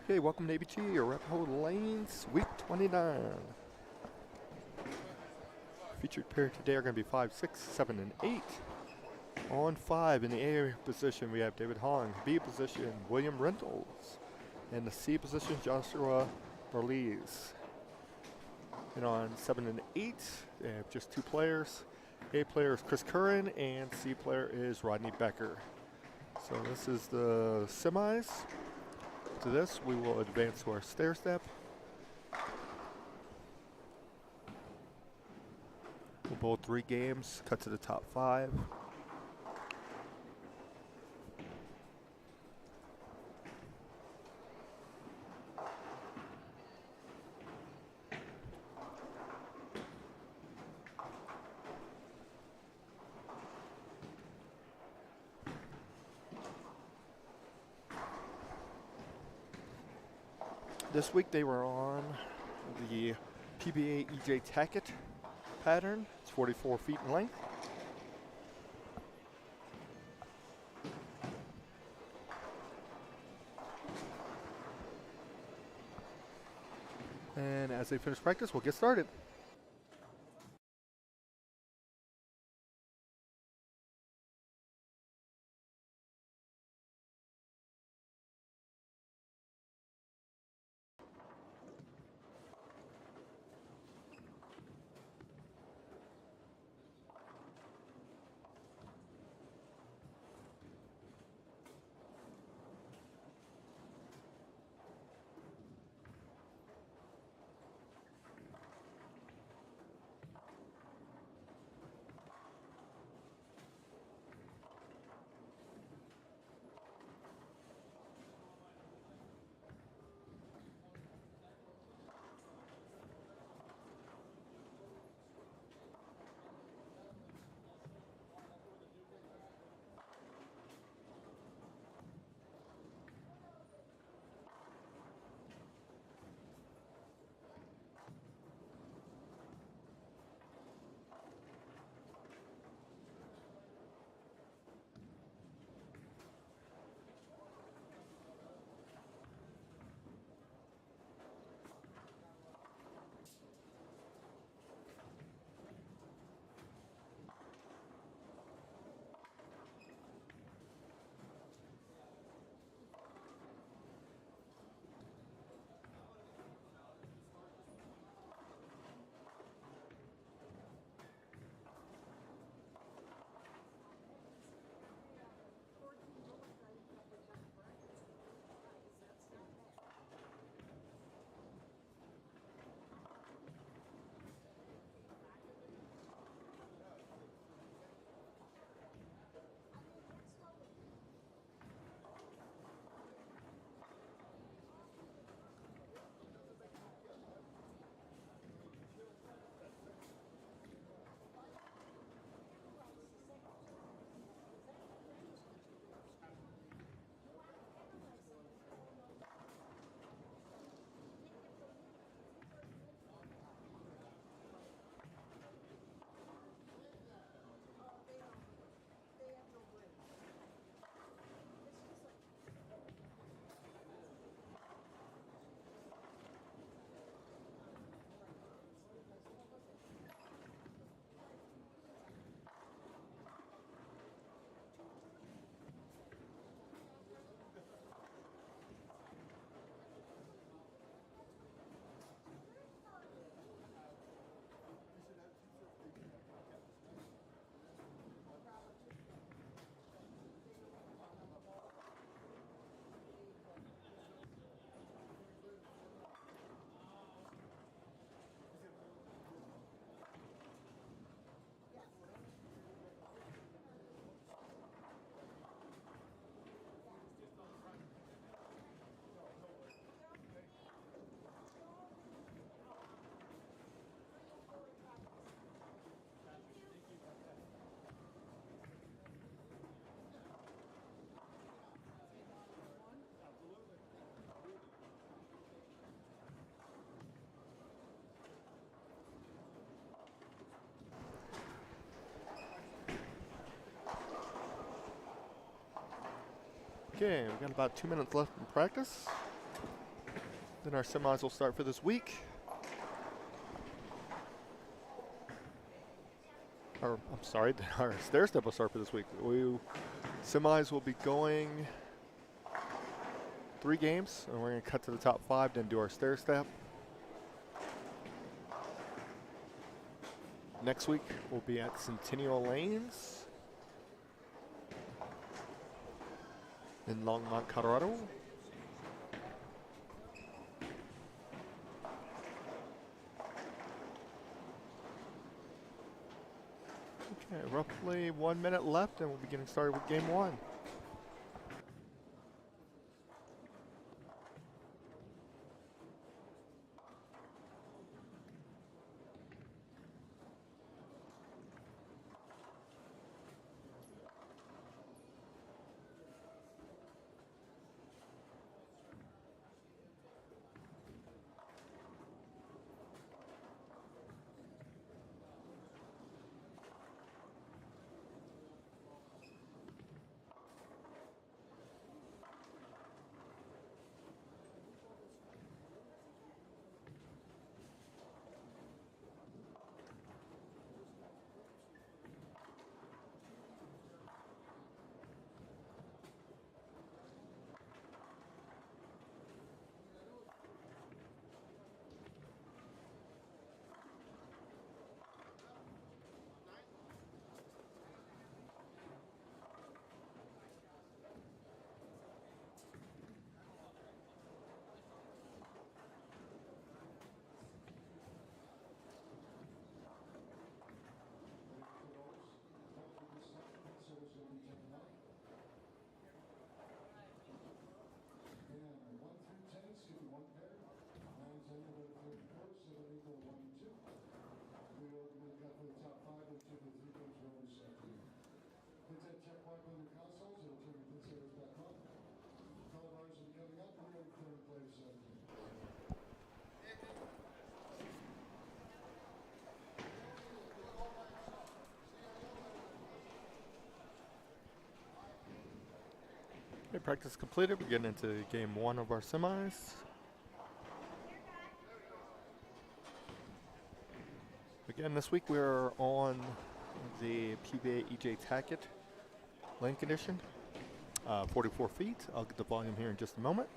Okay, welcome to ABT, Arapahoe Lanes, week 29. Featured pair today are going to be 5, 6, 7, and 8. On 5 in the A position we have David Hong. B position William Reynolds. In the C position Joshua Barlees. And on 7 and 8 they have just 2 players. A player is Chris Curran and C player is Rodney Becker. So this is the semis. To this we will advance to our stair step. We'll bowl 3 games, cut to the top 5. This week they were on the PBA EJ Tackett pattern. It's 44 feet in length. And as they finish practice, we'll get started. Okay, we've got about 2 minutes left in practice. Then our semis will start for this week. Or, I'm sorry, our stair step will start for this week. Semis will be going 3 games, and we're going to cut to the top 5, then do our stair step. Next week, we'll be at Centennial Lanes in Longmont, Colorado. Okay, roughly 1 minute left, and we'll be getting started with game 1. Okay, practice completed. We're getting into game 1 of our semis. Again, this week we're on the PBA EJ Tackett lane condition, 44 feet. I'll get the volume here in just a moment.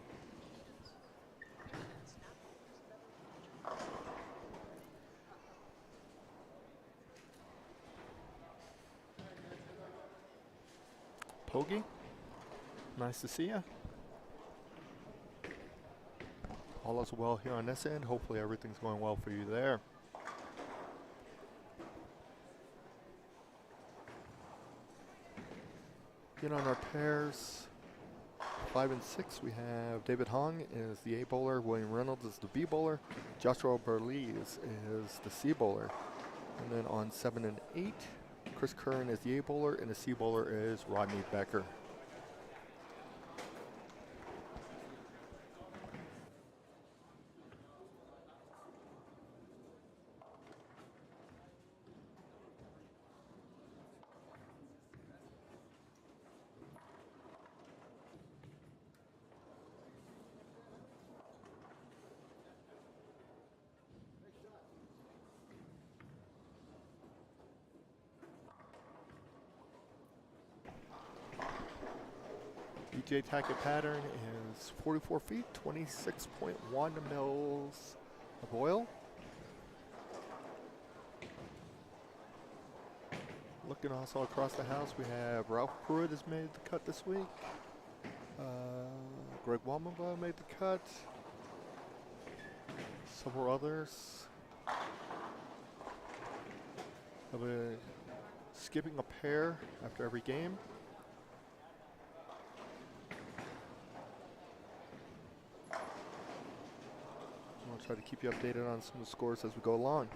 Pogie, nice to see you. All is well here on this end. Hopefully everything's going well for you there. Get on our pairs. 5 and 6, we have David Hong is the A bowler, William Reynolds is the B bowler, Joshua Burlees is the C bowler. And then on 7 and 8, Chris Curran is the A bowler, and the C bowler is Rodney Becker. EJ Tackett pattern is 44 feet, 26.1 mils of oil. Looking also across the house, we have Ralph Pruitt has made the cut this week. Greg Wamova made the cut. Several others. I'll be skipping a pair after every game. I'll try to keep you updated on some of the scores as we go along.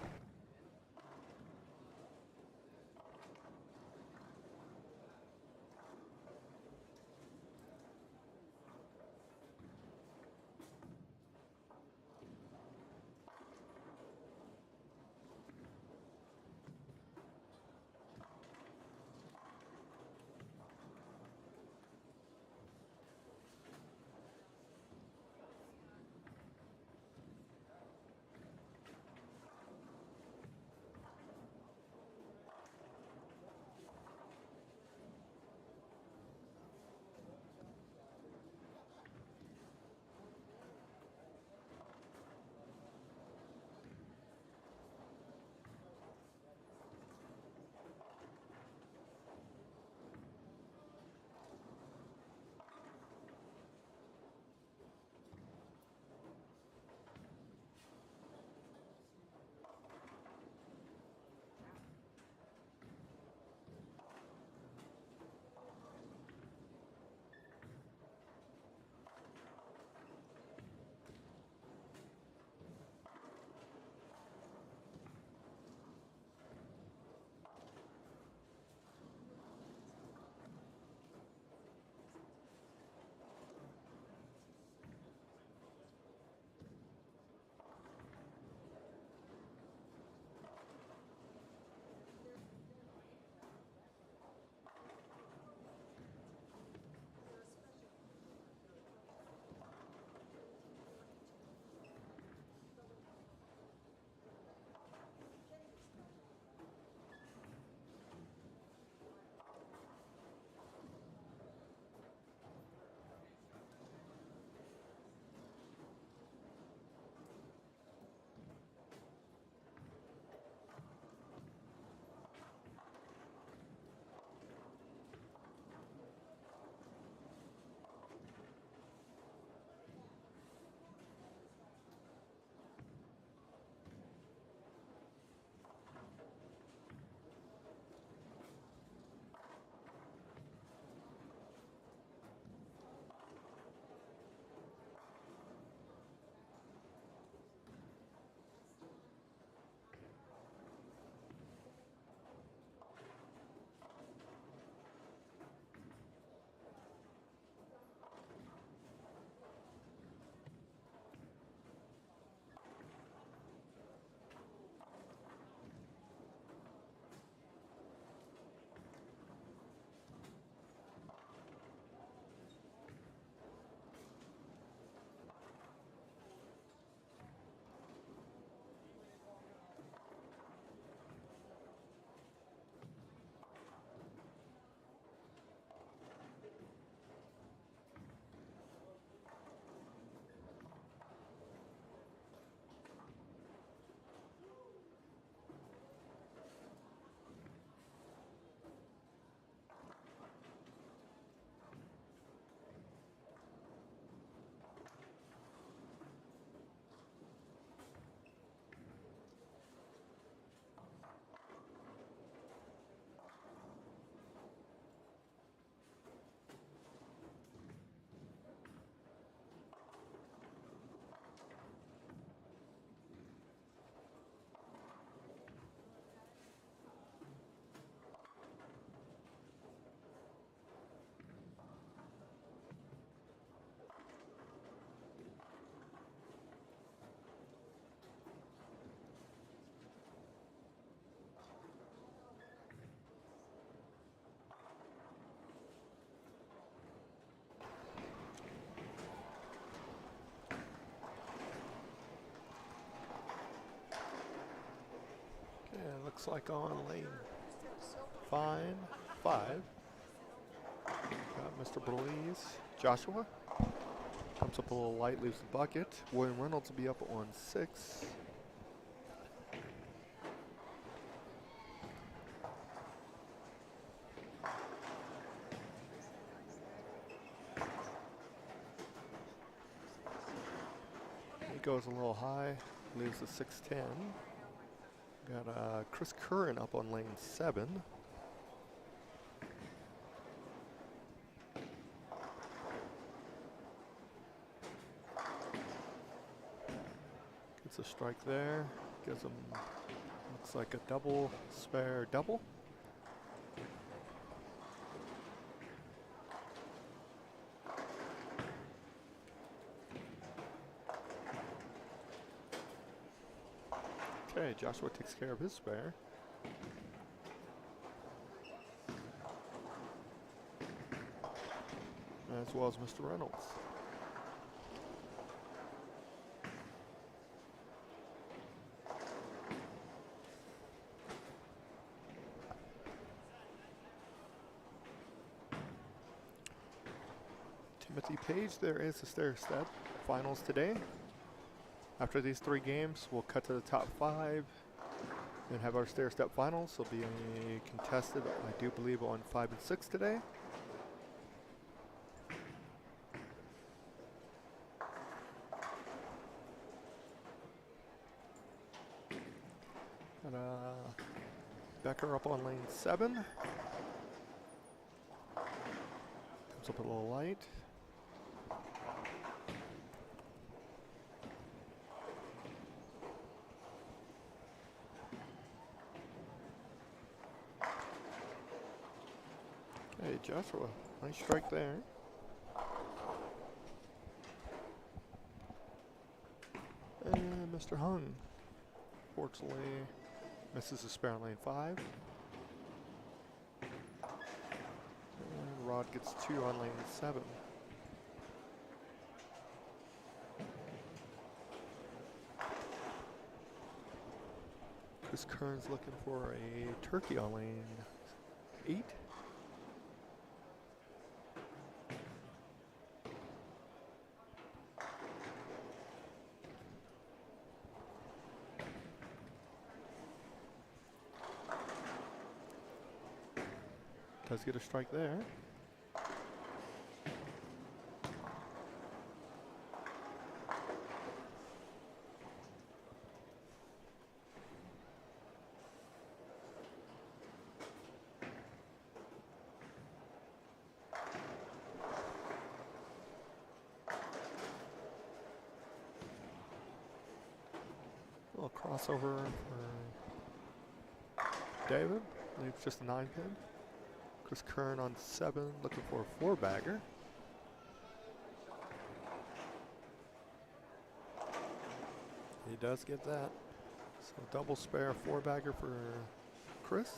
looks like on lane 5. Got Mr. Belize. Joshua comes up a little light, leaves the bucket. William Reynolds will be up on 6. He goes a little high, leaves the 6-10. Got Chris Curran up on lane 7. Gets a strike there. Gives him, looks like a double, spare double. Okay, Joshua takes care of his spare. As well as Mr. Reynolds. Timothy Page, there is the stair step finals today. After these 3 games, we'll cut to the top 5 and have our stair step finals. Will be contested, I do believe, on 5 and 6 today. And Becker up on lane 7. Comes up a little light. Hey, Joshua, nice strike there. And Mr. Hung, fortunately, misses a spare on lane 5. And Rod gets 2 on lane 7. Chris Kern's looking for a turkey on lane 8. Does get a strike there. A little crossover for David. Leaves just a 9-pin. Chris Kern on 7, looking for a 4-bagger. He does get that. So double spare 4-bagger for Chris.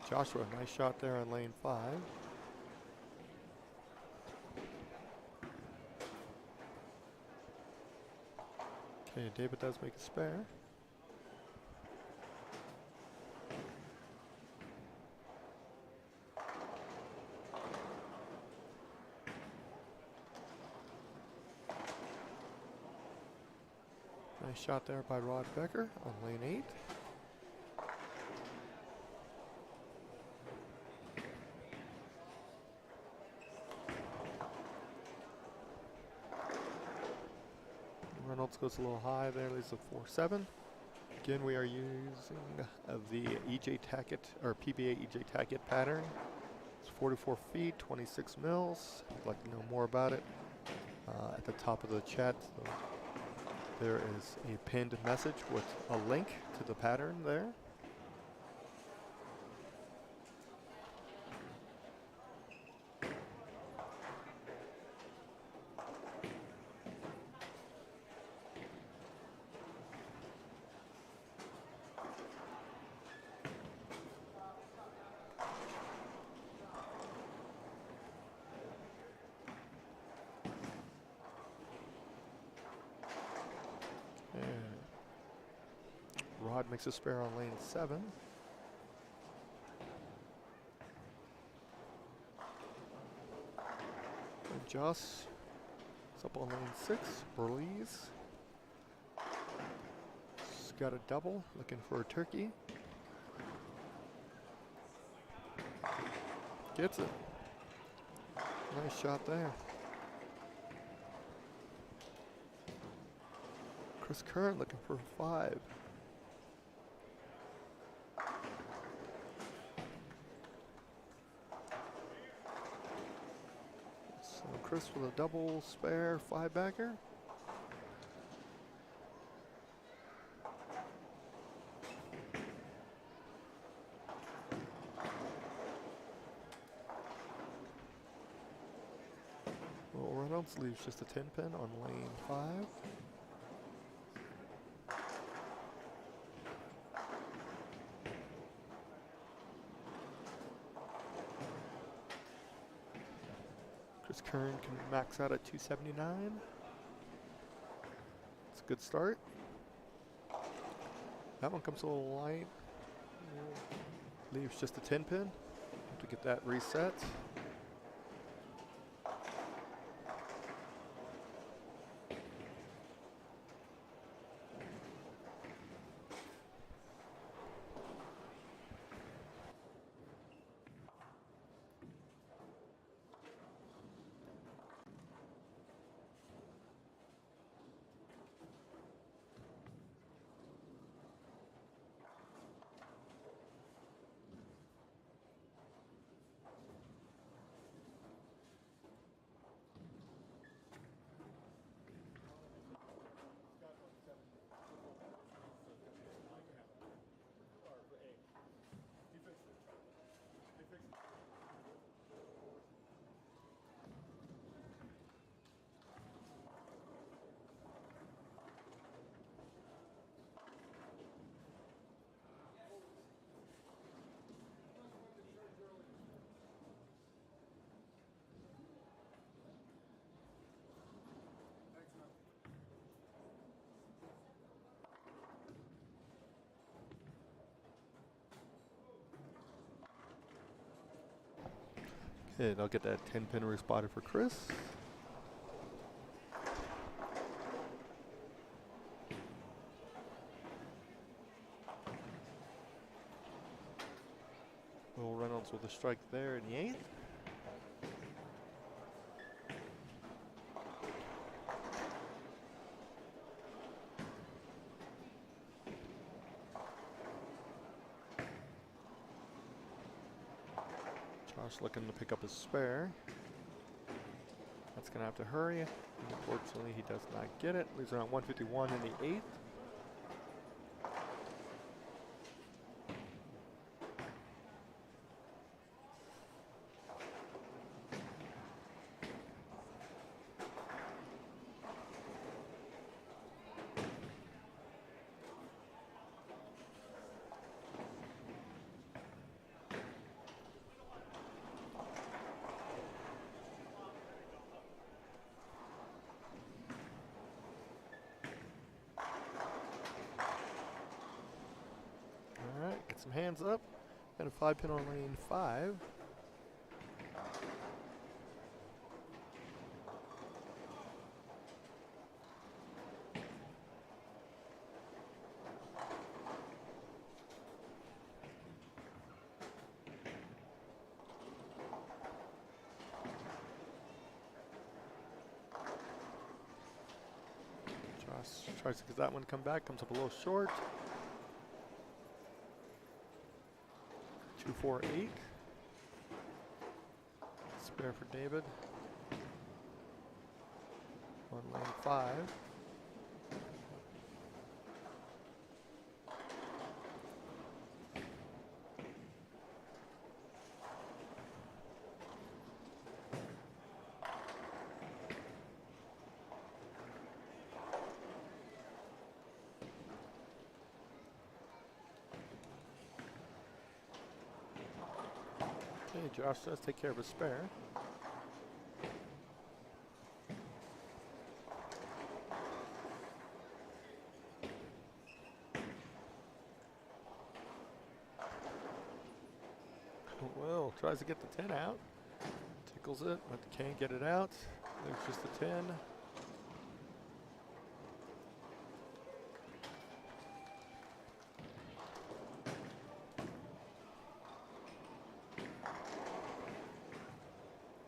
Joshua, nice shot there on lane 5. Okay, David does make a spare. Nice shot there by Rod Becker on lane 8. Reynolds goes a little high there, leaves a 4-7. Again, we are using the EJ Tackett, or PBA EJ Tackett pattern. It's 44 feet, 26 mils. If you'd like to know more about it, at the top of the chat, there is a pinned message with a link to the pattern there. Todd makes a spare on lane 7. And Joss is up on lane 6. Burlees got a double, looking for a turkey. Gets it. Nice shot there. Chris Curran looking for a 5. So Chris with a double spare 5-bagger. Will Reynolds leaves just a 10-pin on lane 5. Chris Curran can max out at 279. It's a good start. That one comes a little light. Leaves just a 10-pin to get that reset. And I'll get that 10-pin respotted for Chris. Will Reynolds with a strike there in the 8th. Josh looking to pick up his spare. That's going to have to hurry. Unfortunately, he does not get it. Leaves around 151 in the 8th. Get some hands up. And a 5-pin on lane 5. Josh tries to get that one to come back, comes up a little short. 248. Spare for David. On lane 5. Okay, Josh does take care of his spare. Well, tries to get the 10 out. Tickles it, but can't get it out. There's just a 10.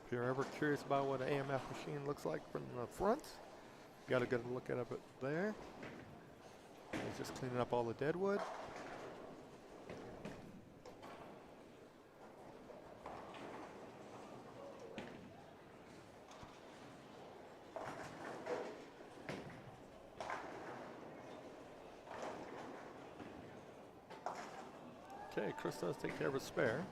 If you're ever curious about what an AMF machine looks like from the front, you got a good look at it there. He's just cleaning up all the dead wood. Okay, Chris does take care of his spare.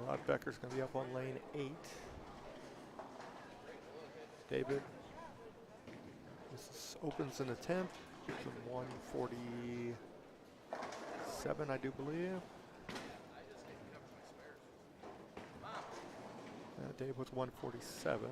Rod Becker's going to be up on lane 8. David. This opens an attempt. Gives him 147, I do believe. Dave with 147.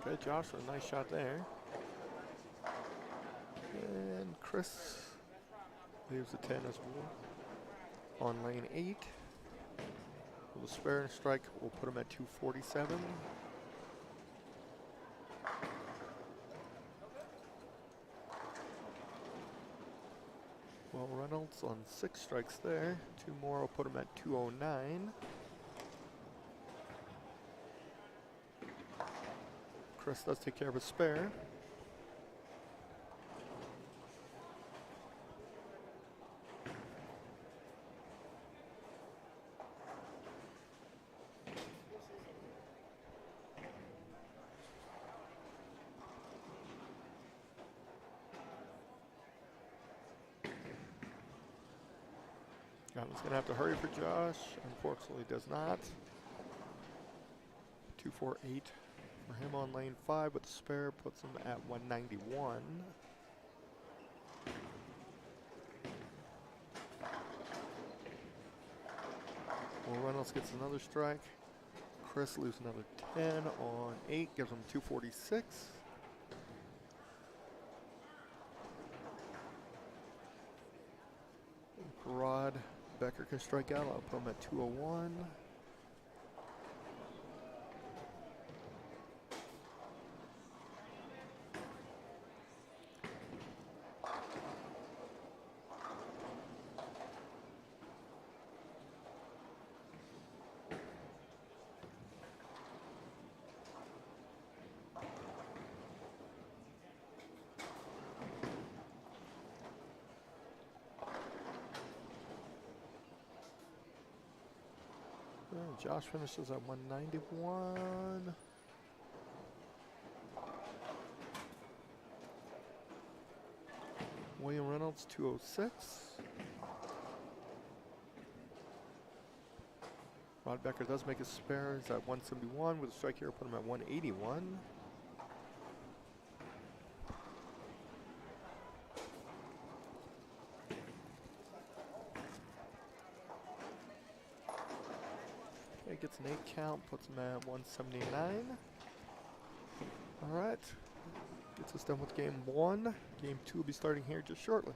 Okay, Josh with a nice shot there. And Chris leaves a 10 as well. On lane 8. With a spare and strike, we'll put him at 247. Well, Reynolds on 6 strikes there. 2 more will put him at 209. Chris does take care of his spare. He's going to have to hurry for Josh. Unfortunately, does not. 248 for him on lane 5, but the spare puts him at 191. Well, Reynolds gets another strike. Chris leaves another 10 on 8, gives him 246. Rod Becker can strike out. I'll put him at 201. Josh finishes at 191. William Reynolds, 206. Rod Becker does make his spares at 171 with a strike here, put him at 181. Gets an 8 count, puts him at 179. All right, gets us done with game 1. Game 2 will be starting here just shortly.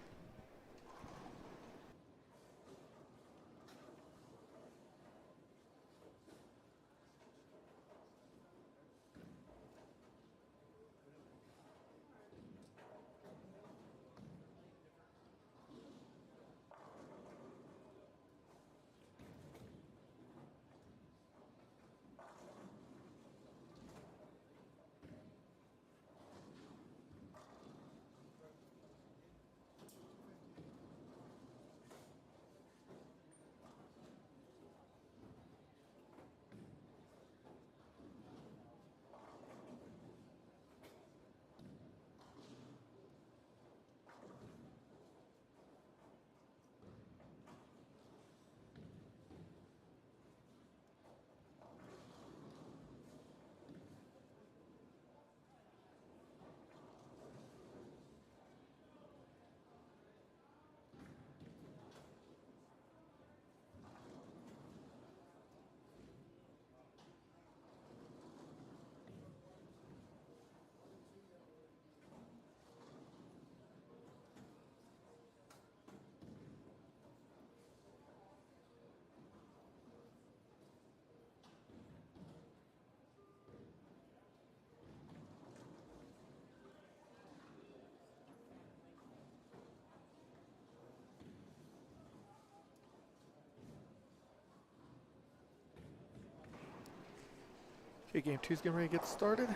Okay, game 2's getting ready to get started.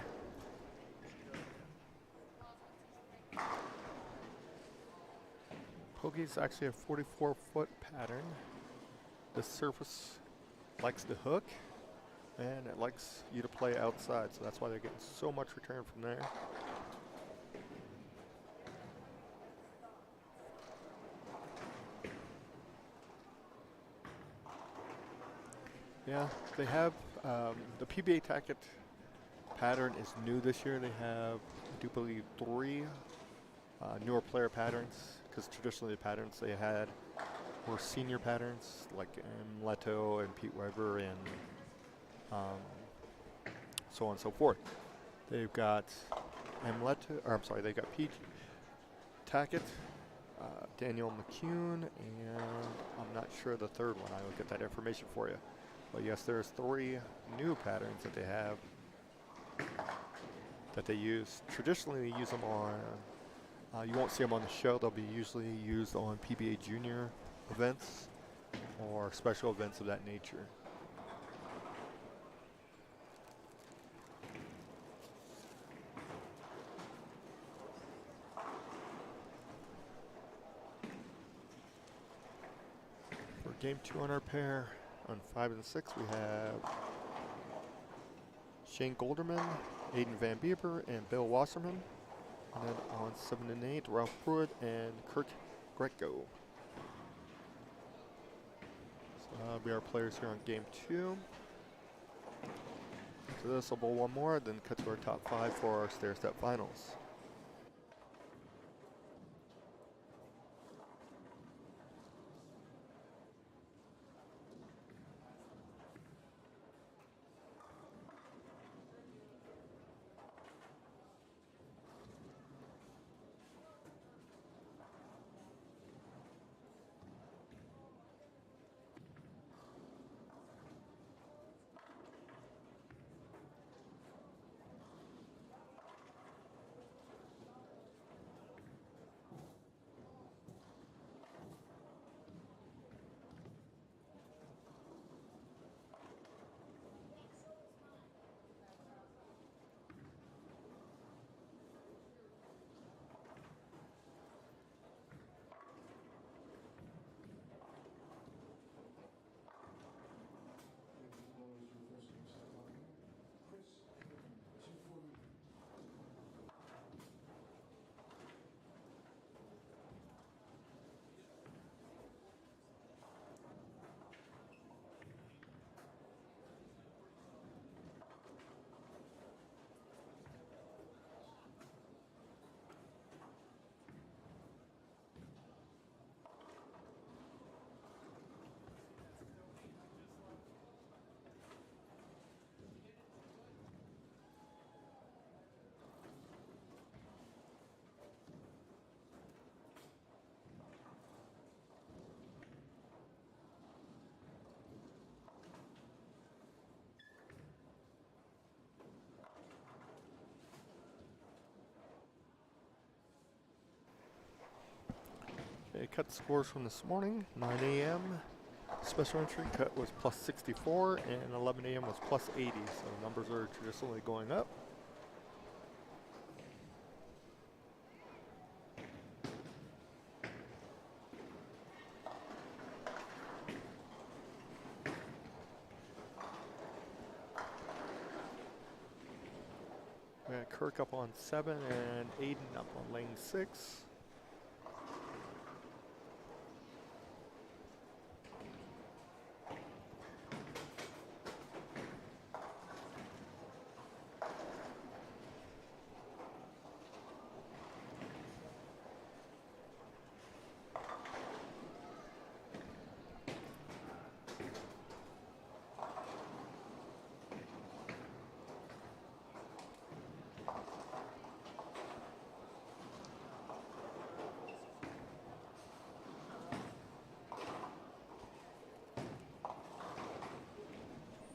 Pogie is actually a 44-foot pattern. The surface likes the hook, and it likes you to play outside, so that's why they're getting so much return from there. Yeah, they have the PBA Tacket pattern is new this year. They have, I do believe, 3 newer player patterns, because traditionally the patterns they had were senior patterns like Leto and Pete Weber and so on and so forth. They've got they've got Pete Tackett, Daniel McCune, and I'm not sure the third one. I will get that information for you. But yes, there's 3 new patterns that they have that they use. Traditionally, they use them on, you won't see them on the show. They'll be usually used on PBA Junior events or special events of that nature. For game 2 on our pair, on 5 and 6, we have Shane Golderman, Aiden Van Bieber, and Bill Wasserman. And then on 7 and 8, Ralph Pruitt and Kirk Greco. So that'll be our players here on game 2. So this will bowl one more, then cut to our top 5 for our stair step finals. Okay, cut scores from this morning, 9 a.m. Special entry cut was plus 64, and 11 a.m. was plus 80, so numbers are traditionally going up. We got Kirk up on 7 and Aiden up on lane 6.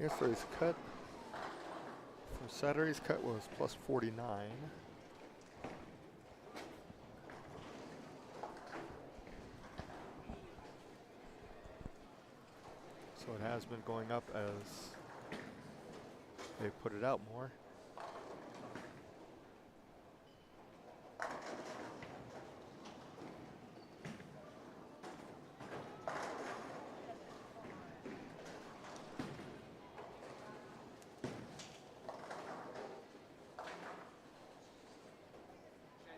Yesterday's cut for Saturday's cut was plus 49. So it has been going up as They put it out more.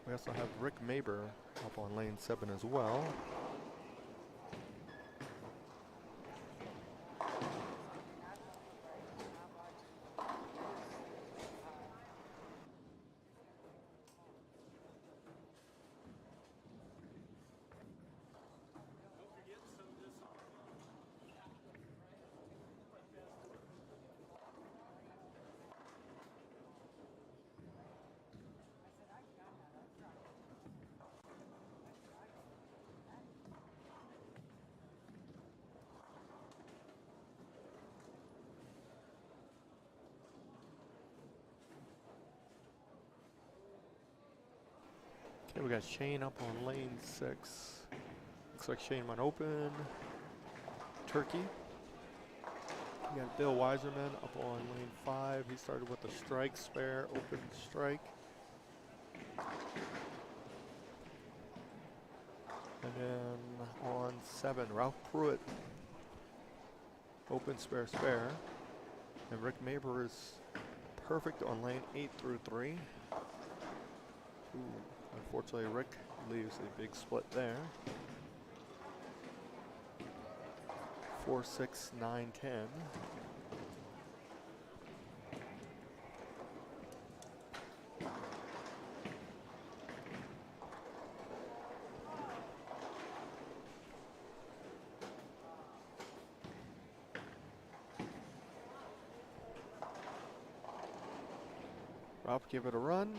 We also have Rick Maber up on lane 7 as well. Okay, we got Shane up on lane 6. Looks like Shane went open. Turkey. We got Bill Weiserman up on lane 5. He started with a strike, spare, open strike. And then on 7, Ralph Pruitt. Open, spare, spare. And Rick Maber is perfect on lane 8 through 3. Ooh, unfortunately, Rick leaves a big split there. 4, 6, 9, 10. Rob give it a run.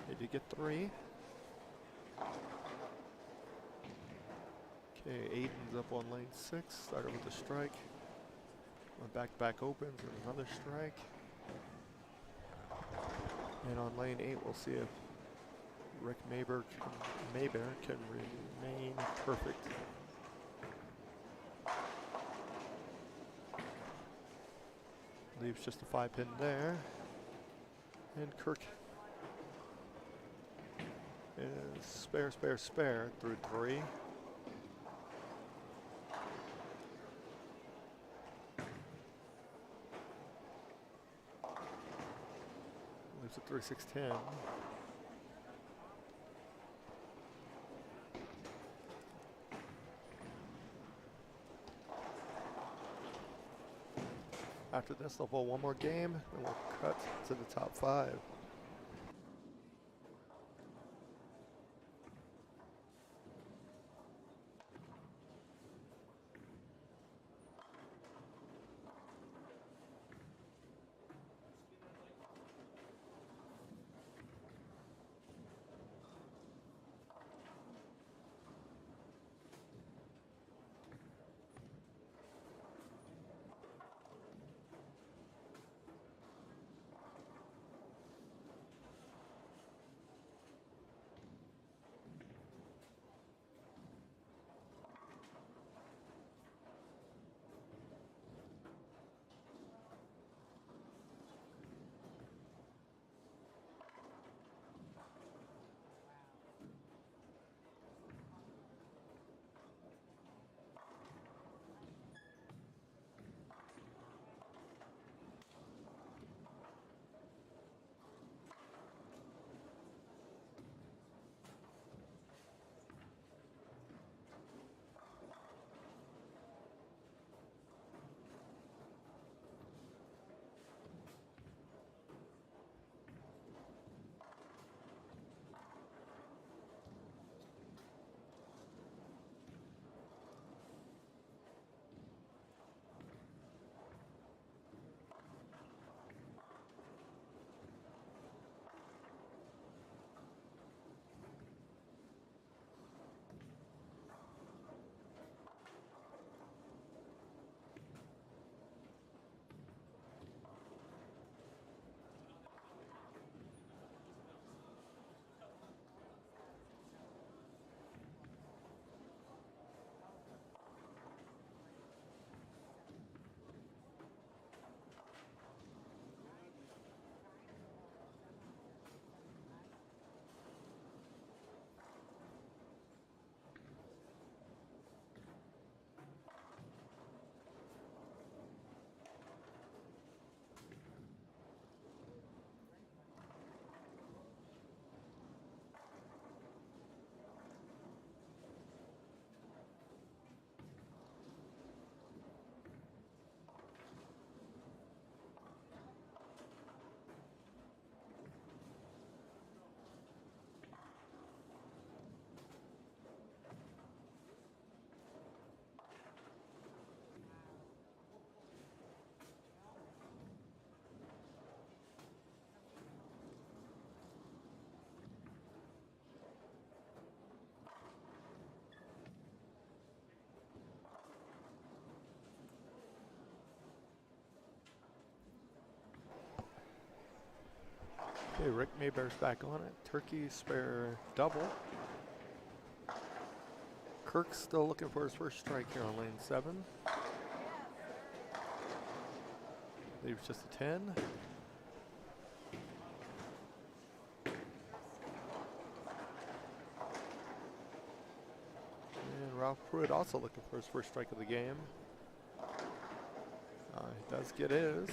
They did get 3. Okay, Aiden's up on lane 6. Started with a strike. Went back opens and another strike. And on lane 8, we'll see if Rick Maber can remain perfect. Leaves just a 5-pin there. And Kirk is spare, spare, spare through 3. Leaves a 3, 6, 10. After this, they'll bowl one more game, and we'll cut to the top 5. Okay, Rick Maybear's back on it. Turkey, spare, double. Kirk's still looking for his first strike here on lane 7. Leaves just a 10. And Ralph Pruitt also looking for his first strike of the game. He does get his.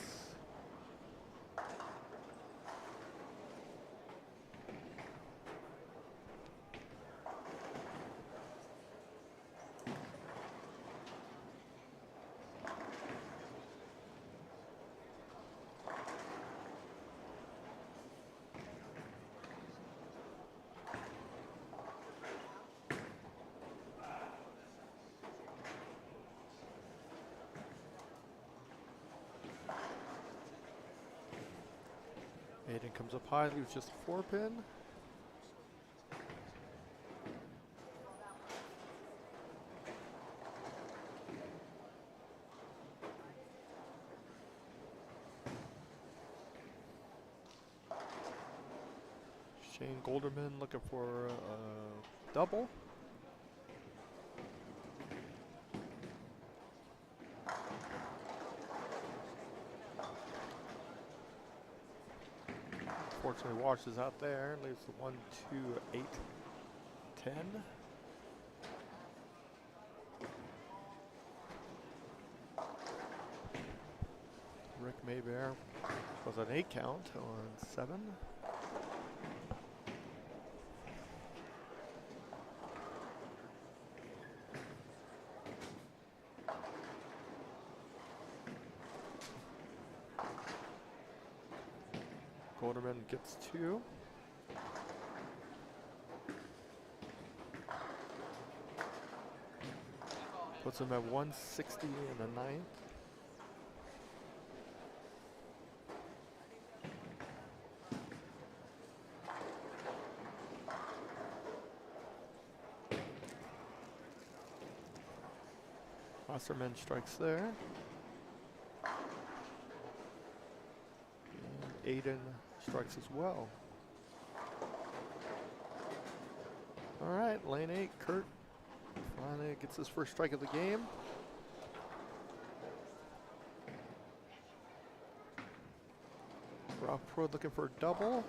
Aiden comes up high, leaves just a 4-pin. Shane Golderman looking for a double. Unfortunately washes out there, leaves the 1, 2, 8, 10. Rick Maybear was an 8 count on 7. Golderman gets 2. Puts him at 160 in the 9th. Wasserman strikes there. And Aiden strikes as well. All right, lane 8, Kurt finally gets his first strike of the game. Ralph Pruitt looking for a double.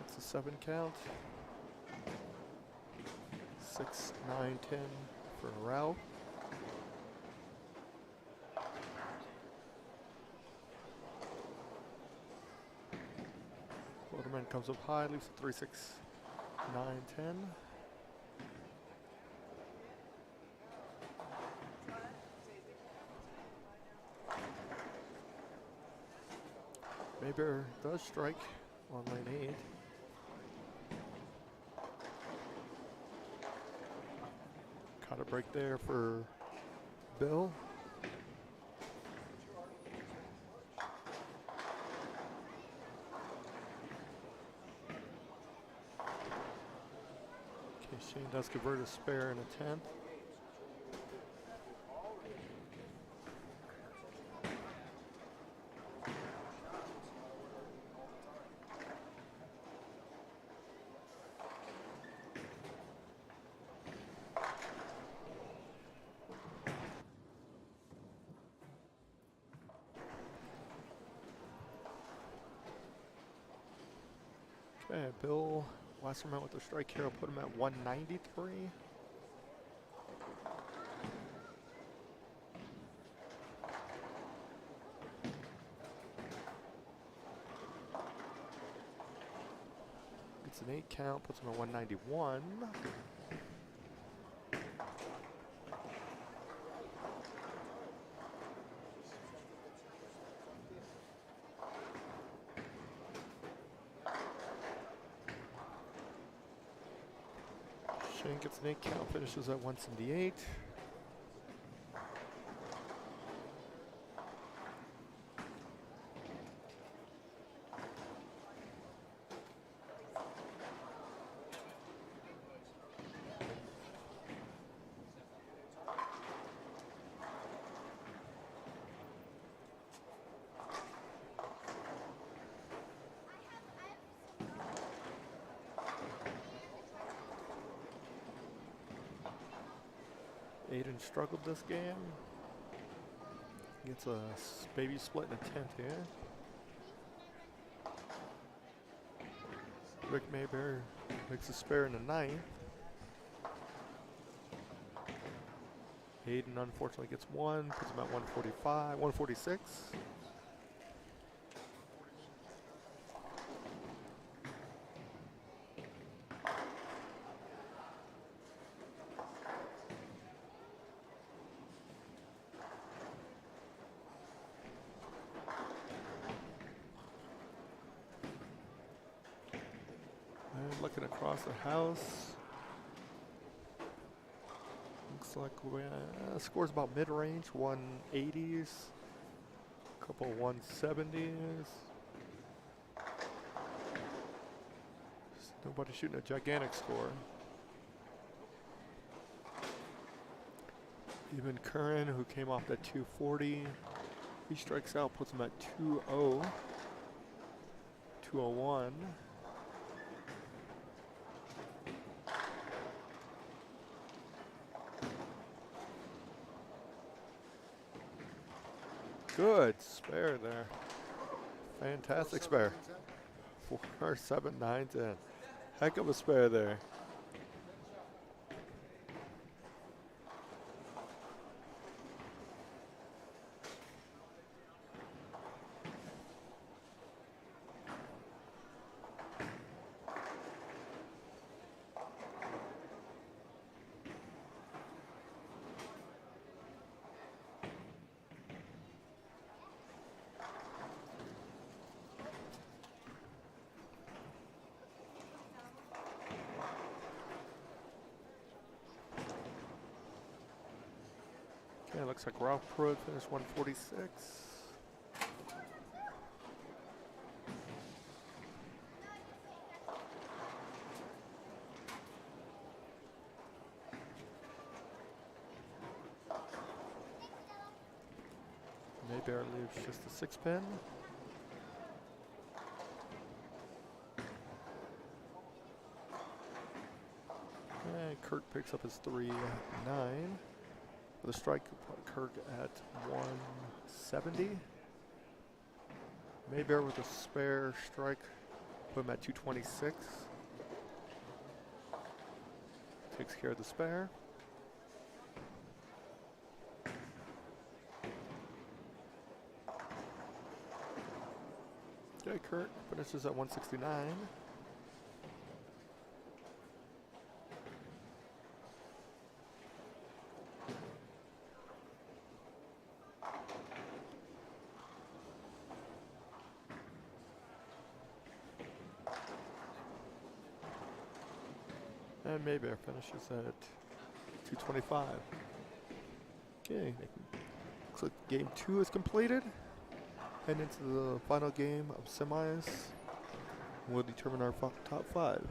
It's a 7 count. 6, 9, 10 for Ralph. Golderman comes up high, leaves a 3, 6, 9, 10. Maybear does strike on lane 8. Caught a break there for Bill. Okay, Shane does convert a spare in a 10th. Okay, Bill Wasserman with the strike here will put him at 193. It's an 8 count, puts him at 191. Shane gets an 8 count, finishes at 178. Aiden struggled this game. Gets a baby split in the 10th here. Rick Mayberry makes a spare in the 9th. Aiden unfortunately gets one, puts him at 145, 146. And looking across the house, looks like we scores about mid-range, 180s, a couple 170s. Nobody shooting a gigantic score. Even Curran, who came off that 240, he strikes out, puts him at 2-0, 201. Good spare there. Fantastic spare. 4, 7, 9, 10. Heck of a spare there. Okay, looks like Ralph Pruitt finished 146. Mayberry leaves just a 6-pin. And Kirk picks up his 3-9. With a strike, Kirk at 170. Mayberry with a spare strike, put him at 226. Takes care of the spare. Okay, Kirk finishes at 169. And Mayberry finishes at 225. Okay, looks like game 2 is completed. Head into the final game of semis. We'll determine our top 5.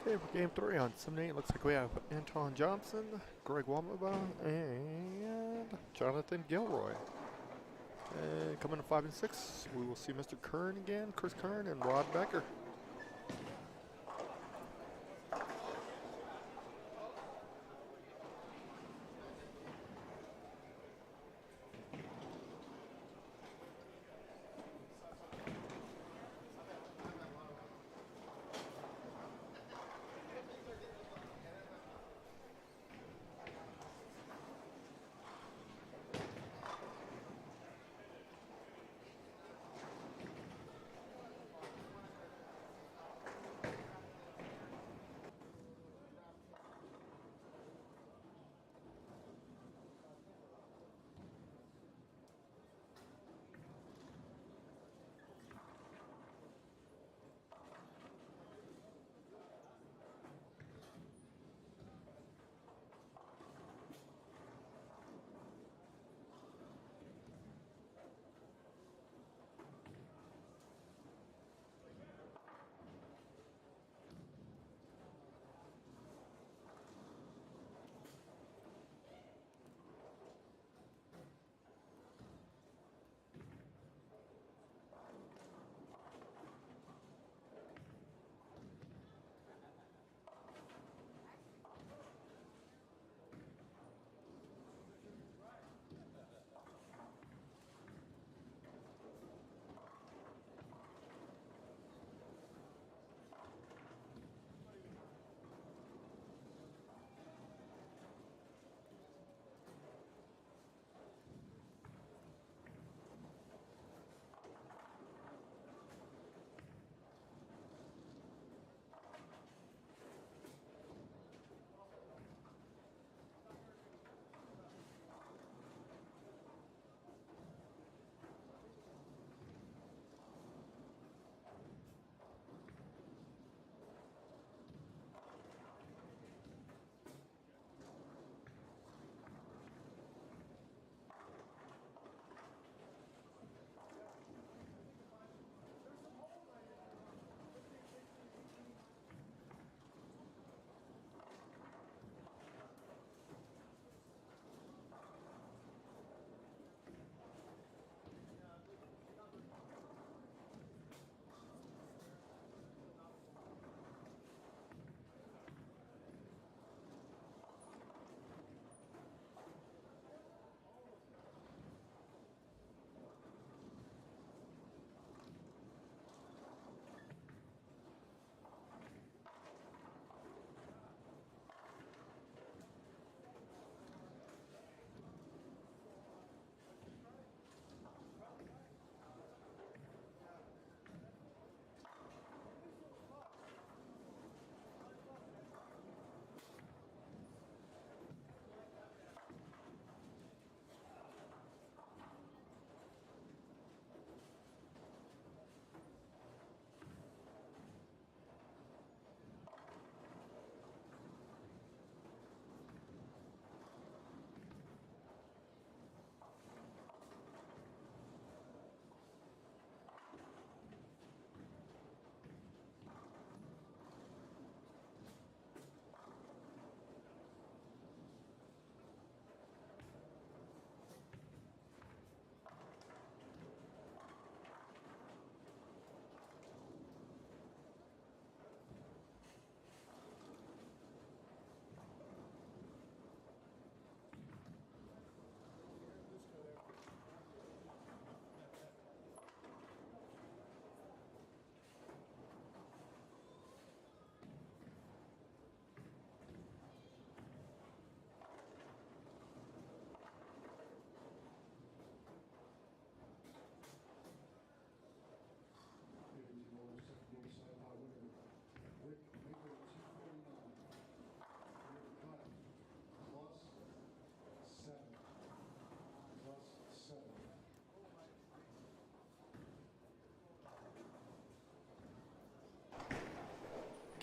Okay, for game 3 on Sim 8, looks like we have Anton Johnson, Greg Wamaba, and Jonathan Gilroy. And coming to 5 and 6, we will see Mr. Kern again, Chris Kern, and Rod Becker.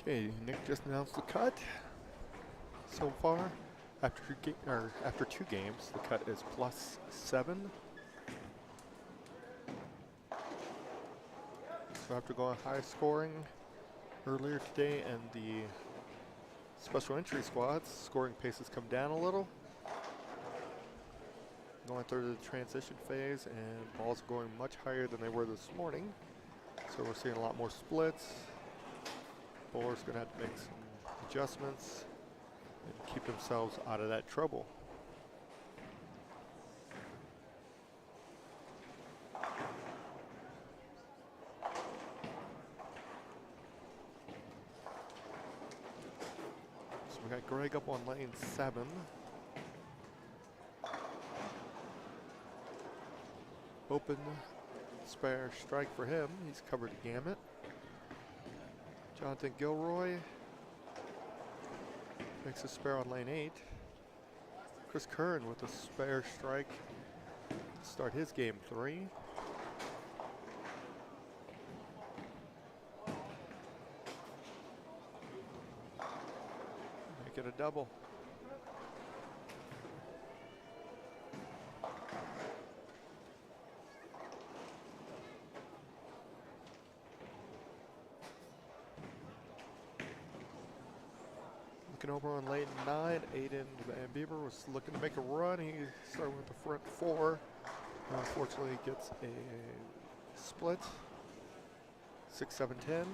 Okay, Nick just announced the cut. So far, after two games, the cut is +7. So after going high scoring earlier today and the special entry squads, scoring pace has come down a little. Going through the transition phase, and balls are going much higher than they were this morning. So we're seeing a lot more splits. Bowlers going to have to make some adjustments and keep themselves out of that trouble. So we got Greg up on lane 7. Open spare strike for him. He's covered the gamut. Jonathan Gilroy makes a spare on lane 8. Chris Kern with a spare strike to start his game 3. Make it a double. Over on lane 9, Aiden Van Bieber was looking to make a run. He started with the front 4. Unfortunately, gets a split. 6, 7, 10.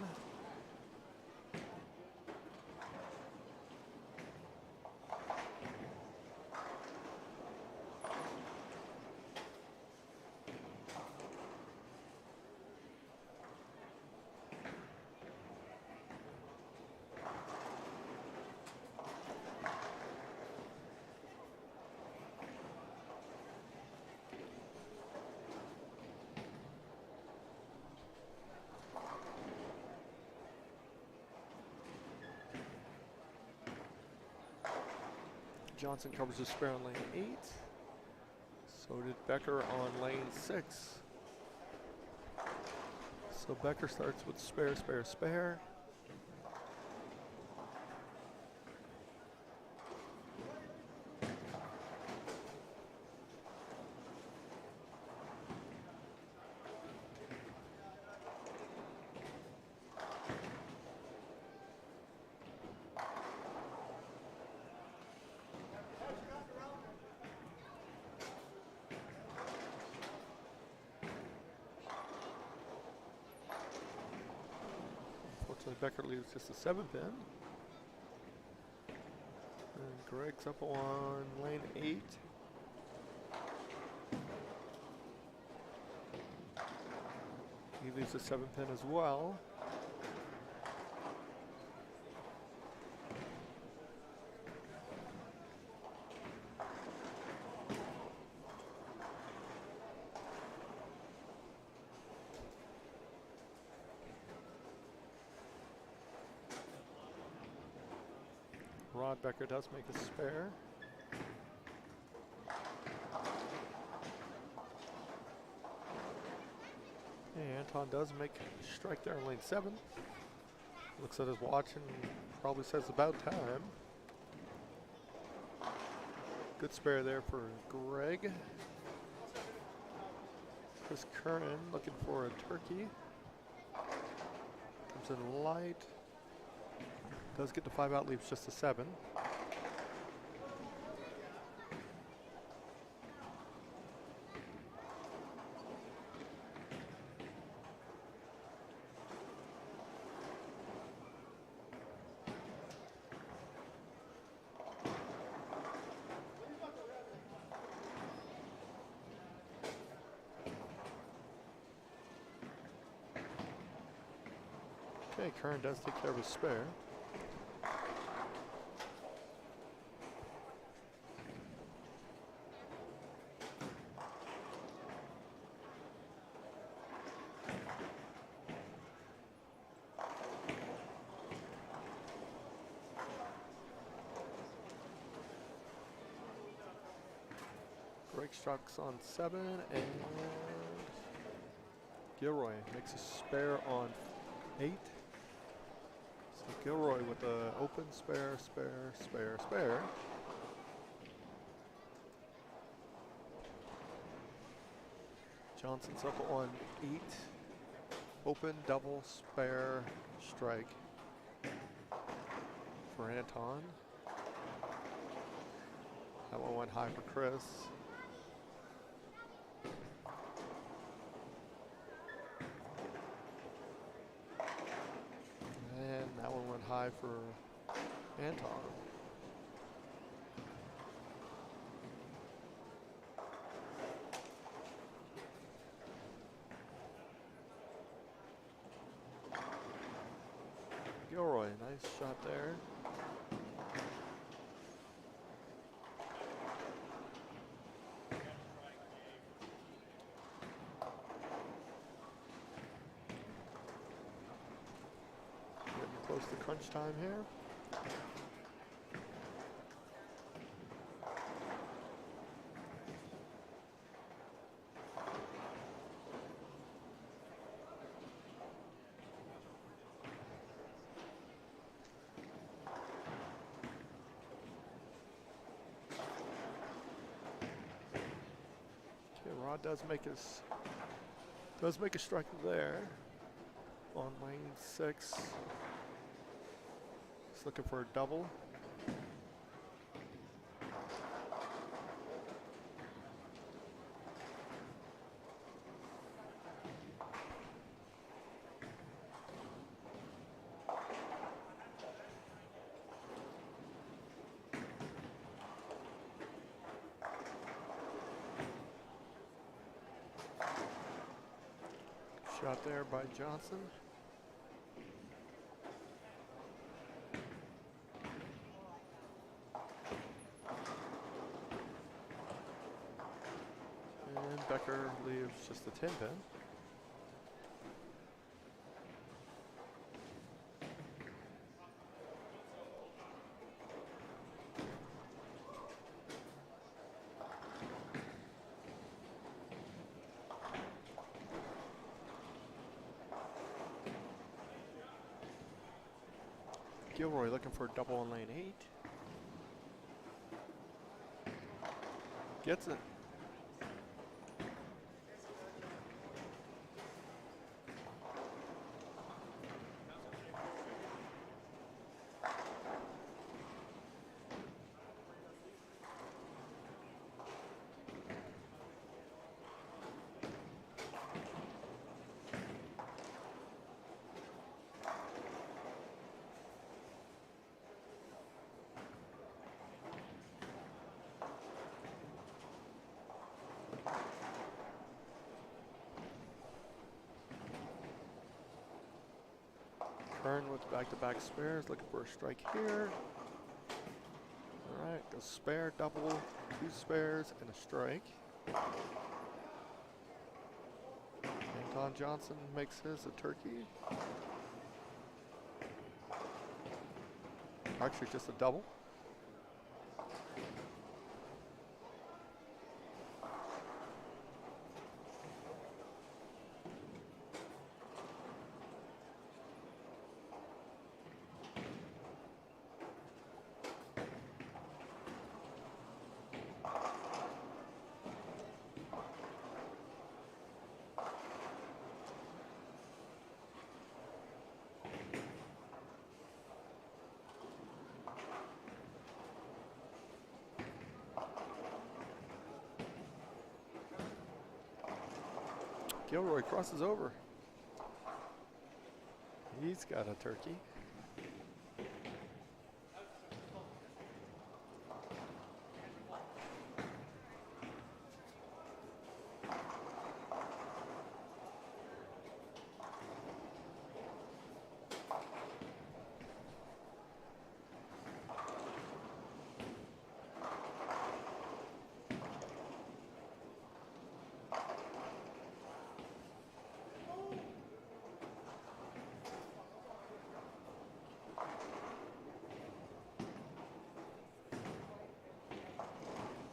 Johnson covers his spare on lane 8. So did Becker on lane 6. So Becker starts with spare, spare, spare. Becker leaves just a 7-pin. And Greg's up on lane 8. He leaves a 7-pin as well. Rod Becker does make a spare. And Anton does make a strike there in lane 7. Looks at his watch and probably says about time. Good spare there for Greg. Chris Kernan looking for a turkey. Comes in light. Does get the 5 out, leaves just a 7. Okay, Kern does take care of his spare. Greg strikes on 7, and Gilroy makes a spare on 8. So Gilroy with the open spare, spare, spare, spare. Johnson's up on 8. Open, double, spare, strike for Anton. That one went high for Chris. And that one went high for Anton. Gilroy, nice shot there. Getting close to crunch time here. Rod does make a strike there on lane 6. He's looking for a double. Shot there by Johnson. And Becker leaves just a 10 pin. Gilroy looking for a double on lane 8. Gets it. Kern with back-to-back spares, looking for a strike here. All right, goes spare, double, 2 spares, and a strike. Anton Johnson makes his a turkey. Actually, just a double. Gilroy crosses over. He's got a turkey.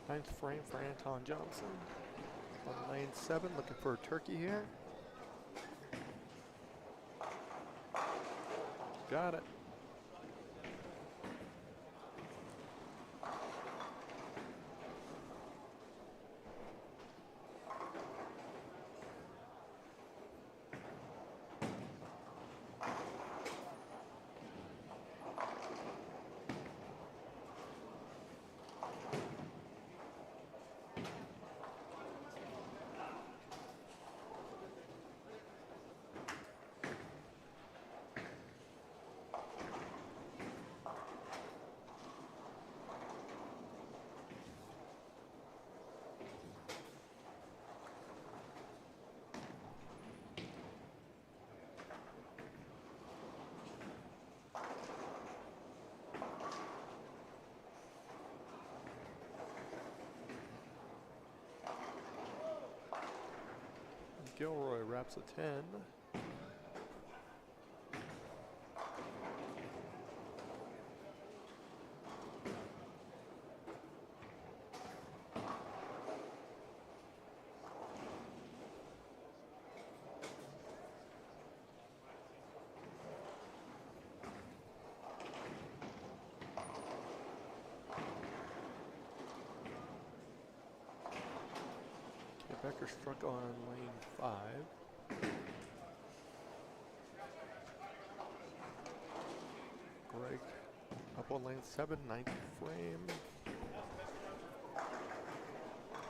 Ninth frame for Anton Johnson. On lane 7, looking for a turkey here. Got it. Gilroy wraps a 10. Becker struck on lane 5. Greg up on lane 7, 9th frame.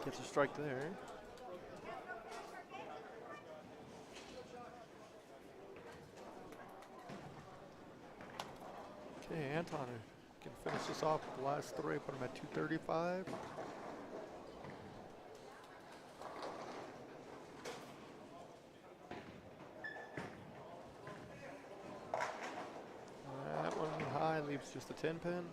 Gets a strike there. Okay, Anton can finish this off with the last 3, put him at 235. Leaves just a 10 pin.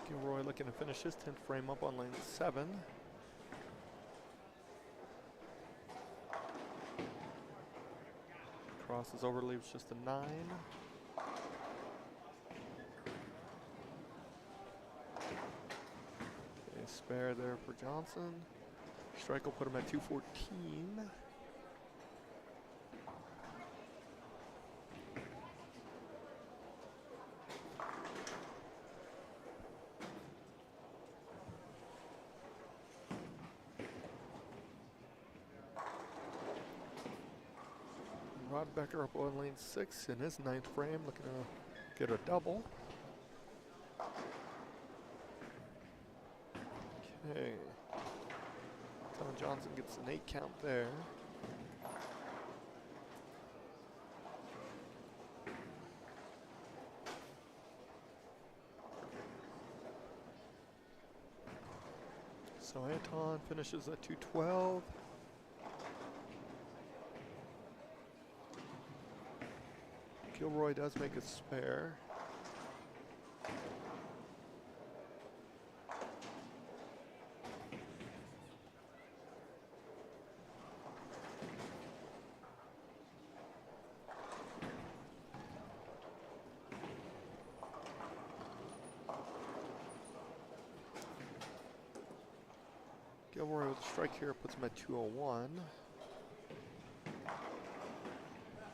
Gilroy looking to finish his 10th frame up on lane 7. Crosses over, leaves just a 9. Spare there for Johnson. Strike will put him at 214. Rod Becker up on lane 6 in his 9th frame, looking to get a double. Okay. Tom Johnson gets an 8 count there. So Anton finishes at 212. Gilroy does make a spare. Gilroy with a strike here puts him at 201.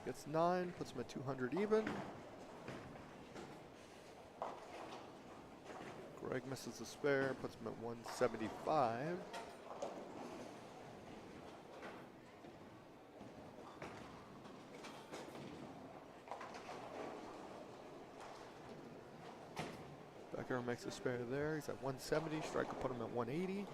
Gets 9, puts him at 200 even. Greg misses a spare, puts him at 175. Becker makes a spare there. He's at 170. Strike will put him at 180.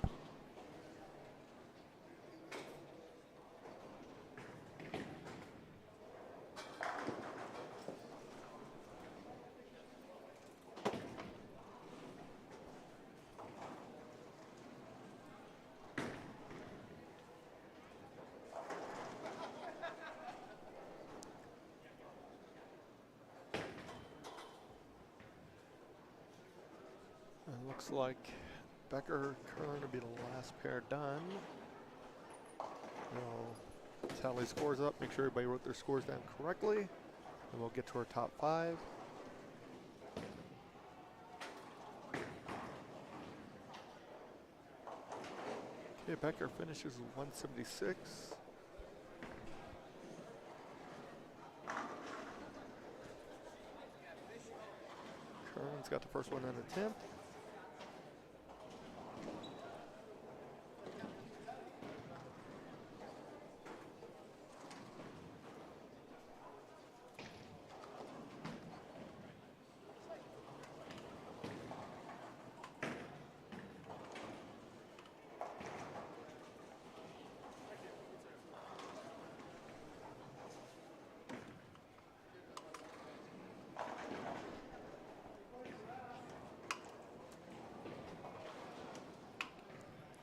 Looks like Becker, Kern will be the last pair done. We'll tally scores up, make sure everybody wrote their scores down correctly, and we'll get to our top 5. Okay, Becker finishes with 176. Kern's got the first one in attempt.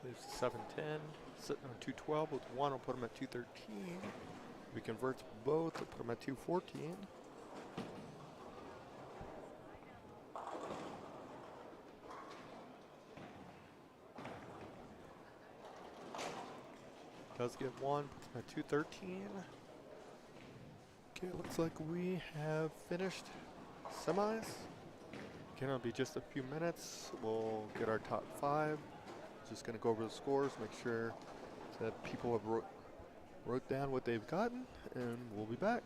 Leaves 710, sitting on 212 with 1, I'll put him at 213. We convert both to put them at 214. Does get one, puts him at 213. Okay, looks like we have finished semis. Okay, it'll be just a few minutes. We'll get our top 5. Just gonna go over the scores, make sure that people have wrote down what they've gotten, and we'll be back.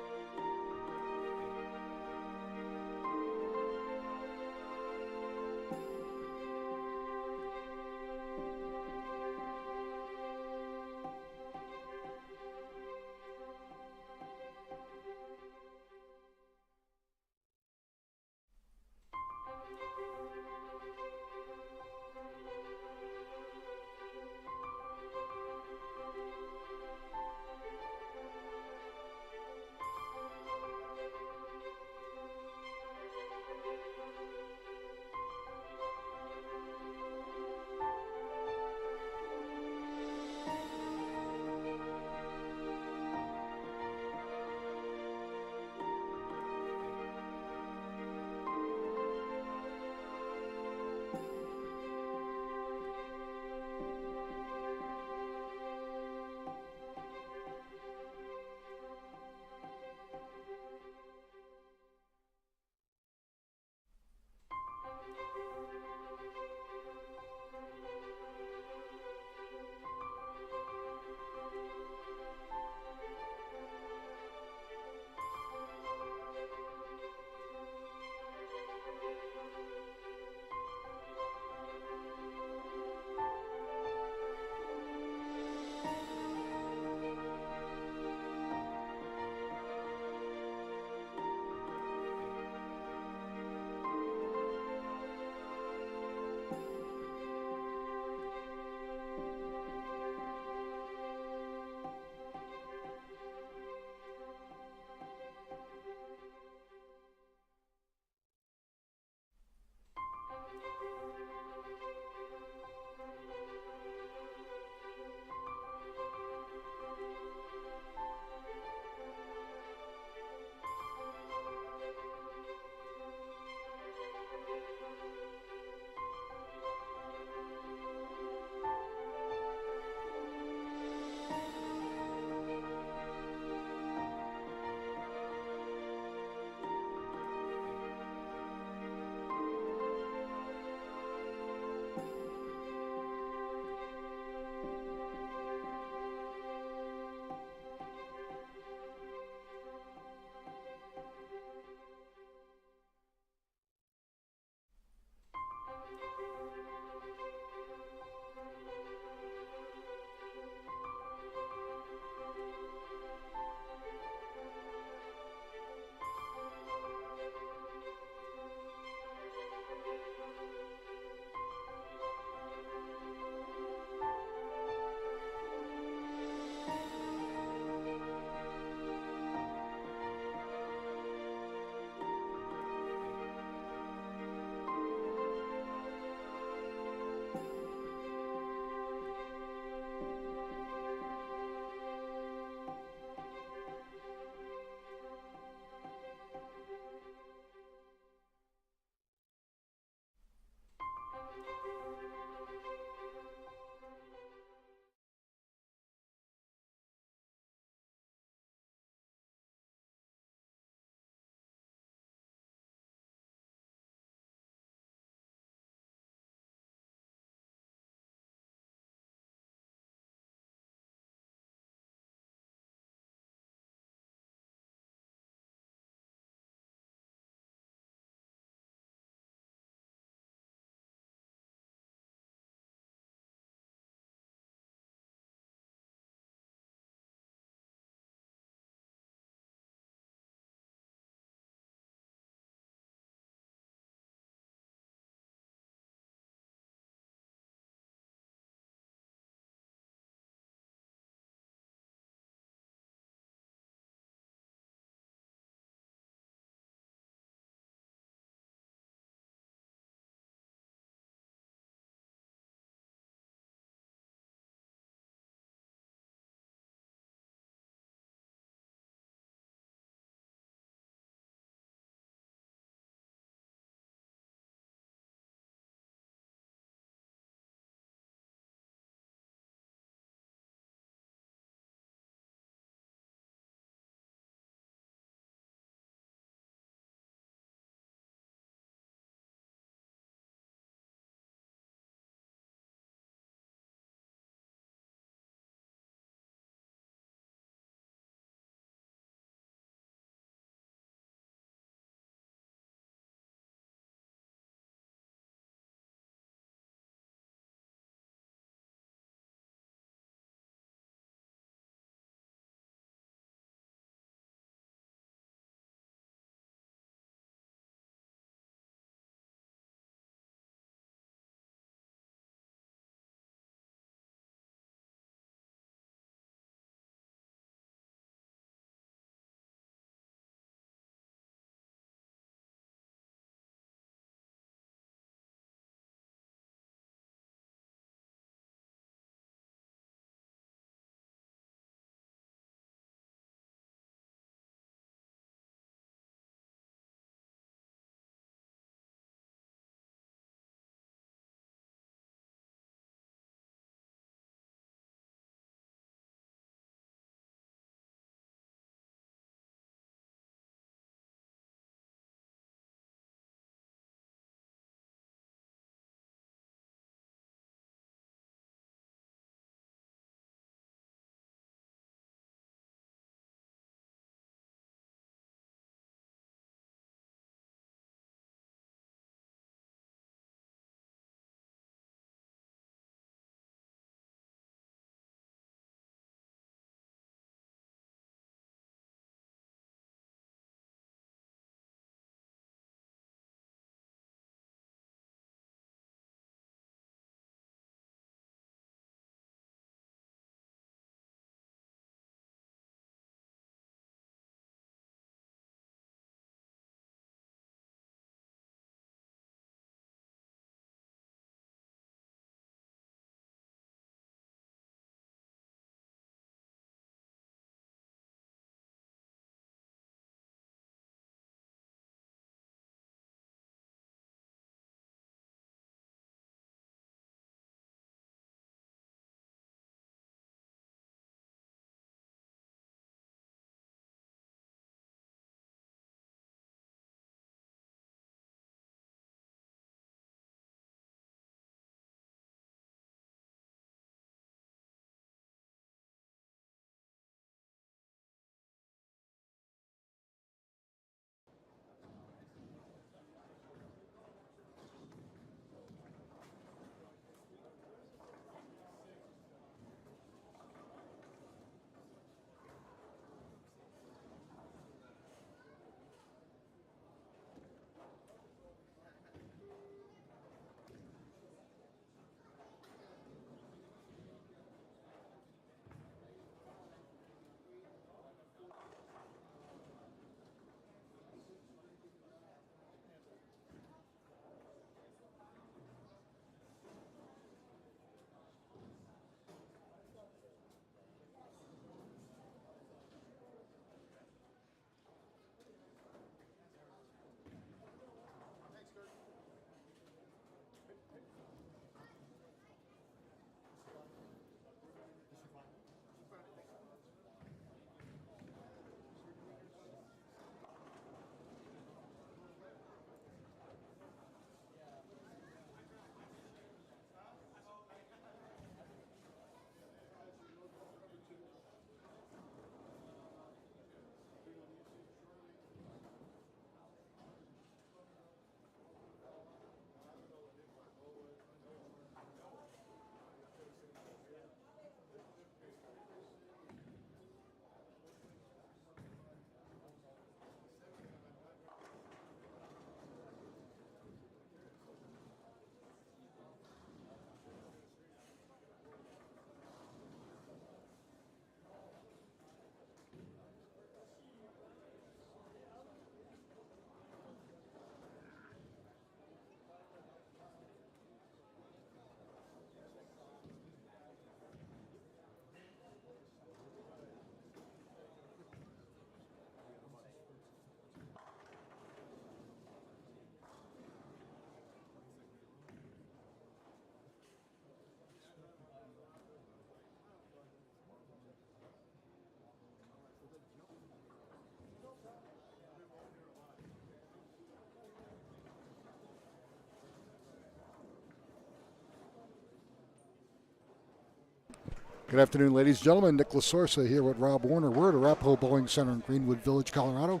Good afternoon, ladies and gentlemen. Nick Lasorsa here with Rob Warner. We're at Arapahoe Bowling Center in Greenwood Village, Colorado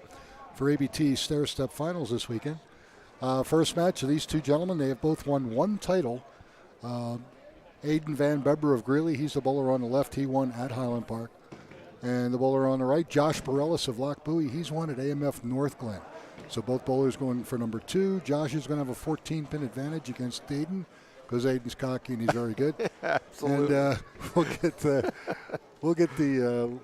for ABT Stair Step Finals this weekend. First match of these two gentlemen, they have both won one title. Aidan Van Beber of Greeley, he's the bowler on the left. He won at Highland Park. And the bowler on the right, Josh Bareilles of Loch Bowie, he's won at AMF North Glen. So both bowlers going for number 2. Josh is going to have a 14-pin advantage against Aidan because Aidan's cocky and he's very good. Absolutely. And we'll get the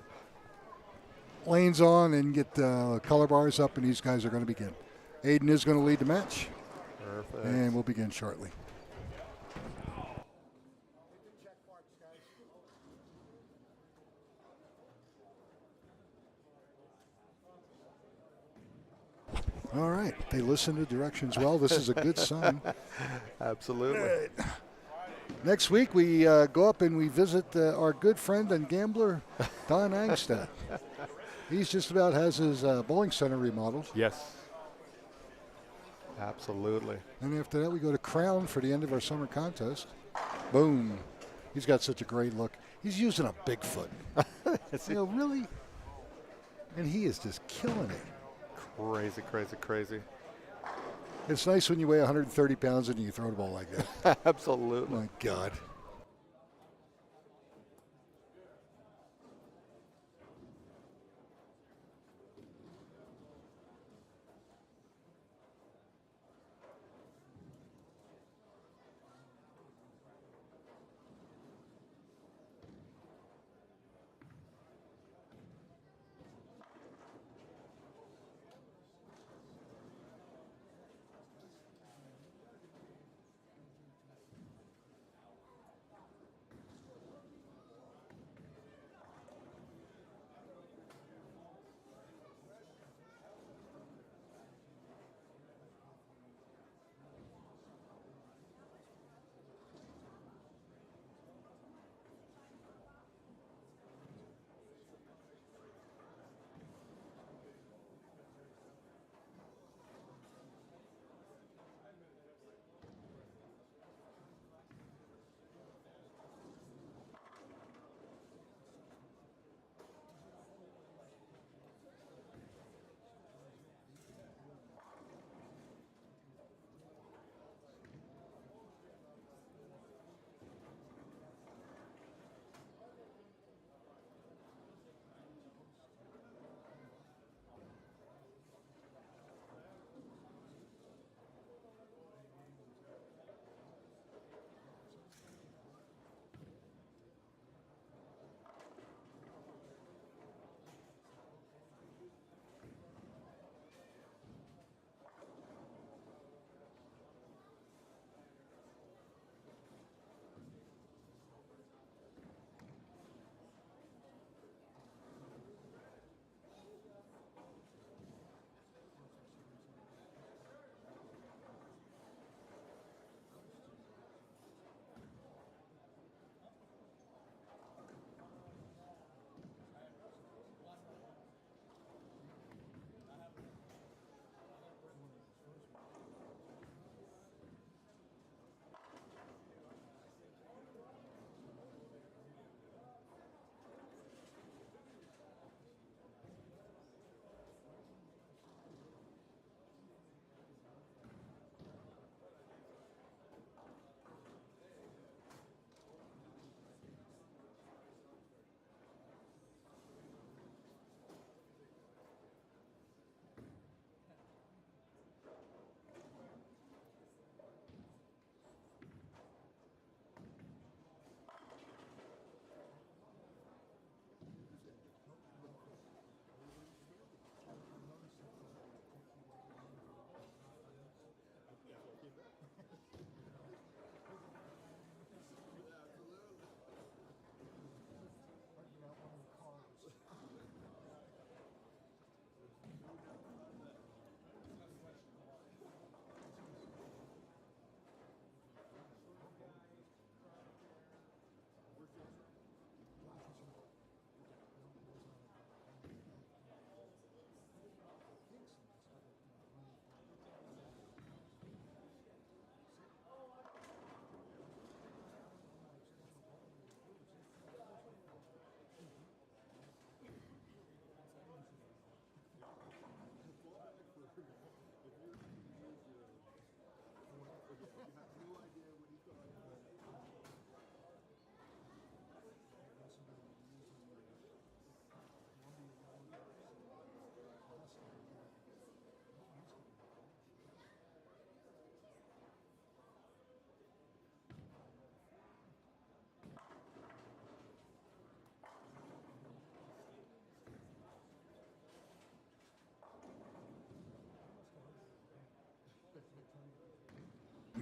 lanes on and get the color bars up, and these guys are going to begin. Aidan is going to lead the match. Perfect. And we'll begin shortly. All right. They listen to directions well. This is a good sign. Absolutely. Right. Next week, we go up and we visit our good friend and gambler, Don Angstad. He's just about has his bowling center remodeled. Yes. Absolutely. And after that, we go to Crown for the end of our summer contest. Boom. He's got such a great look. He's using a Bigfoot. Really? And he is just killing it. Crazy, crazy, crazy. It's nice when you weigh 130 pounds and you throw the ball like that. Absolutely. My God.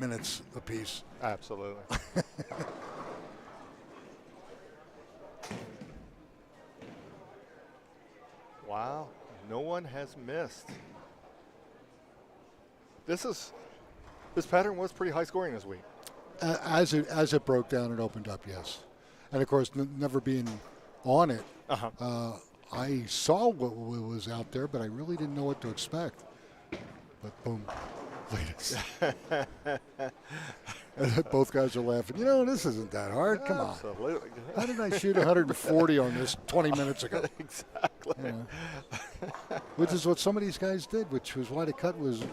minutes apiece. Absolutely. Wow, no one has missed. This pattern was pretty high scoring this week. As it broke down and opened up, yes. And of course, never being on it, I saw what was out there, but I really didn't know what to expect. But boom, latest. And both guys are laughing. You know, this isn't that hard. Come on. Absolutely. How did I shoot 140 on this 20 minutes ago? Exactly. You know? Which is what some of these guys did, which was why the cut was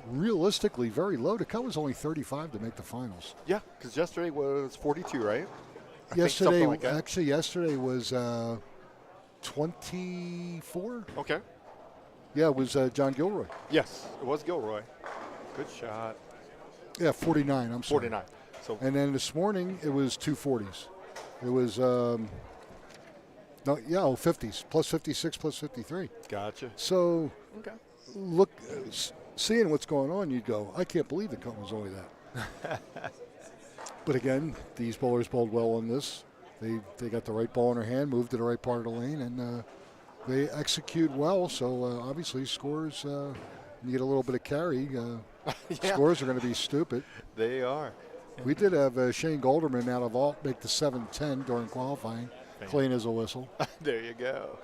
realistically very low. The cut was only 35 to make the finals. Yeah, because yesterday was 42, right? Yesterday, like that. actually, yesterday was 24. Okay. Yeah, it was John Gilroy. Yes, it was Gilroy. Good shot. Yeah, 49. I'm sorry. 49. So And then this morning it was 240s. It was 50s plus 56 plus 53. gotcha. So Okay. look, seeing what's going on, you'd go, I can't believe the cut was only that. But again, these bowlers bowled well on this. They got the right ball in their hand, moved to the right part of the lane, and they execute well. So obviously scores, you get a little bit of carry. Yeah. Scores are going to be stupid. They are. We did have Shane Golderman out of alt make the 7-10 during qualifying, clean as a whistle. There you go.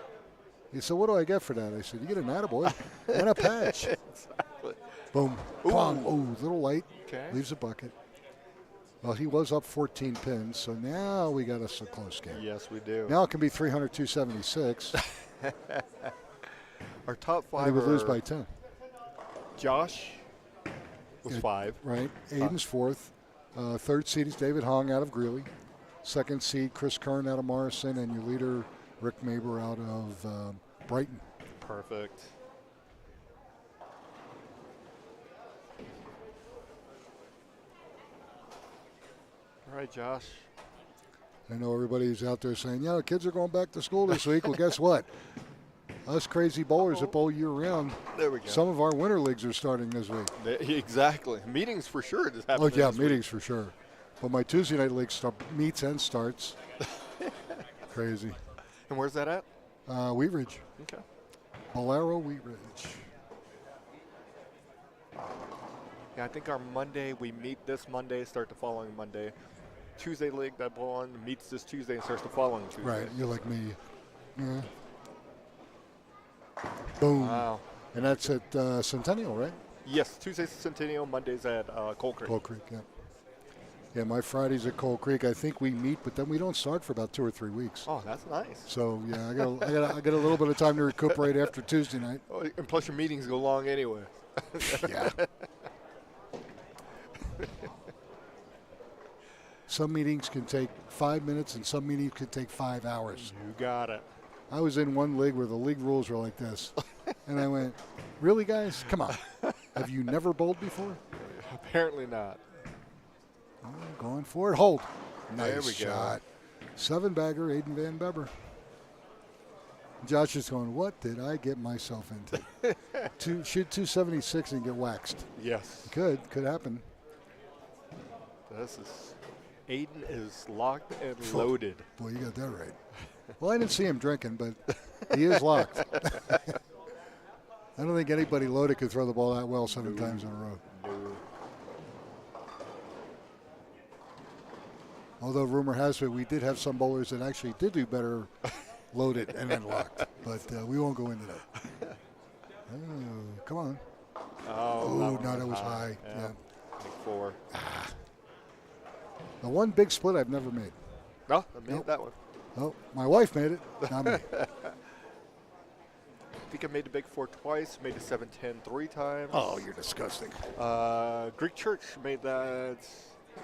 He said, what do I get for that? I said, you get an attaboy and a patch. Exactly. Boom. Ooh. Pong. Oh, little light. Okay. Leaves a bucket. Well, he was up 14 pins, so now we got us a close game. Yes, we do. Now it can be 300-276. Our top And five he would lose are by 10. Josh was Yeah. 5. Right. Aiden's fourth. Third seed is David Hong out of Greeley. Second seed, Chris Kern out of Morrison. And your leader, Rick Maber out of Brighton. Perfect. All right, Josh. I know everybody's out there saying, yeah, kids are going back to school this week. Well, guess what? Us crazy bowlers that bowl year round, There we go. some of our winter leagues are starting this week. Exactly. Meetings for sure just happened. Oh, yeah, this week. meetings for sure. But my Tuesday night league meets and starts. Crazy. And where's that at? Wheat Ridge. Okay. Bolero Wheat Ridge. Yeah, I think our Monday, we meet this Monday, start the following Monday. Tuesday league that ball on meets this Tuesday and starts the following Tuesday. Right, you're like me. Yeah. Boom. Wow. And that's at Centennial, right? Yes, Tuesday's Centennial, Monday's at Coal Creek. Coal Creek, yeah. Yeah, my Friday's at Coal Creek. I think we meet, but then we don't start for about 2 or 3 weeks. Oh, that's nice. So yeah, I got a little bit of time to recuperate after Tuesday night. Oh, and plus your meetings go long anyway. Yeah. Some meetings can take 5 minutes, and some meetings can take 5 hours. You got it. I was in one league where the league rules were like this, and I went, "Really, guys? Come on! Have you never bowled before?" Apparently not. Oh, going for it. Hold. There Nice we go. shot. 7-bagger, Aiden Van Beber. Josh is going, what did I get myself into? Shoot 276 and get waxed. Yes. Could happen. Aiden is locked and loaded. Boy, you got that right. Well, I didn't see him drinking, but he is locked. I don't think anybody loaded could throw the ball that well 7 times in a row. No. Although rumor has it we did have some bowlers that actually did do better loaded and then locked. But we won't go into that. Oh, come on. Oh, no, that was high. Yeah. I think 4. The one big split I've never made. No, I made Nope. that one. Oh, my wife made it, not me. I think I made the big 4 twice, made the 7-10 3 times. Oh, you're disgusting. Greek Church made that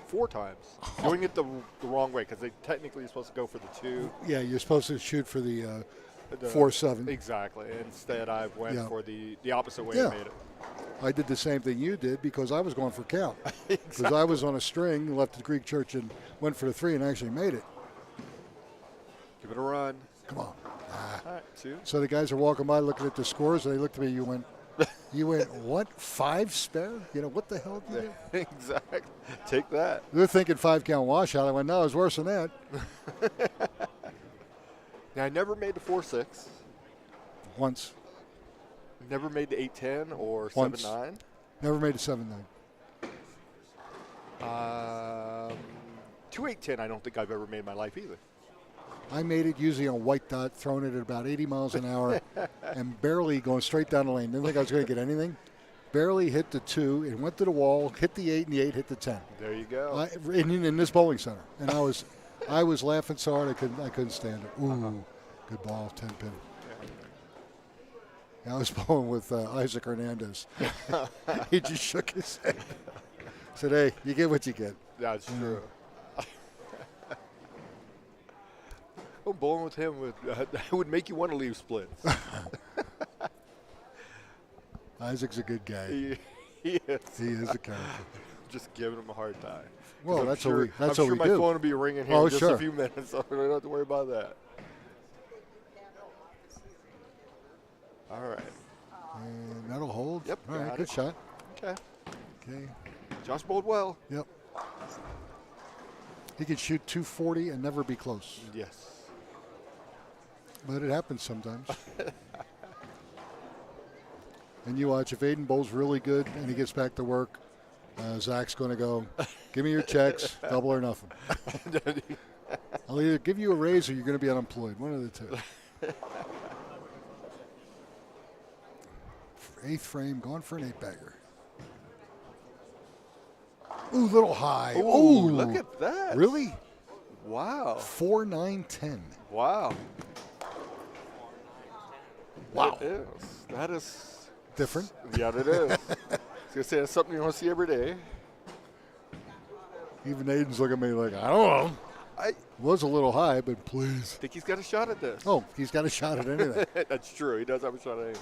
4 times. Doing it the wrong way because they technically are supposed to go for the 2. Yeah, you're supposed to shoot for the The 4-7. Exactly. Instead, I went Yeah. for the opposite way Yeah. and made it. I did the same thing you did because I was going for count. Because Exactly. I was on a string, left the Greek Church and went for the 3 and actually made it. Give it a run. Come on. All right, 2. So the guys are walking by looking at the scores, and they looked at me, you You went, what, 5 spare? You know, what the hell did you do? Exactly. Take that. They're thinking 5-count washout. I went, no, it's worse than that. Now, I never made the 4-6. Once. Never made the 8-10 or Once. 7-9. Never made a 7-9. 2-8-10 I don't think I've ever made in my life either. I made it using a white dot, throwing it at about 80 miles an hour, and barely going straight down the lane. Didn't think I was going to get anything. Barely hit the 2, and went to the wall, hit the 8, and the 8 hit the 10. There you go. In this bowling center. And I was laughing so hard I couldn't stand it. Ooh, good ball, 10 pin. I was bowling with Isaac Hernandez. He just shook his head. Said, hey, you get what you get. That's true. Oh, bowling with him would make you want to leave splits. Isaac's a good guy. He is. He is a character. Just giving him a hard time. Well, I'm that's sure, what I'm we sure my do. phone will be ringing here in just a few minutes, so I don't have to worry about that. All right. And that'll hold. Yep. All right, good shot. Okay. Okay. Josh bowled well. Yep. He can shoot 240 and never be close. Yes. But it happens sometimes. And you watch, if Aiden bowls really good and he gets back to work, Zach's going to go, give me your checks, double or nothing. I'll either give you a raise or you're going to be unemployed, one of the two. 8th frame, going for an 8-bagger. Ooh, little high. Ooh, look at that. Really? Wow. 4, 9, 10. Wow. Wow. That is. That is different. Yeah, it is. I was going to say, it's something you want to see every day. Even Aiden's looking at me like, I don't know. It was a little high, but please. I think he's got a shot at this. Oh, he's got a shot at anything. That's true. He does have a shot at anything.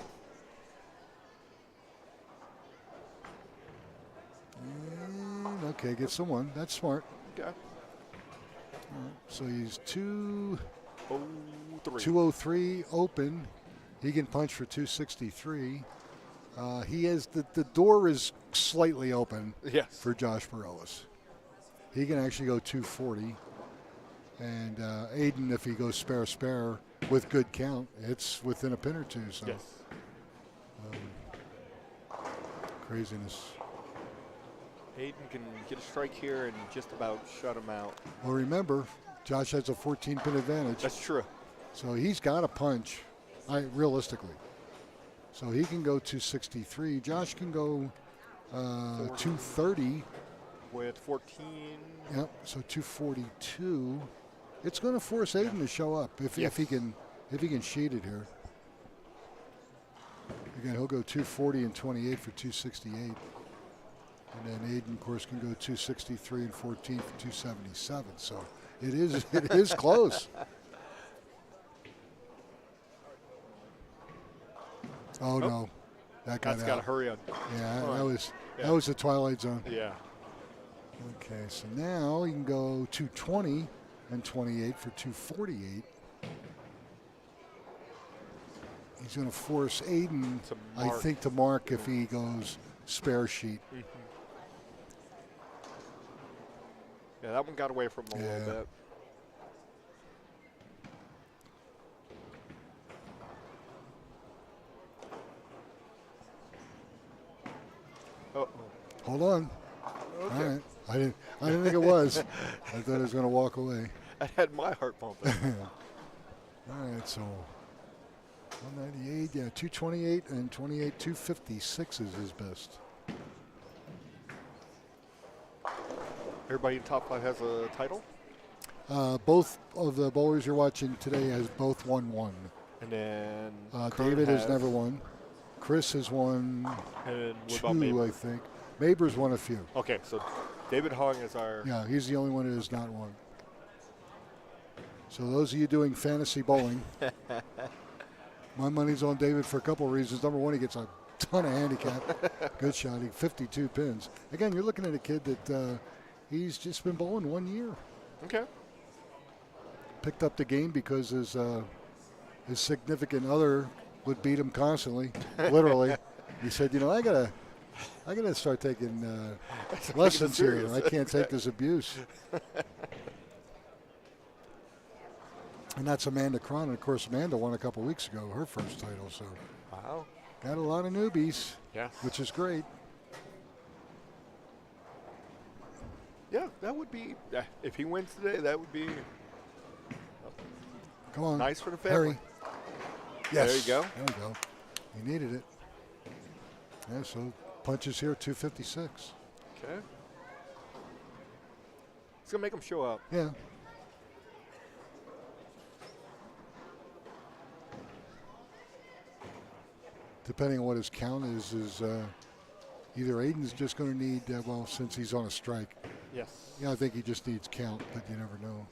Okay, gets the 1. That's smart. Okay. So he's 203. 203 open. He can punch for 263. He has the door is slightly open. Yes. For Josh Bareilles. He can actually go 240. And Aiden, if he goes spare with good count, it's within a pin or 2. So. Yes. Craziness. Aiden can get a strike here and just about shut him out. Well, remember, Josh has a 14-pin advantage. That's true. So he's got a punch, realistically. So he can go 263. Josh can go 230. With 14. Yep, so 242. It's going to force Aiden to show up if he can sheet it here. Again, he'll go 240 and 28 for 268. And then Aiden, of course, can go 263 and 14 for 277. So it is close. Oh no, that's got to hurry on. Yeah, that was the Twilight Zone. Yeah. Okay, so now you can go 220 and 28 for 248. He's going to force Aiden, I think, to mark if he goes spare sheet. Mm-hmm. Yeah, that one got away from him a little bit. Oh. Hold on. Okay. All right. I didn't think it was. I thought it was going to walk away. I had my heart pumping. All right, so 198, 228 and 28, 256 is his best. Everybody in top 5 has a title? Both of the bowlers you're watching today has both won 1. And then David has never won. Chris has won and what 2, about Maber? I think. Maber's won a few. Okay, so David Hong is our... Yeah, he's the only one who has not won. So those of you doing fantasy bowling, my money's on David for a couple of reasons. Number one, he gets a ton of handicap. Good shot. He 52 pins. Again, you're looking at a kid that he's just been bowling 1 year. Okay. Picked up the game because his significant other would beat him constantly, literally. He said, I gotta start taking lessons here. I can't take this abuse. And that's Amanda Cron. And of course, Amanda won a couple weeks ago, her first title. So, Wow. got a lot of newbies, Yes. which is great. Yeah, that would be, if he wins today, that would be Come on. nice for the family. Harry. Yes. There you go. There we go. He needed it. Yeah, so punches here, 256. Okay. It's going to make him show up. Yeah. Depending on what his count is either Aiden's just going to need, since he's on a strike. Yes. Yeah, I think he just needs count, but you never know.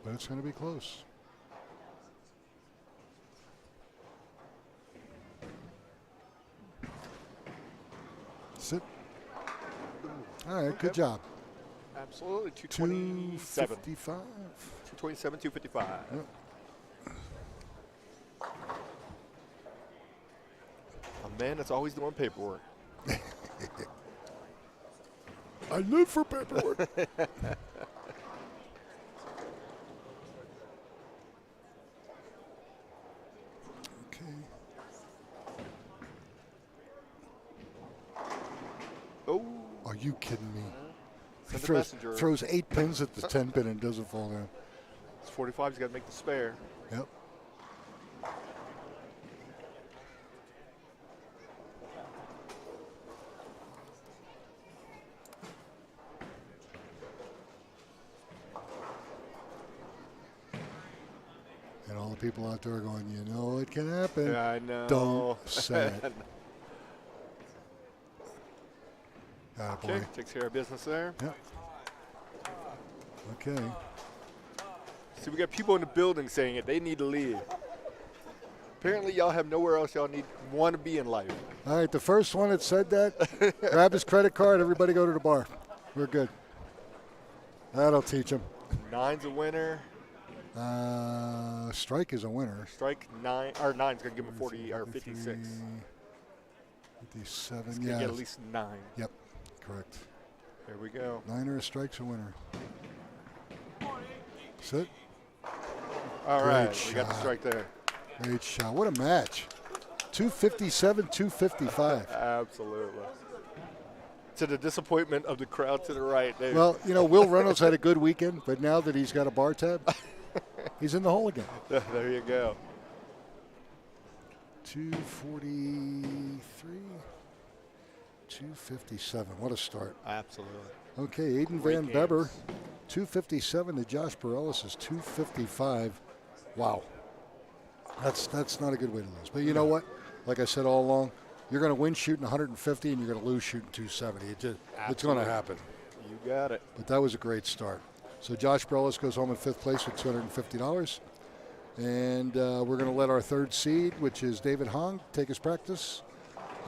But it's going to be close. Sit. All right, good job. Absolutely. 227. 255. 227, 255. Yep. A man that's always doing paperwork. I live for paperwork. Okay. Oh. Are you kidding me? He Send the messenger. throws 8 pins at the 10 pin and doesn't fall down. It's 45. He's got to make the spare. Yep. And all the people out there are going, it can happen. Yeah, I know. Don't say it. Okay, Boy. takes care of business there. Yep. Okay. See, we got people in the building saying it. They need to leave. Apparently, y'all have nowhere else y'all want to be in life. All right, the first one that said that, grab his credit card, everybody go to the bar. We're good. That'll teach him. Nine's a winner. Strike is a winner. Strike 9, or 9's going to give him 40 or 56. 57, He's going to yeah. get at least 9. Yep, correct. There we go. Niner of strikes a winner. Sit. All Great right, we got the shot. strike there. Great shot. What a match. 257, 255. Absolutely. To the disappointment of the crowd to the right. Well, Will Reynolds had a good weekend, but now that he's got a bar tab, he's in the hole again. There you go. 243, 257. What a start. Absolutely. Okay, Aiden Great Van games. Beber, 257 to Josh Bareilles is 255. Wow. That's not a good way to lose. But you know what? Like I said all along, you're going to win shooting 150 and you're going to lose shooting 270. It's going to happen. You got it. But that was a great start. So Josh Bareilles goes home in 5th place with $250. And we're going to let our third seed, which is David Hong, take his practice.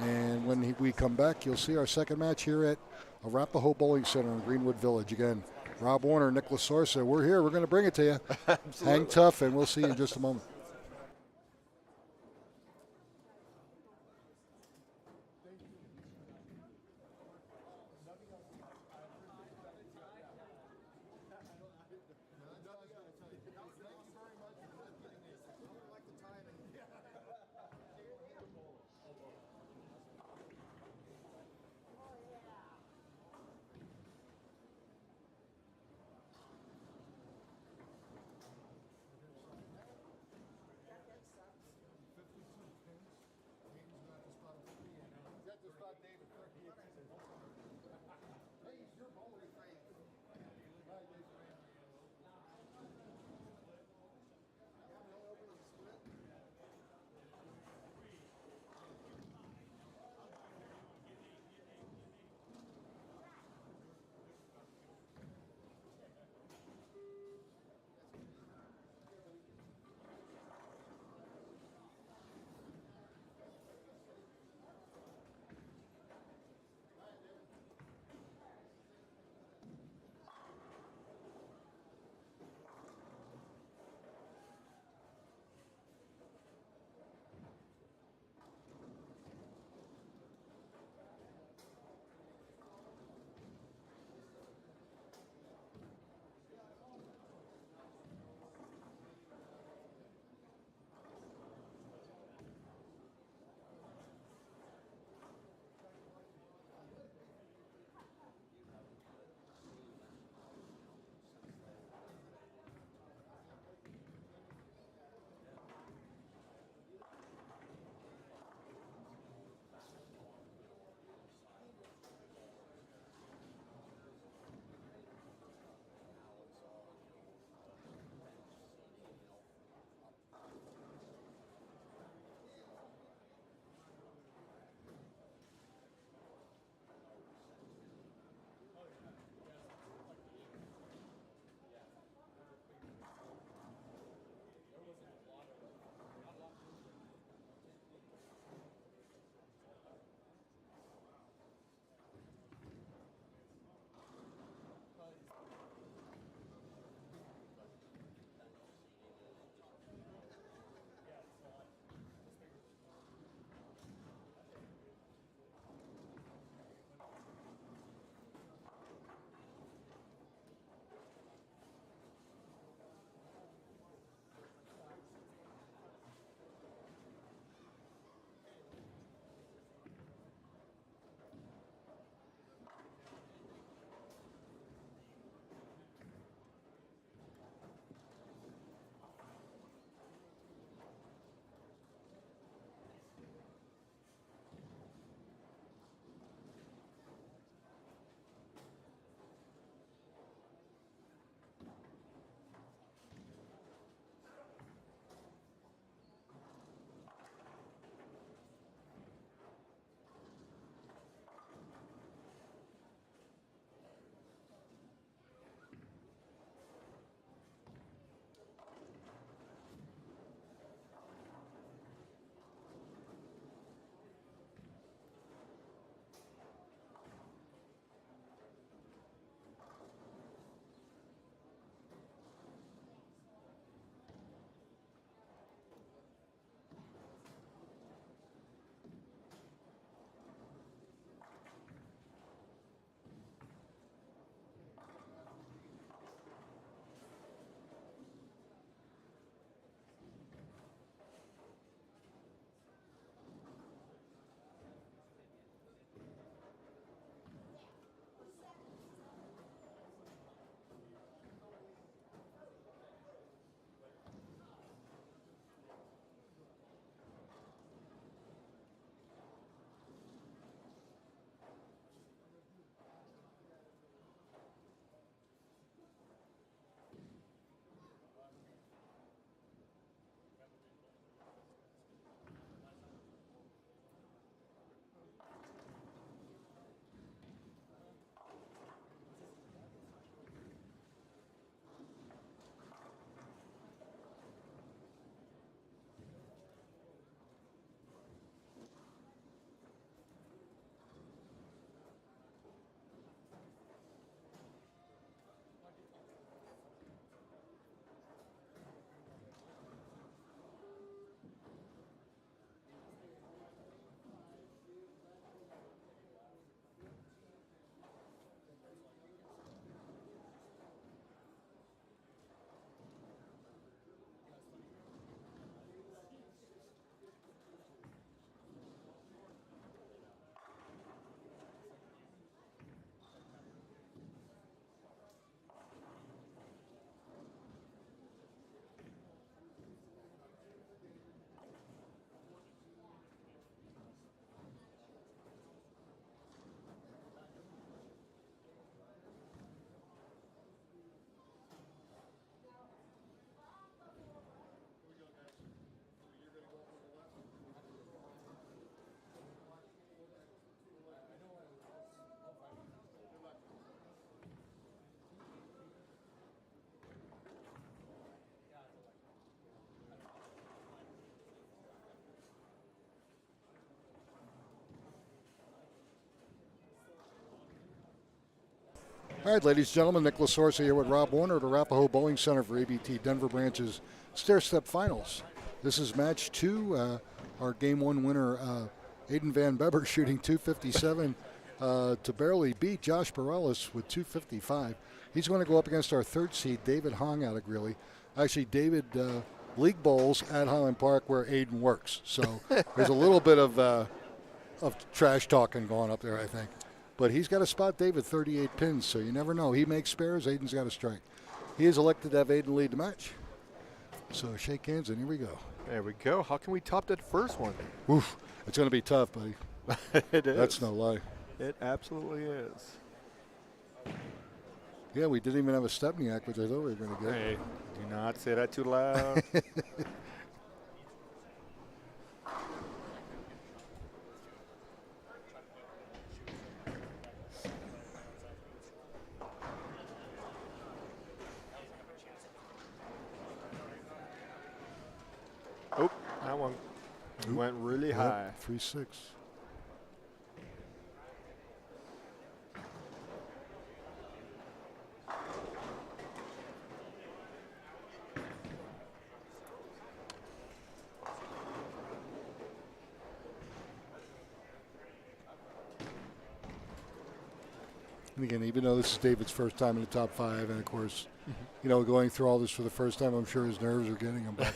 And when we come back, you'll see our second match here at Arapahoe Bowling Center in Greenwood Village. Again, Rob Warner, Nicholas Sorsa, we're here. We're going to bring it to you. Hang tough, and we'll see you in just a moment. All right, ladies and gentlemen, Nick Lasorsa here with Rob Warner at Arapahoe Bowling Center for ABT Denver Branch's Stair-Step Finals. This is match 2. Our Game 1 winner, Aiden Van Beber, shooting 257 to barely beat Josh Bareilles with 255. He's going to go up against our 3rd seed, David Hong out of Greeley. Actually, David league bowls at Highland Park where Aiden works. So there's a little bit of trash talking going up there, I think. But he's got to spot David 38 pins, so you never know. He makes spares, Aiden's got a strike. He is elected to have Aiden lead the match. So shake hands, and here we go. There we go. How can we top that first one? Oof, it's going to be tough, buddy. It is. That's no lie. It absolutely is. Yeah, we didn't even have a Stepniak, which I thought we were going to get. Hey, do not say that too loud. Oh, that one went really high. 3-6. And again, even though this is David's first time in the top 5, and of course, you know, going through all this for the first time, I'm sure his nerves are getting him. But,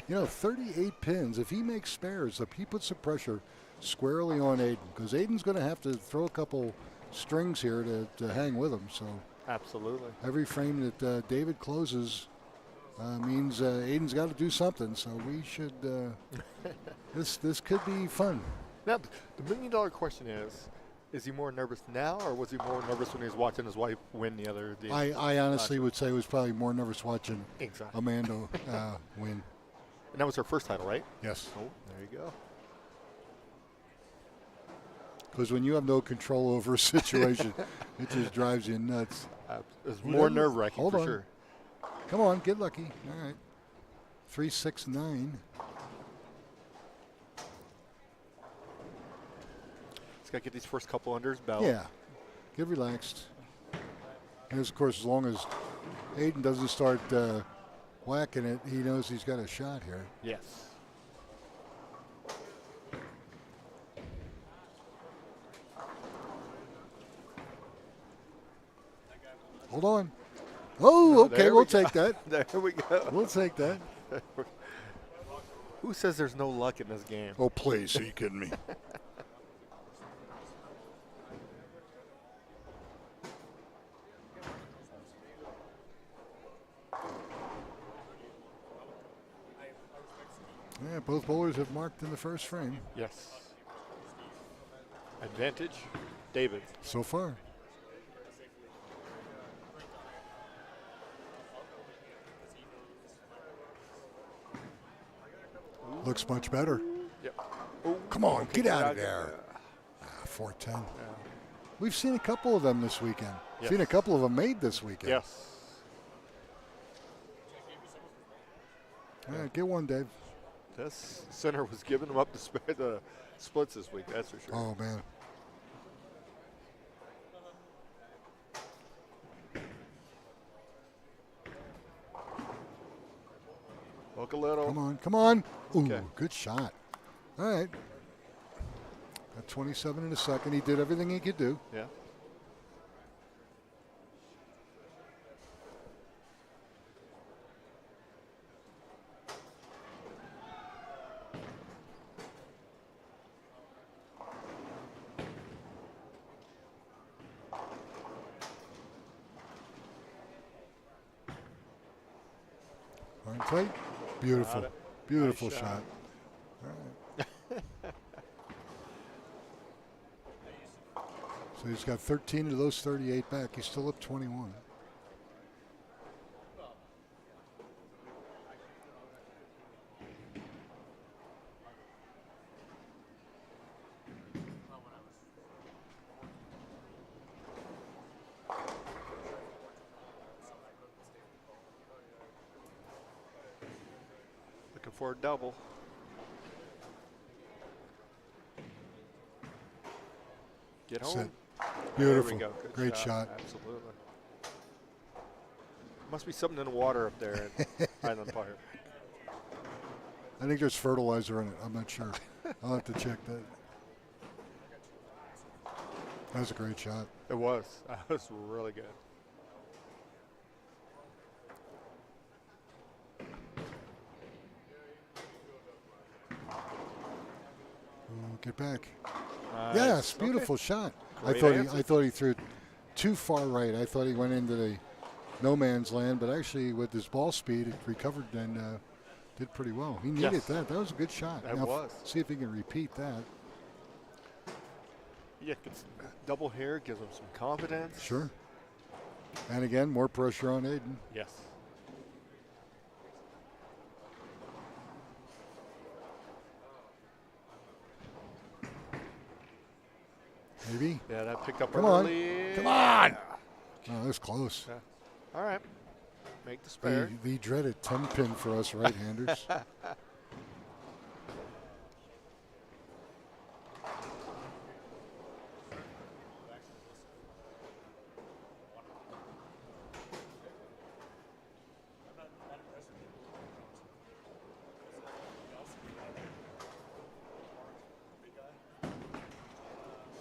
you know, 38 pins, if he makes spares, if he puts the pressure squarely on Aiden, because Aiden's going to have to throw a couple strings here to hang with him. So Absolutely. every frame that David closes means Aiden's got to do something. So we should, this could be fun. Now, the $1 million question is he more nervous now, or was he more nervous when he was watching his wife win the other day? I honestly would say he was probably more nervous watching Exactly. Amanda win. And that was her first title, right? Yes. Oh, there you go. Because when you have no control over a situation, it just drives you nuts. It's more nerve-wracking Hold for on. sure. Come on, get lucky. All right. 3-6-9. He's got to get these first couple under his belt. Yeah. Get relaxed. And of course, as long as Aiden doesn't start whacking it, he knows he's got a shot here. Yes. Hold on. Oh, okay, we'll take that. There we go. We'll take that. Who says there's no luck in this game? Oh, please. Are you kidding me? Yeah, both bowlers have marked in the first frame Yes. Advantage, David. so far. Looks much better. Yep. Oh, Come on, okay, get out of there. 410. Yeah. We've seen a couple of them this weekend. Yes. Seen a couple of them made this weekend. Yes. All right, get one, Dave. This center was giving him up to spare the splits this week, that's for sure. Oh, man. Look a little. Come on, come on. Ooh, Okay. good shot. All right. At 27 in a second, he did everything he could do. Yeah. Line tight. Beautiful. Got it. Beautiful Nice shot. shot. All right. So he's got 13 of those 38 back. He's still up 21. Looking for a double. Get home. Set. Beautiful. There we go. Good Great shot. Absolutely. Must be something in the water up there at Highland Park. I think there's fertilizer in it. I'm not sure. I'll have to check that. That was a great shot. It was. That was really good. Ooh, get back. Nice. Yes, beautiful shot. Great I thought he threw it too far right. I thought he went into the no man's land, but actually with his ball speed, it recovered and did pretty well. He needed that. That was a good shot. That now, was. See if he can repeat that. Yeah, gets double hair, gives him some confidence. Sure. And again, more pressure on Aiden. Yes. Maybe. Yeah, that picked up Come early. on. Come on. Oh, that was close. Yeah. All right. Make the spare. The dreaded 10 pin for us right-handers.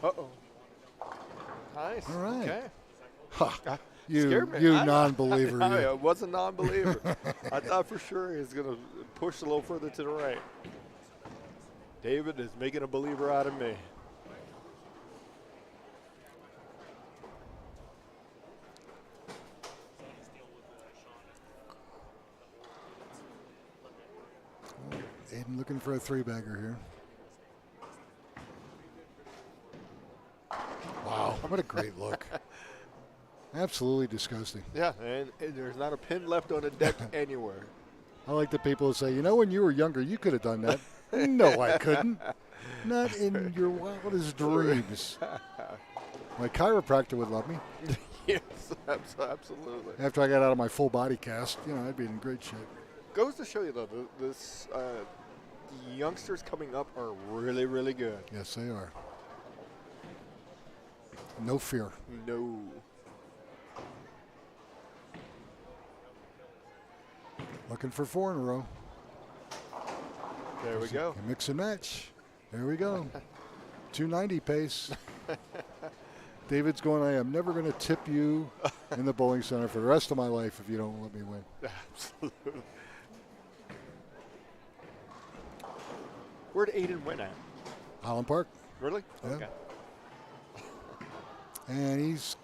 Uh-oh. Nice. All right. Okay. Ha. Scared me. You I non-believer. know, you. I was a non-believer. I thought for sure he was going to push a little further to the right. David is making a believer out of me. Aiden looking for a three-bagger here. Wow, what a great look. Absolutely disgusting. Yeah, and there's not a pin left on the deck anywhere. I like the people who say, you know, when you were younger, you could have done that. No, I couldn't. Not in your wildest dreams. My chiropractor would love me. Yes, absolutely. After I got out of my full body cast, you know, I'd be in great shape. Goes to show you, though, the youngsters coming up are really, really good. Yes, they are. No fear. No. Looking for 4 in a row. There we go. Mix and match. There we go. 290 pace. David's going, I am never going to tip you in the bowling center for the rest of my life if you don't let me win. Absolutely. Where'd Aiden win at? Highland Park. Really? Yeah. Okay. And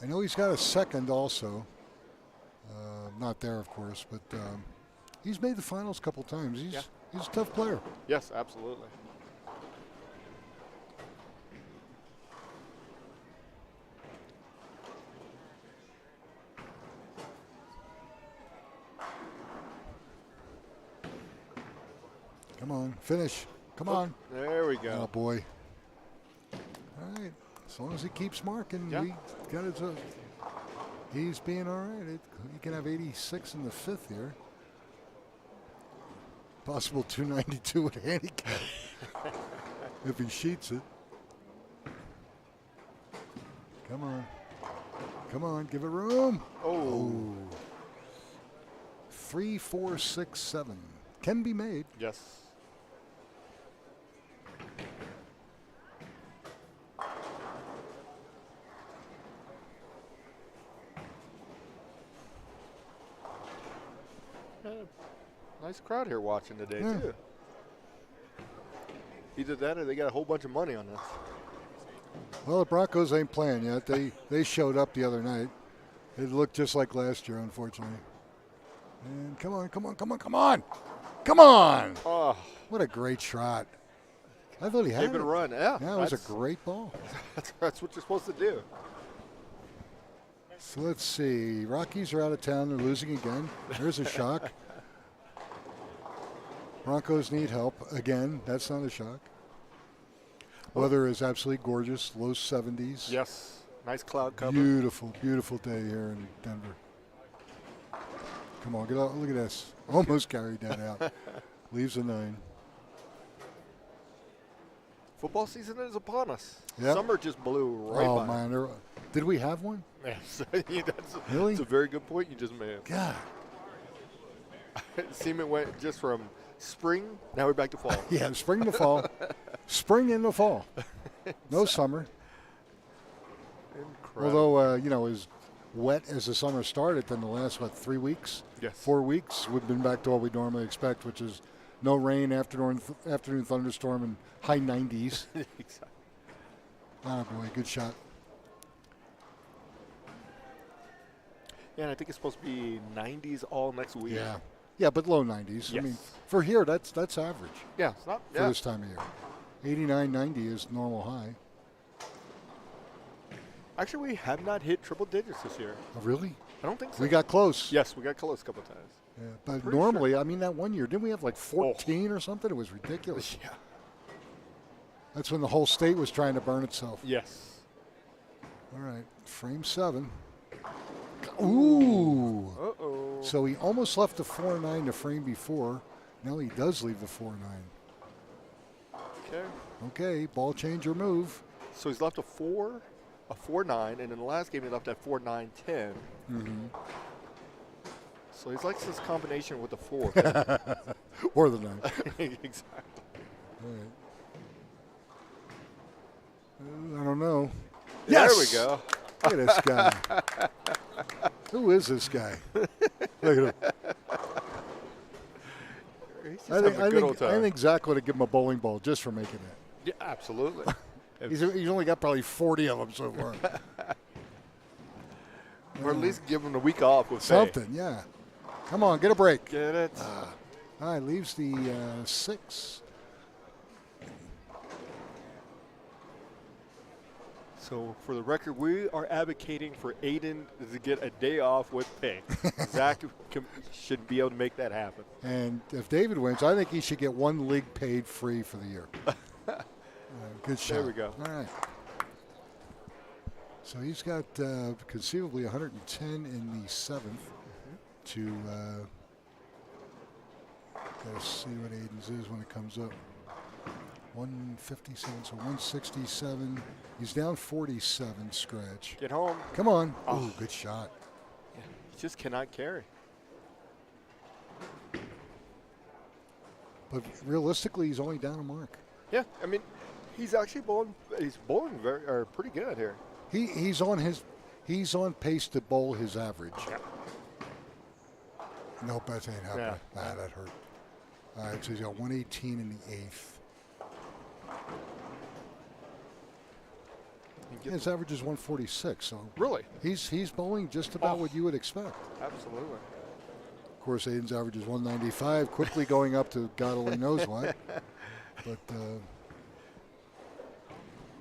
I know he's got a second also. Not there, of course, but he's made the finals a couple times. He's a tough player. Yes, absolutely. Come on, finish. Come on. There we go. Oh, boy. All right. As long as he keeps marking, we got his. He's being all right. He can have 86 in the 5th here. Possible 292 at handicap if he sheets it. Come on. Come on, give it room. Oh. 3, 4, 6, 7. Can be made. Yes. Nice crowd here watching today, too. Either that or they got a whole bunch of money on this. Well, the Broncos ain't playing yet. They showed up the other night. It looked just like last year, unfortunately. And come on, come on, come on, come on. Come on. Oh. What a great shot. I thought he had Gave it a run, yeah. Yeah, it was a great ball. That's what you're supposed to do. So let's see. Rockies are out of town. They're losing again. There's a shock. Broncos need help again. That's not a shock. Weather is absolutely gorgeous. Low 70s. Yes. Nice cloud cover. Beautiful, beautiful day here in Denver. Come on, get out. Look at this. Almost carried that out. Leaves a 9. Football season is upon us. Yep. Summer just blew right Oh, by. man. Did we have one? Yes. Really? That's a very good point you just made. God. Seaman went just from spring, now we're back to fall. Yeah, spring to fall. Spring into fall. No summer. Incredible. Although, as wet as the summer started, then the last, 3 weeks? Yes. 4 weeks, we've been back to what we normally expect, which is no rain, afternoon thunderstorm, and high 90s. Exactly. Oh, boy, good shot. Yeah, and I think it's supposed to be 90s all next week. Yeah. Yeah, but low 90s. Yes. I mean, for here, that's average Yeah, it's not. for this time of year. 89, 90 is normal high. Actually, we have not hit triple digits this year. Oh, really? I don't think so. We got close. Yes, we got close a couple times. Yeah, but Pretty normally, I mean, that one year, didn't we have 14 or something? It was ridiculous. Yeah. That's when the whole state was trying to burn itself. Yes. All right, frame 7. Ooh. Uh-oh. So he almost left the 4-9 the frame before. Now he does leave the 4-9. Okay. Okay, ball change or move. So he's left a 4-9, and in the last game he left at 4-9-10. Mm-hmm. So he's like this combination with the 4. Or the 9. Exactly. All right. I don't know. There Yes! we go. Look at this guy. Who is this guy? Look at him. He's just I having think, a I, good old think, I time. think Zach would have given him a bowling ball just for making that. Yeah, absolutely. He's only got probably 40 of them so far. Or at least give him a week off with Something, yeah. Come on, get a break. Get it? All right, leaves the 6. So for the record, we are advocating for Aiden to get a day off with pay. Zach should be able to make that happen. And if David wins, I think he should get 1 league paid free for the year. Good shot. There we go. All right. So he's got conceivably 110 in the 7th to gotta see what Aiden's is when it comes up. 157, so 167. He's down 47 scratch. Get home. Come on. Oh. Ooh, good shot. Yeah, he just cannot carry. But realistically, he's only down a mark. Yeah, I mean, he's actually bowling. He's bowling pretty good here. He's on pace to bowl his average. Yeah. Nope, that ain't happening. Yeah. Ah, that hurt. All right, so he's got 118 in the 8th. His average is 146, so Really? he's bowling just about what you would expect. Absolutely. Of course, Aiden's average is 195, quickly going up to God only knows what. But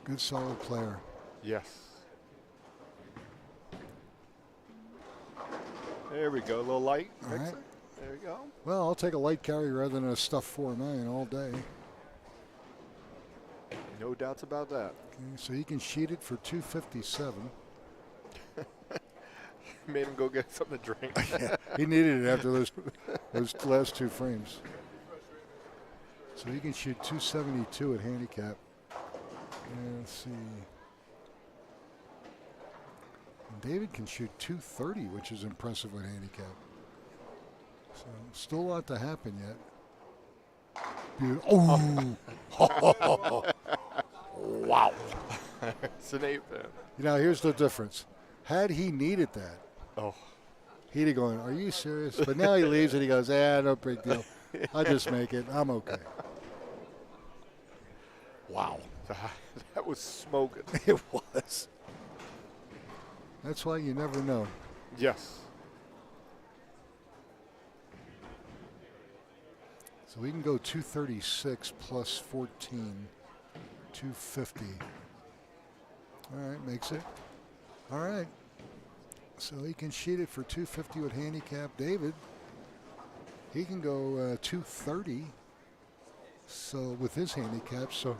good, solid player. Yes. There we go. A little light. All right. There we go. Well, I'll take a light carry rather than a stuffed 4-9 all day. No doubts about that. Okay, so he can sheet it for 257. Made him go get something to drink. Yeah, he needed it after those last 2 frames. So he can shoot 272 at handicap. And let's see. And David can shoot 230, which is impressive at handicap. So still a lot to happen yet. Oh! Wow. It's an 8 then. You know, here's the difference. Had he needed that, he'd have gone, are you serious? But now he leaves and he goes, no big deal. I'll just make it. I'm okay. Wow. That was smoking. It was. That's why you never know. Yes. So we can go 236 plus 14, 250. All right, makes it. All right. So he can sheet it for 250 with handicap. David, he can go 230. So with his handicap, so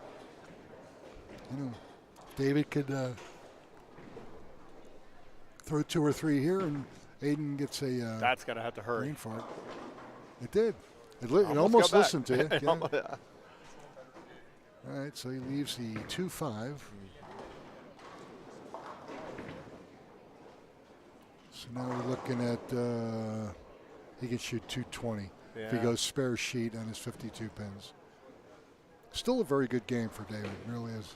David could throw 2 or 3 here, and Aiden gets a. That's gonna have to hurry. Brain fart. It did. It almost got back. listened to you. Yeah. All right, so he leaves the 2-5. So now we're looking at he can shoot 220 if he Yeah. goes spare sheet on his 52 pins. Still a very good game for David, really is.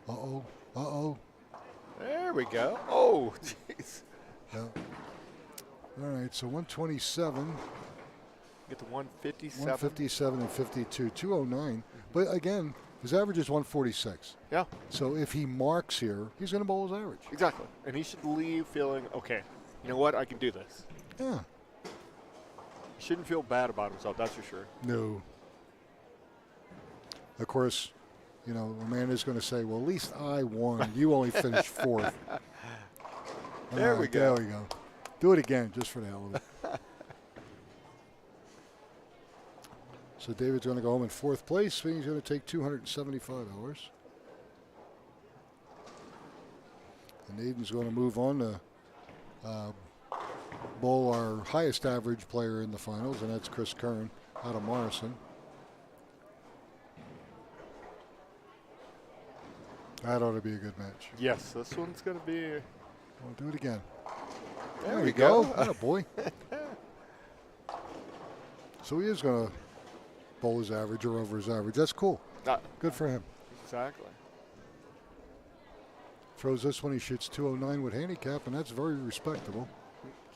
Uh-oh, uh-oh. There we go. Oh, jeez. Yeah. All right, so 127. Get to 157. 157 and 52, 209. But again, his average is 146. Yeah, So if he marks here, he's going to bowl his average. exactly. And he should leave feeling, okay, you know what, I can do this. Yeah. He shouldn't feel bad about himself, that's for sure. No. Of course, you know, Amanda's going to say, well, at least I won. You only finished fourth. There we go. There we go. Do it again, just for the hell of it. So David's going to go home in fourth place, meaning he's going to take $275. And Aiden's going to move on to bowl our highest average player in the finals, and that's Chris Curran out of Morrison. That ought to be a good match. Yes, this one's going to be. We'll do it again. There we go. Atta boy. So he is going to bowl his average or over his average. That's cool. Good for him. Exactly. Throws this one, he shoots 209 with handicap, and that's very respectable.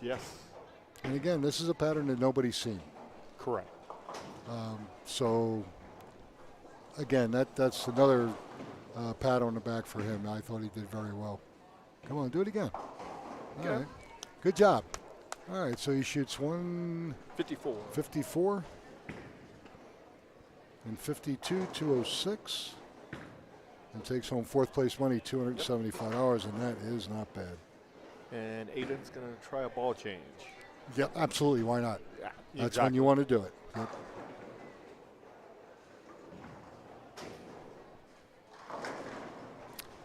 Yes. And again, this is a pattern that nobody's seen. Correct. So, again, that's another pat on the back for him. I thought he did very well. Come on, do it again. All right. Good job. All right, so he shoots 154 and 52, 206, and takes home fourth place money, $275, and that is not bad. And Aiden's going to try a ball change. Yeah, absolutely. Why not? Yeah, That's when you want to do it. Yep.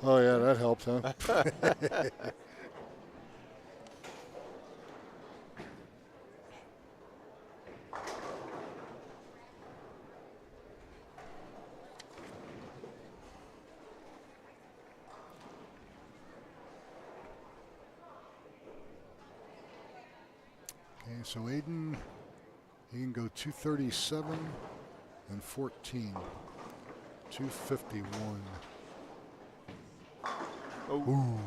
Oh, yeah, that helps, huh? Okay, so Aiden, he can go 237 and 14. 251. Oh. Ooh.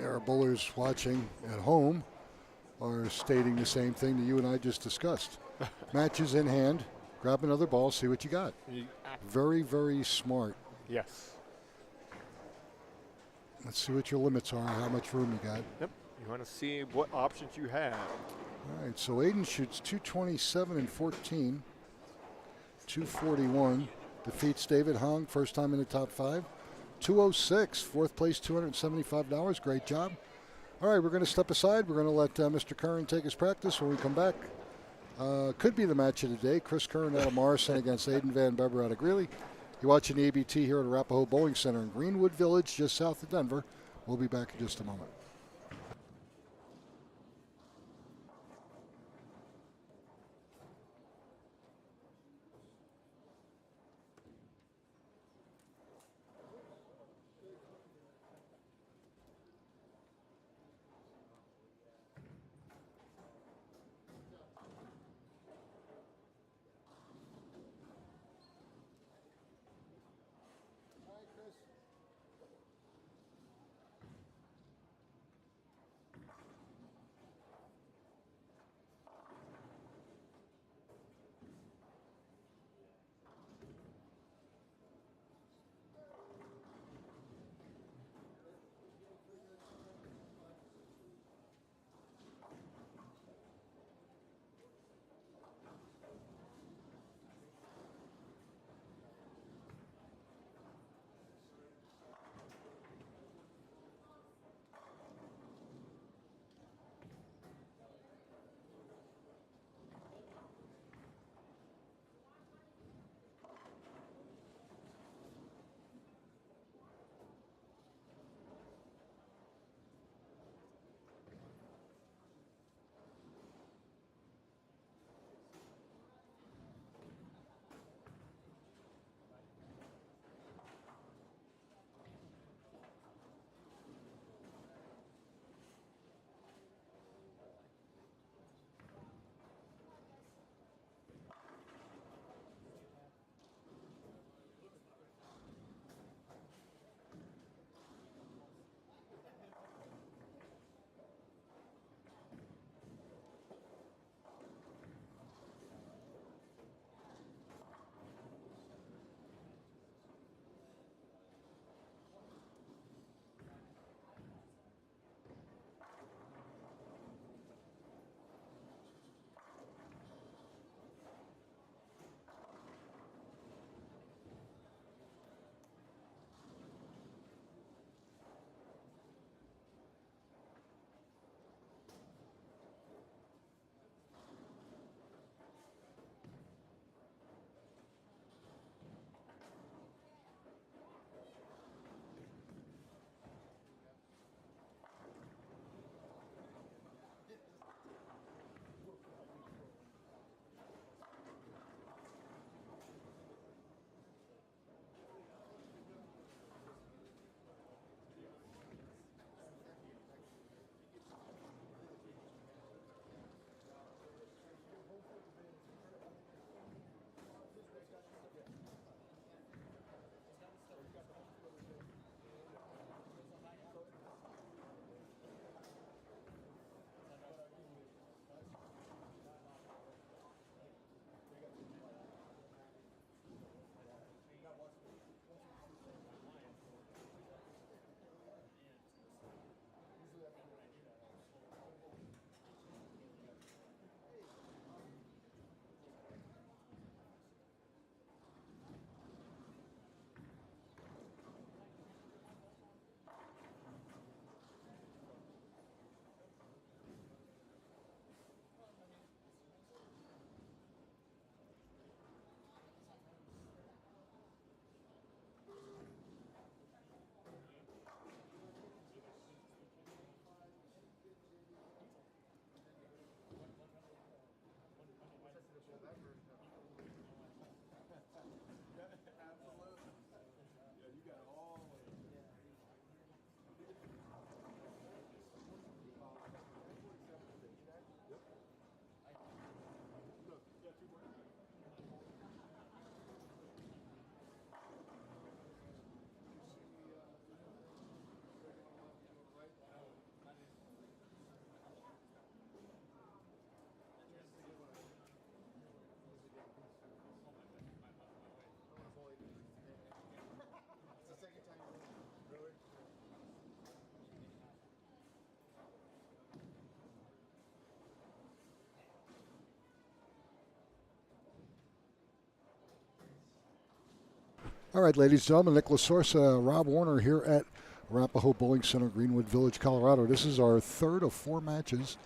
Our bowlers watching at home are stating the same thing that you and I just discussed. Match is in hand. Grab another ball, see what you got. Very, very smart. Yes. Let's see what your limits are, how much room you got. Yep. You want to see what options you have. All right, so Aiden shoots 227 and 14. 241. Defeats David Hong, first time in the top five. 206, fourth place, $275. Great job. All right, we're going to step aside. We're going to let Mr. Curran take his practice. When we come back, could be the match of the day. Chris Curran out of Morrison against Aiden Van Beber out of Greeley. You're watching the ABT here at Arapahoe Bowling Center in Greenwood Village, just south of Denver. We'll be back in just a moment. All right, ladies and gentlemen, Nick Lasorsa, Rob Warner here at Arapahoe Bowling Center, Greenwood Village, Colorado. This is our third of 4 matches.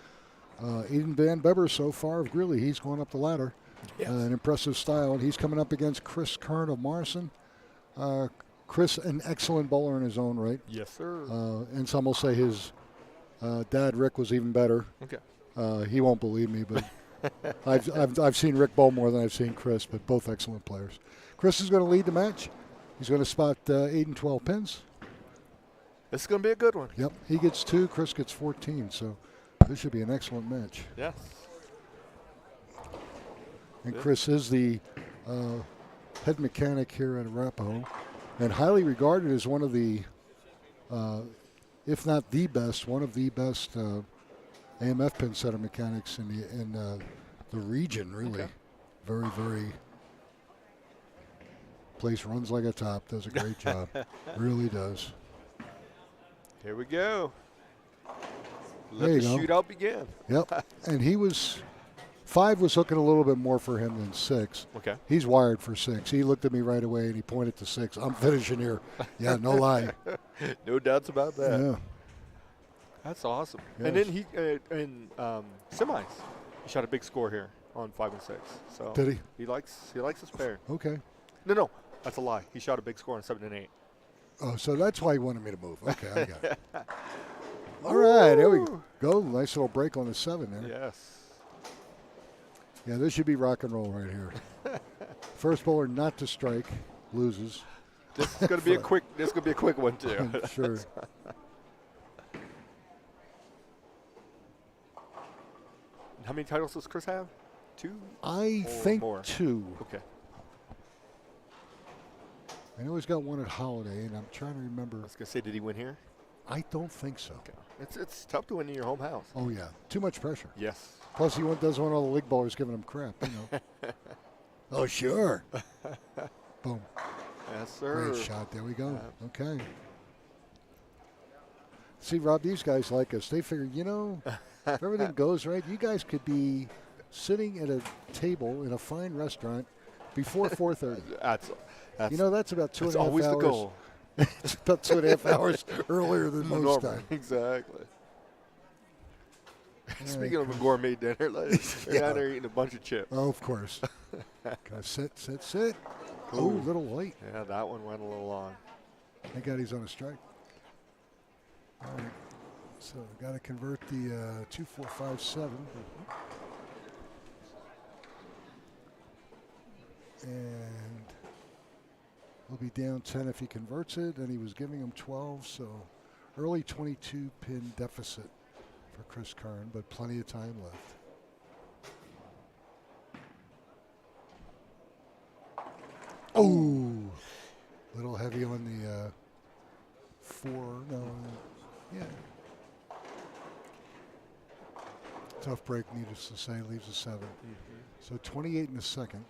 Aiden Van Beber so far of Greeley. He's going up the ladder. Yes. An impressive style. And he's coming up against Chris Kern of Morrison. Chris, an excellent bowler in his own right. Yes, sir. And some will say his dad, Rick, was even better. Okay. He won't believe me, but I've seen Rick bowl more than I've seen Chris, but both excellent players. Chris is going to lead the match. He's going to spot 8 and 12 pins. This is going to be a good one. Yep, he gets 2, Chris gets 14, so this should be an excellent match. Yes. And Chris is the head mechanic here at Arapahoe and highly regarded as one of the, if not the best, one of the best AMF pin setter mechanics in the region, really. Okay. Very, very, place runs like a top, does a great job, really does. Here we go. Let There you the go. shootout begin. Yep, and he was, 5 was looking a little bit more for him than 6. Okay. He's wired for 6. He looked at me right away and he pointed to 6. I'm finishing here. Yeah, no lie. No doubts about that. Yeah. That's awesome. Yes. And then he in semis, he shot a big score here on 5 and 6. So Did he? He likes his pair. Okay. No, that's a lie. He shot a big score on 7 and 8. Oh, so that's why he wanted me to move. Okay, I got it. All right, there we go. Nice little break on the 7 there. Yes. Yeah, this should be rock and roll right here. First bowler not to strike loses. This is going to be a quick. This is going to be a quick one too. Sure. How many titles does Chris have? 2? I Or think more. 2. Okay. I know he's got one at Holiday, and I'm trying to remember. I was going to say, did he win here? I don't think so. Okay. It's tough to win in your home house. Oh, yeah. Too much pressure. Yes. Plus, he doesn't want all the league ballers giving him crap, you know. Oh, sure. Boom. Yes, sir. Great shot. There we go. Okay. See, Rob, these guys like us. They figure, you know, if everything goes right, you guys could be sitting at a table in a fine restaurant before 4:30. That's You know, that's about 2.5 hours. that's always the goal. It's about 2.5 hours earlier than most Normal. time. Exactly. All Speaking right. of a gourmet dinner, like, they're out there eating a bunch of chips. Oh, of course. Gotta sit. Oh, Ooh. little light. Yeah, that one went a little long. Thank God he's on a strike. All right. So got to convert the 2-4-5-7. And he'll be down 10 if he converts it. And he was giving him 12. So early 22 pin deficit for Chris Kern, but plenty of time left. Oh, little heavy on the 4. No, yeah. Tough break, needless to say, leaves a 7. So 28 in the second.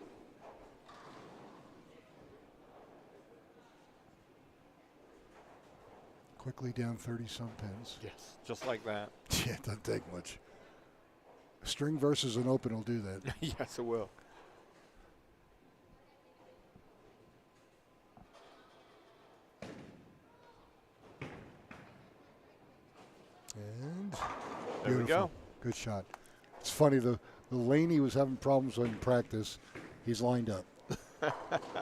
Quickly down 30-some pins. Yes, just like that. Yeah, it doesn't take much. A string versus an open will do that. Yes, it will. And There we go. Good shot. It's funny, the lane he was having problems with in practice, he's lined up.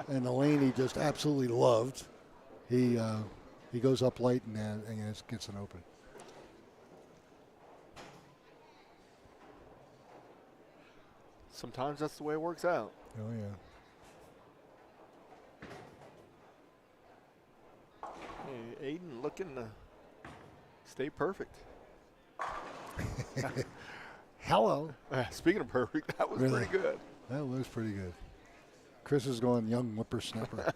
And the lane he just absolutely loved, he goes up light and gets an open. Sometimes that's the way it works out. Oh, yeah. Hey, Aiden looking to stay perfect. Hello. Speaking of perfect, that was Really? pretty good. That was pretty good. Chris is going young whippersnapper.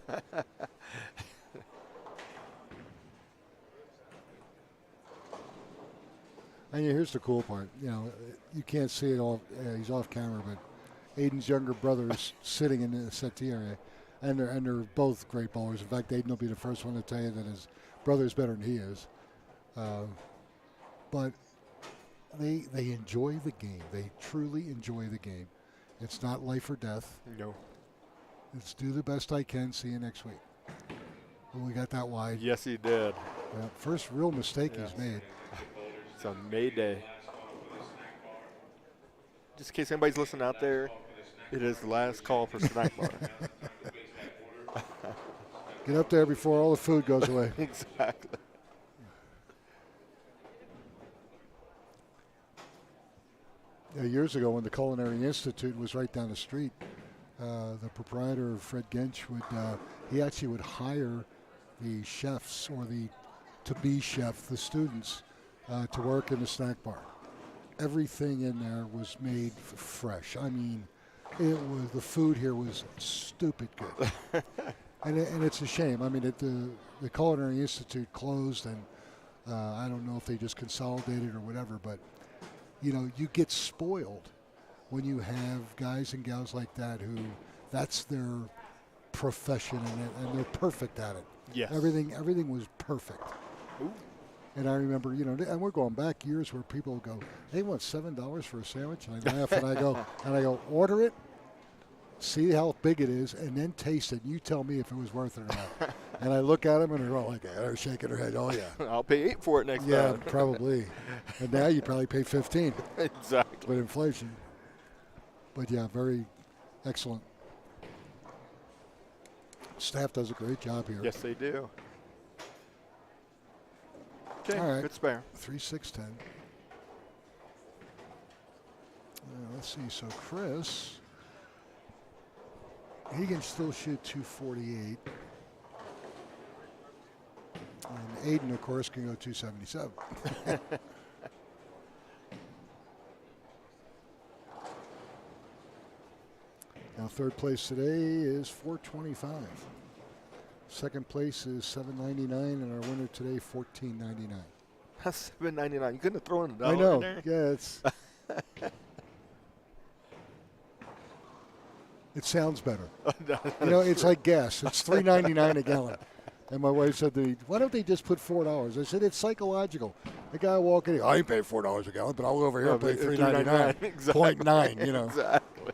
And here's the cool part. You know, you can't see it all. He's off camera, but Aiden's younger brother is sitting in the settee area, and they're both great bowlers. In fact, Aiden will be the first one to tell you that his brother's better than he is. But they enjoy the game. They truly enjoy the game. It's not life or death. No. Let's do the best I can. See you next week. We got that wide. Yes, he did. Yeah, first real mistake Yes. he's made. It's a Mayday. Just in case anybody's listening out there, it is the last call for snack bar. Get up there before all the food goes away. Exactly. Yeah, years ago when the Culinary Institute was right down the street, the proprietor, Fred Gench, he actually would hire the chefs or the to-be chef, the students, to work in the snack bar. Everything in there was made fresh. I mean, the food here was stupid good. and it's a shame. I mean, the Culinary Institute closed, and I don't know if they just consolidated or whatever, but you get spoiled when you have guys and gals like that who that's their profession and they're perfect at it. Yes. Everything was perfect. Ooh. And I remember, and we're going back years where people would go, "They want $7 for a sandwich," and I laugh and I go, "Order it, see how big it is, and then taste it. And you tell me if it was worth it or not." And I look at them and they're all like, they're shaking their head. Oh yeah, I'll pay 8 for it next time. yeah, probably. And now you probably pay 15 Exactly. with inflation. But yeah, very excellent. Staff does a great job here. Yes, they do. Okay, All right. good spare. 3-6-10. Let's see. So Chris, he can still shoot 248. And Aiden, of course, can go 277. Now, third place today is 425. Second place is 799, and our winner today 1499. That's $7.99. You couldn't have thrown $1 I know. in there? Yeah, it's. It sounds better. It's like gas. It's $3.99 a gallon. And my wife said to me, "Why don't they just put $4?" I said, "It's psychological." The guy walking in, I ain't paying $4 a gallon, but I'll go over here and pay $3.99. Exactly. 0.9, Exactly.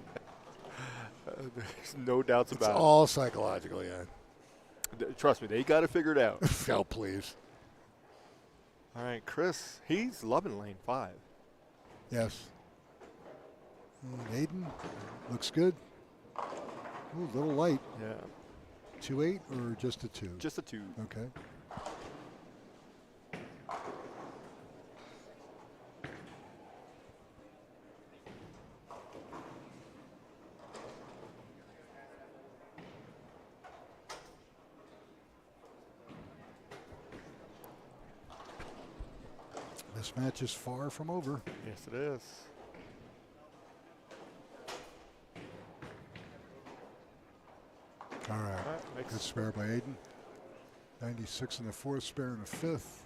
There's no doubts It's about all psychological, yeah. it. Trust me, they got to figure it out. Oh, please. All right, Chris, he's loving lane 5. Yes. And Aiden looks good. Ooh, a little light. Yeah. 2.8 or just a 2? Just a 2. Okay. This match is far from over. Yes, it is. All right. All right, makes Good spare by Aiden. 96 in the fourth, spare in the fifth.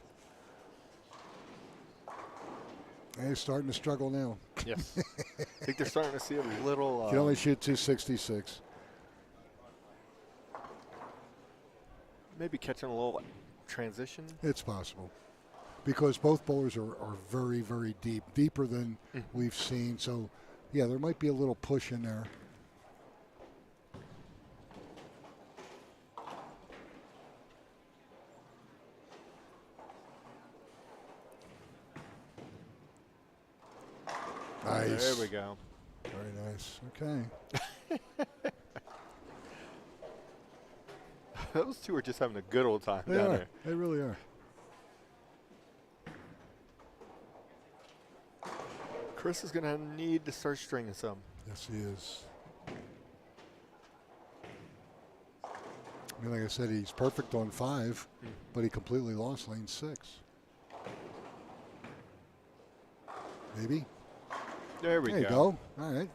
And he's starting to struggle now. Yes. I think they're starting to see a little. Can only shoot 266. Maybe catching a little transition. It's possible. Because both bowlers are very, very deep. Deeper than we've seen. So, yeah, there might be a little push in there. Nice. There we go. Very nice. Okay. Those two are just having a good old time They down are. there. They really are. Chris is going to need to start stringing some. Yes, he is. I mean, like I said, he's perfect on 5, but he completely lost lane 6. Maybe. There we There you go. go. All right.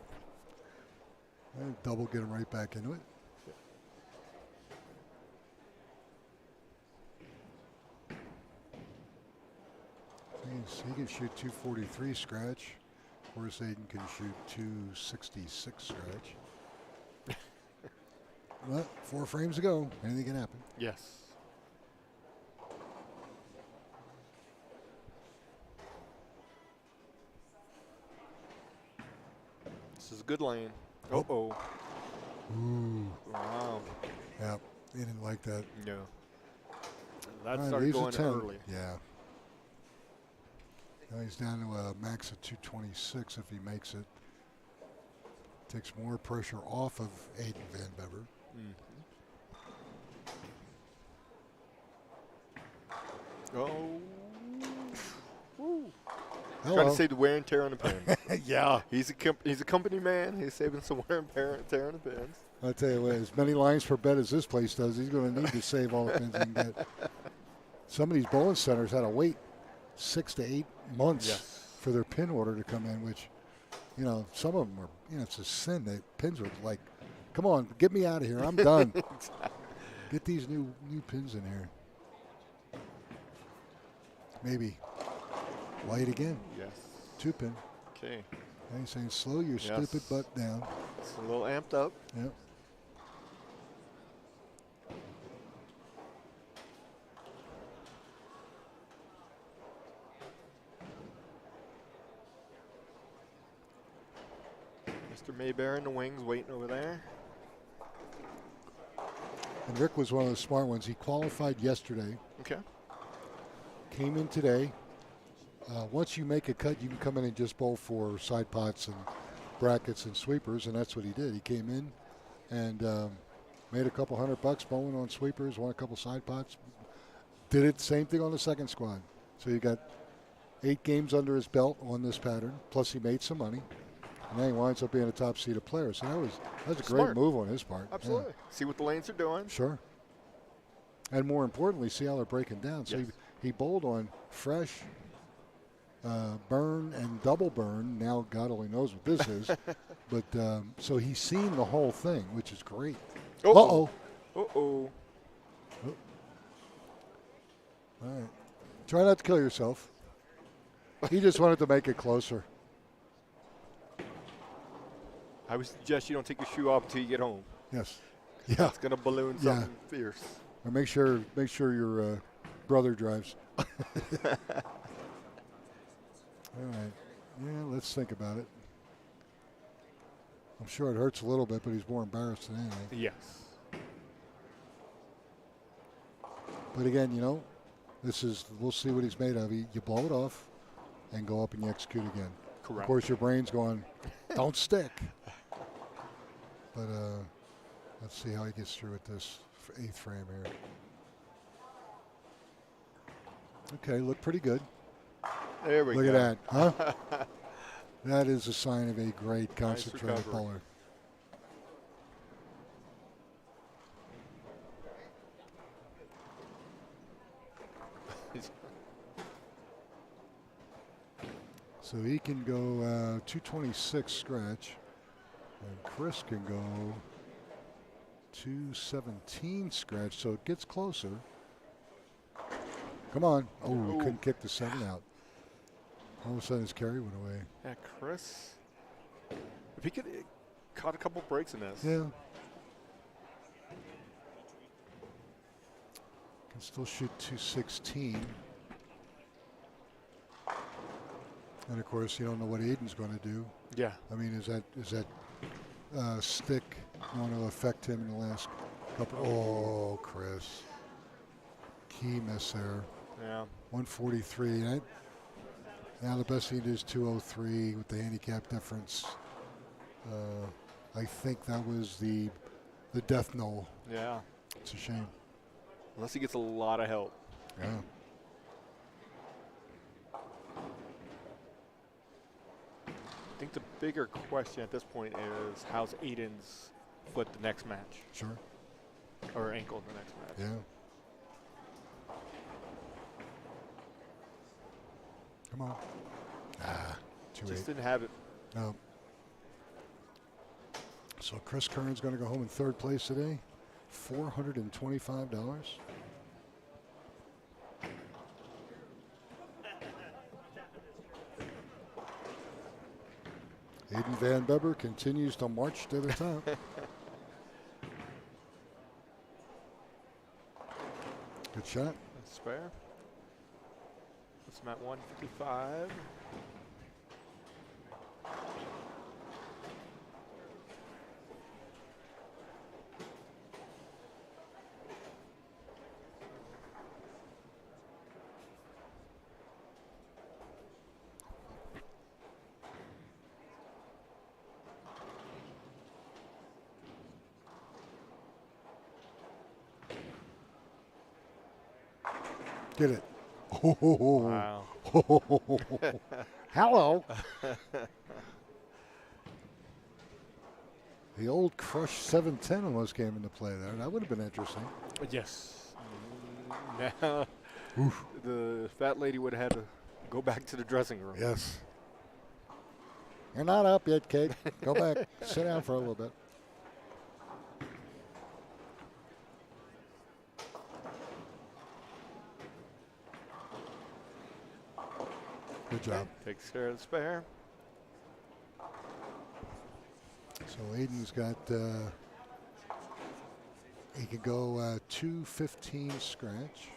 And double, get him right back into it. He can shoot 243 scratch. Of course, Aiden can shoot 266 scratch. But 4 frames to go. Anything can happen. Yes. This is a good lane. Oh. Ooh. Wow. Yeah, he didn't like that. No. That All right, started leaves going at 10. early. Yeah. Now he's down to a max of 226 if he makes it. Takes more pressure off of Aiden Van Bever. Oh. Woo. Hello. Trying to save the wear and tear on the pins. Yeah. He's a company man. He's saving some wear and tear on the pins. I'll tell you what, as many lines per bet as this place does, he's going to need to save all the pins he can get. Some of these bowling centers had to wait 6 to 8 months for their pin order to come in, which, you know, some of them were, you know, it's a sin. The pins were like, come on, get me out of here. I'm done. Get these new pins in here. Maybe white again. Yes. 2 pin. Okay. And he's saying, slow your stupid butt down. It's a little amped up. Yep. Mr. Maybear in the wings waiting over there. And Rick was one of the smart ones. He qualified yesterday. Okay. Came in today. Once you make a cut, you can come in and just bowl for side pots and brackets and sweepers, and that's what he did. He came in and made a couple $100 bowling on sweepers, won a couple side pots. Did it same thing on the second squad. So you got 8 games under his belt on this pattern. Plus he made some money, and then he winds up being a top seeded player. So that was a Smart. great move on his part. Absolutely. Yeah. See what the lanes are doing. Sure. And more importantly, see how they're breaking down. So he bowled on fresh, burn, and double burn. Now God only knows what this is. But so he's seen the whole thing, which is great. Uh-oh. Uh-oh. Uh-oh. All right. Try not to kill yourself. He just wanted to make it closer. I would suggest you don't take your shoe off until you get home. Yes. Yeah. It's going to balloon something fierce. Or make sure your brother drives. All right. Yeah, let's think about it. I'm sure it hurts a little bit, but he's more embarrassed than anything. Yes. But again, you know, we'll see what he's made of. You blow it off and go up and you execute again. Correct. Of course, your brain's going, don't stick. But let's see how he gets through with this 8th frame here. Okay, look pretty good. There we go. Look at that, huh? That is a sign of a great concentrated bowler. So he can go 226 scratch, and Chris can go 217 scratch, so it gets closer. Come on. Oh, he couldn't kick the 7 out. All of a sudden his carry went away. Yeah, Chris. If he could caught a couple breaks in this. Yeah. Can still shoot 216. And of course, you don't know what Aiden's going to do. Yeah. I mean, is that stick going to affect him in the last couple? Oh, Chris. Key miss there. Yeah. 143. Now the best he can do is 203 with the handicap difference. I think that was the death knell. Yeah. It's a shame. Unless he gets a lot of help. Yeah. I think the bigger question at this point is how's Aiden's foot the next match? Sure. Or ankle the next match. Yeah. Come on. Too Just late. didn't have it. No. So Chris Kern's going to go home in 3rd place today. $425. Aiden Van Beber continues to march to the top. Good shot. That's fair. Puts him at 155. Get it. Wow. Hello. The old Crush 710 almost came into play there. That would have been interesting. Yes. Now, the fat lady would have had to go back to the dressing room. Yes. You're not up yet, Kate. Go back. Sit down for a little bit. Good job. Takes care of the spare. So Aiden's got, he could go 215 scratch.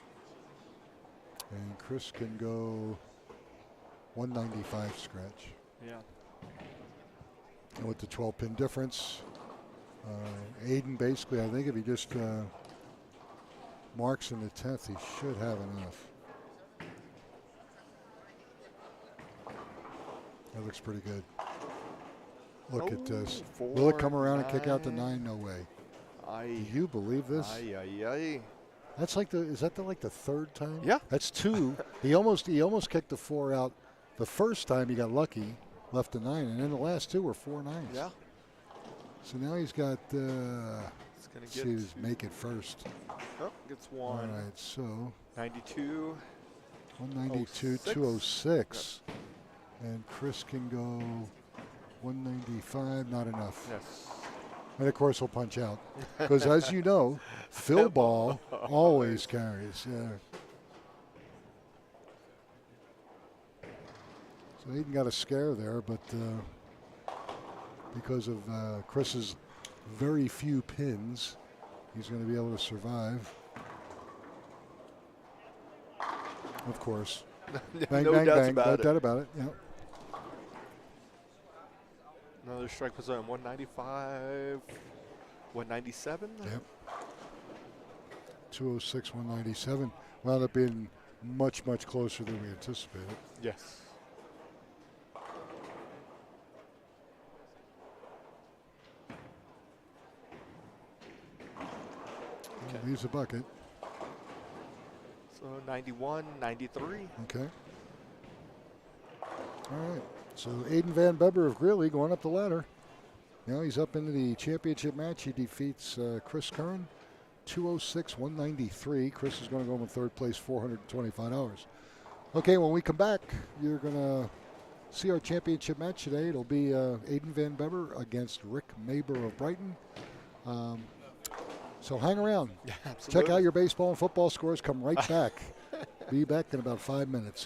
And Chris can go 195 scratch. Yeah. And with the 12-pin difference, Aiden basically, I think if he just marks in the 10th, he should have enough. That looks pretty good. Look at this. Will it come around and kick out the 9? No way. Do you believe this? That's like is that like the third time? Yeah. That's 2. he almost kicked the 4 out. The first time he got lucky, left a 9, and then the last 2 were 4 9s. Yeah. So now he's got. It's gonna see who's make it first. Oh, gets 1. All right, so 92. 192, 206, and Chris can go 195. Not enough. Yes. And of course he'll punch out because, as you know, Phil Ball always carries. Yeah. So Aiden got a scare there, but because of Chris's very few pins, he's going to be able to survive. Of course. Bang, no bang, doubts bang. about No it. doubt about it. Yeah. Another strike was on 195, 197. Yep. 206, 197. Wound up being much, much closer than we anticipated. Yes. Okay. Leaves a bucket. So 91, 93. Okay. All right. So Aiden Van Beber of Greeley going up the ladder. Now he's up into the championship match. He defeats Chris Curran, 206, 193. Chris is going to go in third place, $425. Okay, when we come back, you're going to see our championship match today. It'll be Aiden Van Beber against Rick Maber of Brighton. So hang around. Yeah, absolutely. Check out your baseball and football scores. Come right back. Be back in about 5 minutes.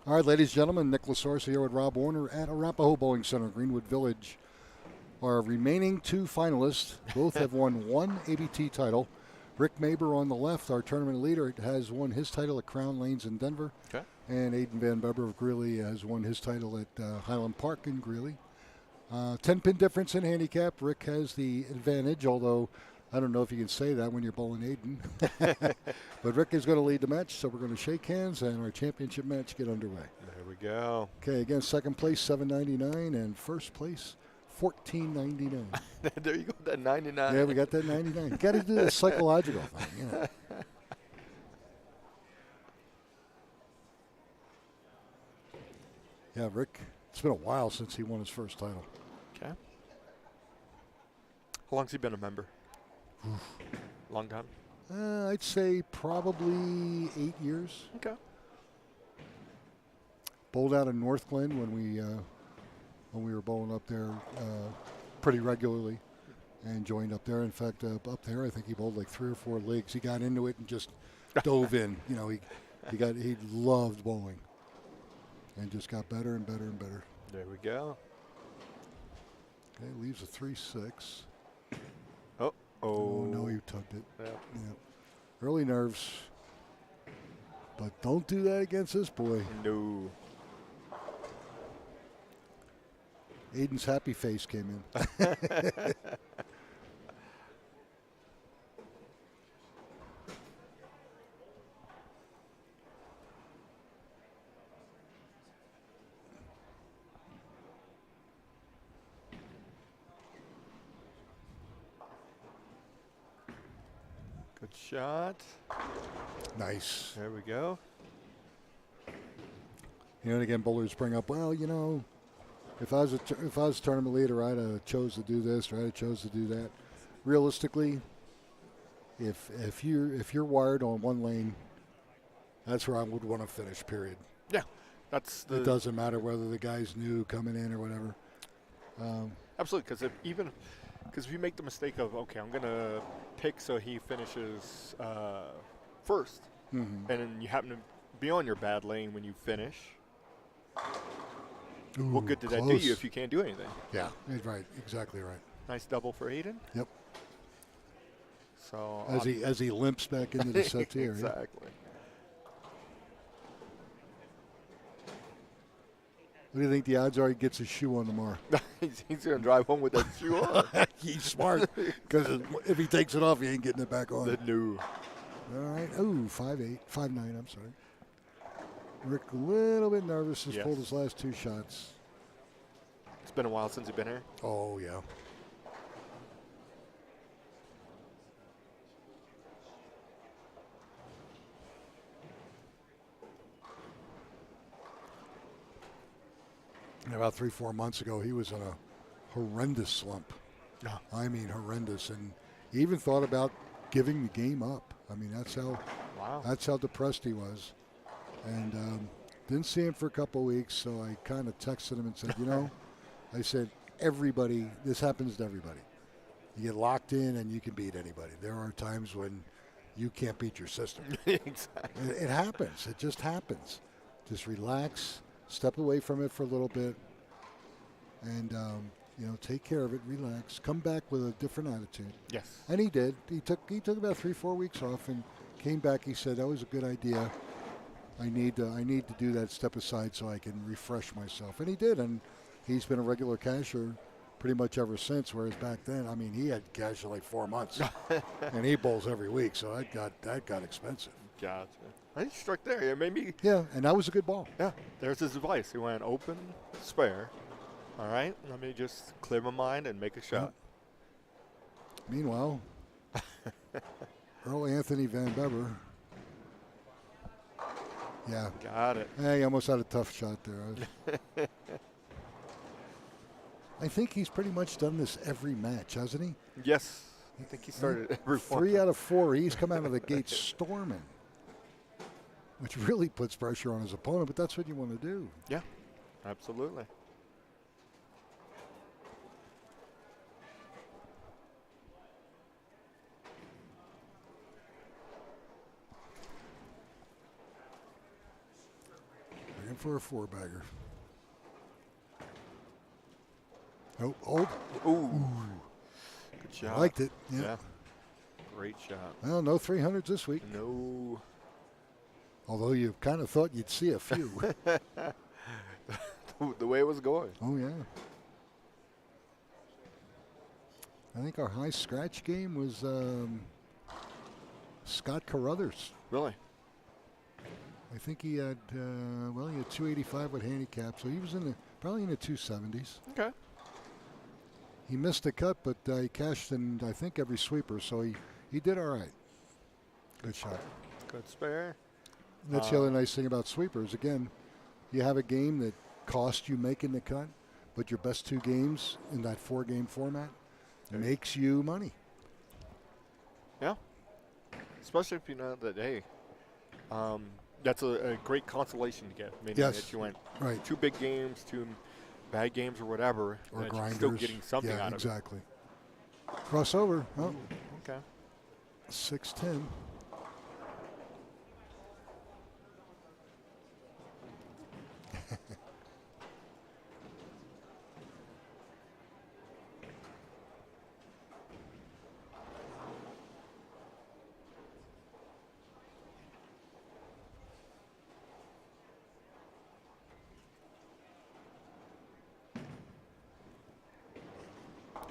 All right, ladies and gentlemen, Nick Lasource here with Rob Warner at Arapahoe Bowling Center, Greenwood Village. Our remaining two finalists both have won one ABT title. Rick Maber on the left, our tournament leader, has won his title at Crown Lanes in Denver. Okay. And Aiden Van Beber of Greeley has won his title at Highland Park in Greeley. 10-pin difference in handicap. Rick has the advantage, although I don't know if you can say that when you're bowling Aiden. But Rick is going to lead the match, so we're going to shake hands and our championship match get underway. There we go. Okay, again, second place, $7.99, and first place, $14.99. There you go, that 99. Yeah, we got that 99. Got to do the psychological thing, you know. Yeah, Rick, it's been a while since he won his first title. Okay. How long's he been a member? Long time? I'd say probably 8 years. Okay. Bowled out in North Glen when we were bowling up there pretty regularly, and joined up there. In fact, up there, I think he bowled like 3 or 4 leagues. He got into it and just dove in. You know, he loved bowling, and just got better and better and better. There we go. Okay, leaves a 3-6. Oh, no, he tugged it. Yeah. Yeah. Early nerves. But don't do that against this boy. No. Aiden's happy face came in. Good shot. Nice. There we go. You know, and again, bowlers bring up, well, you know, if I was a tournament leader, I'd have chose to do this or I'd have chose to do that. Realistically, if you're wired on one lane, that's where I would want to finish. Period. Yeah, that's the. It doesn't matter whether the guy's new coming in or whatever. Absolutely, because if you make the mistake of, okay, I'm gonna pick so he finishes first, Mm-hmm. and then you happen to be on your bad lane when you finish. Ooh, What good did that do close. you if you can't do anything? Yeah, right, exactly right. Nice double for Aiden. Yep. So As he limps back into the set here. exactly. What do you think the odds are he gets his shoe on tomorrow? He's gonna drive home with that shoe on. He's smart, because if he takes it off, he ain't getting it back on. The new. All right. Ooh, 5'8", 5'9", I'm sorry. Rick a little bit nervous. Has Yes. pulled his last 2 shots. It's been a while since you've been here. Oh, yeah. About 3-4 months ago, he was in a horrendous slump. No. I mean, horrendous. And he even thought about giving the game up. I mean, Wow. that's how depressed he was. And didn't see him for a couple of weeks, so I kind of texted him and said, you know, I said, this happens to everybody. You get locked in and you can beat anybody. There are times when you can't beat your system. Exactly. It happens. It just happens. Just relax, step away from it for a little bit, and you know, take care of it. Relax. Come back with a different attitude. Yes. And he did. He took about 3-4 weeks off and came back. He said that was a good idea. I need to do that step aside so I can refresh myself, and he did. And he's been a regular casher pretty much ever since. Whereas back then, I mean, he had cash for like 4 months, and he bowls every week, so that got expensive. Gotcha. He struck there. Yeah, maybe. Yeah, and that was a good ball. Yeah. There's his advice. He went open, spare. All right. Let me just clear my mind and make a shot. Meanwhile, Earl Anthony Van Beber. Yeah. Got it. He almost had a tough shot there. I think he's pretty much done this every match, hasn't he? Yes. I think he started every one. 3 out of 4. He's come out of the gate storming, which really puts pressure on his opponent, but that's what you want to do. Yeah. Absolutely. for a four-bagger. Oh, hold. Ooh. Good shot. I liked it. Yeah. Yeah. Great shot. Well, no 300s this week. No. Although you kind of thought you'd see a few. The way it was going. Oh, yeah. I think our high scratch game was Scott Carruthers. Really? I think he had, he had 285 with handicap, so he was probably in the 270s. Okay. He missed the cut, but he cashed in, I think, every sweeper, so he did all right. Good shot. Good spare. And that's the other nice thing about sweepers. Again, you have a game that cost you making the cut, but your best two games in that four-game format makes you money. Yeah. Especially if you know that, hey, that's a great consolation to get. Meaning Yes. that you went Right. 2 big games, 2 bad games or whatever. Or that grinders. you're still getting something yeah, out of exactly. Crossover. Oh, it. Okay. 610.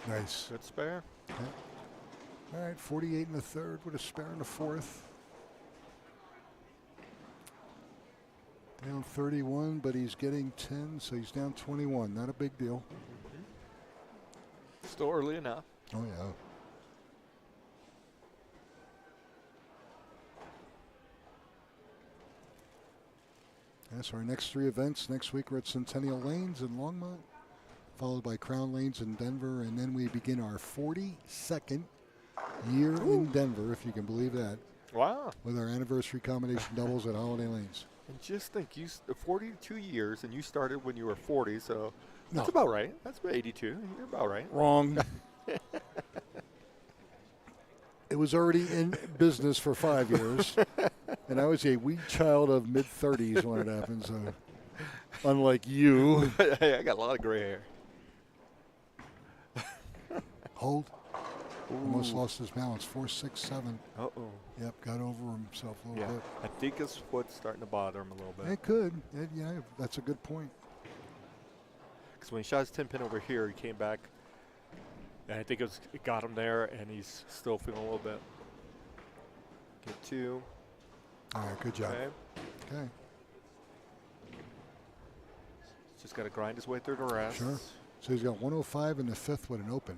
Nice. Good spare. Okay. All right, 48 in the third with a spare in the fourth. Down 31, but he's getting 10, so he's down 21. Not a big deal. Still early enough. Oh, yeah. So our next 3 events next week are at Centennial Lanes in Longmont, followed by Crown Lanes in Denver, and then we begin our 42nd year in Denver, if you can believe that, Wow. with our anniversary combination doubles at Holiday Lanes. And just think, 42 years, and you started when you were 40, so No. that's about right. That's about 82. You're about right. Wrong. It was already in business for 5 years, and I was a wee child of mid-30s when it happened, so unlike you. Hey, I got a lot of gray hair. Hold. Almost Ooh. lost his balance. 4, 6, 7. Uh-oh. Yep, got over himself a little Yeah, bit. I think his foot's starting to bother him a little bit. It could. Yeah, that's a good point. Because when he shot his 10-pin over here, he came back, and I think it got him there, and he's still feeling a little bit. Get 2. All right, good job. Okay. Okay. Just got to grind his way through the rest. Sure. So he's got 105 in the fifth with an open.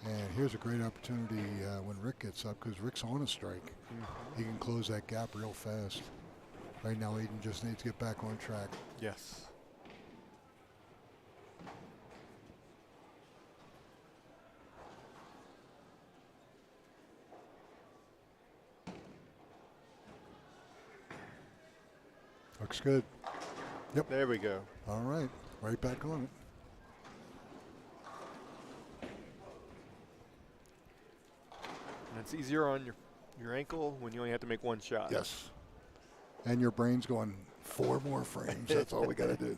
And here's a great opportunity when Rick gets up, because Rick's on a strike. Mm-hmm. He can close that gap real fast. Right now, Eden just needs to get back on track. Yes. Looks good. Yep. There we go. All right. Right back on it. And it's easier on your ankle when you only have to make one shot. Yes. And your brain's going 4 more frames. That's all we got to do.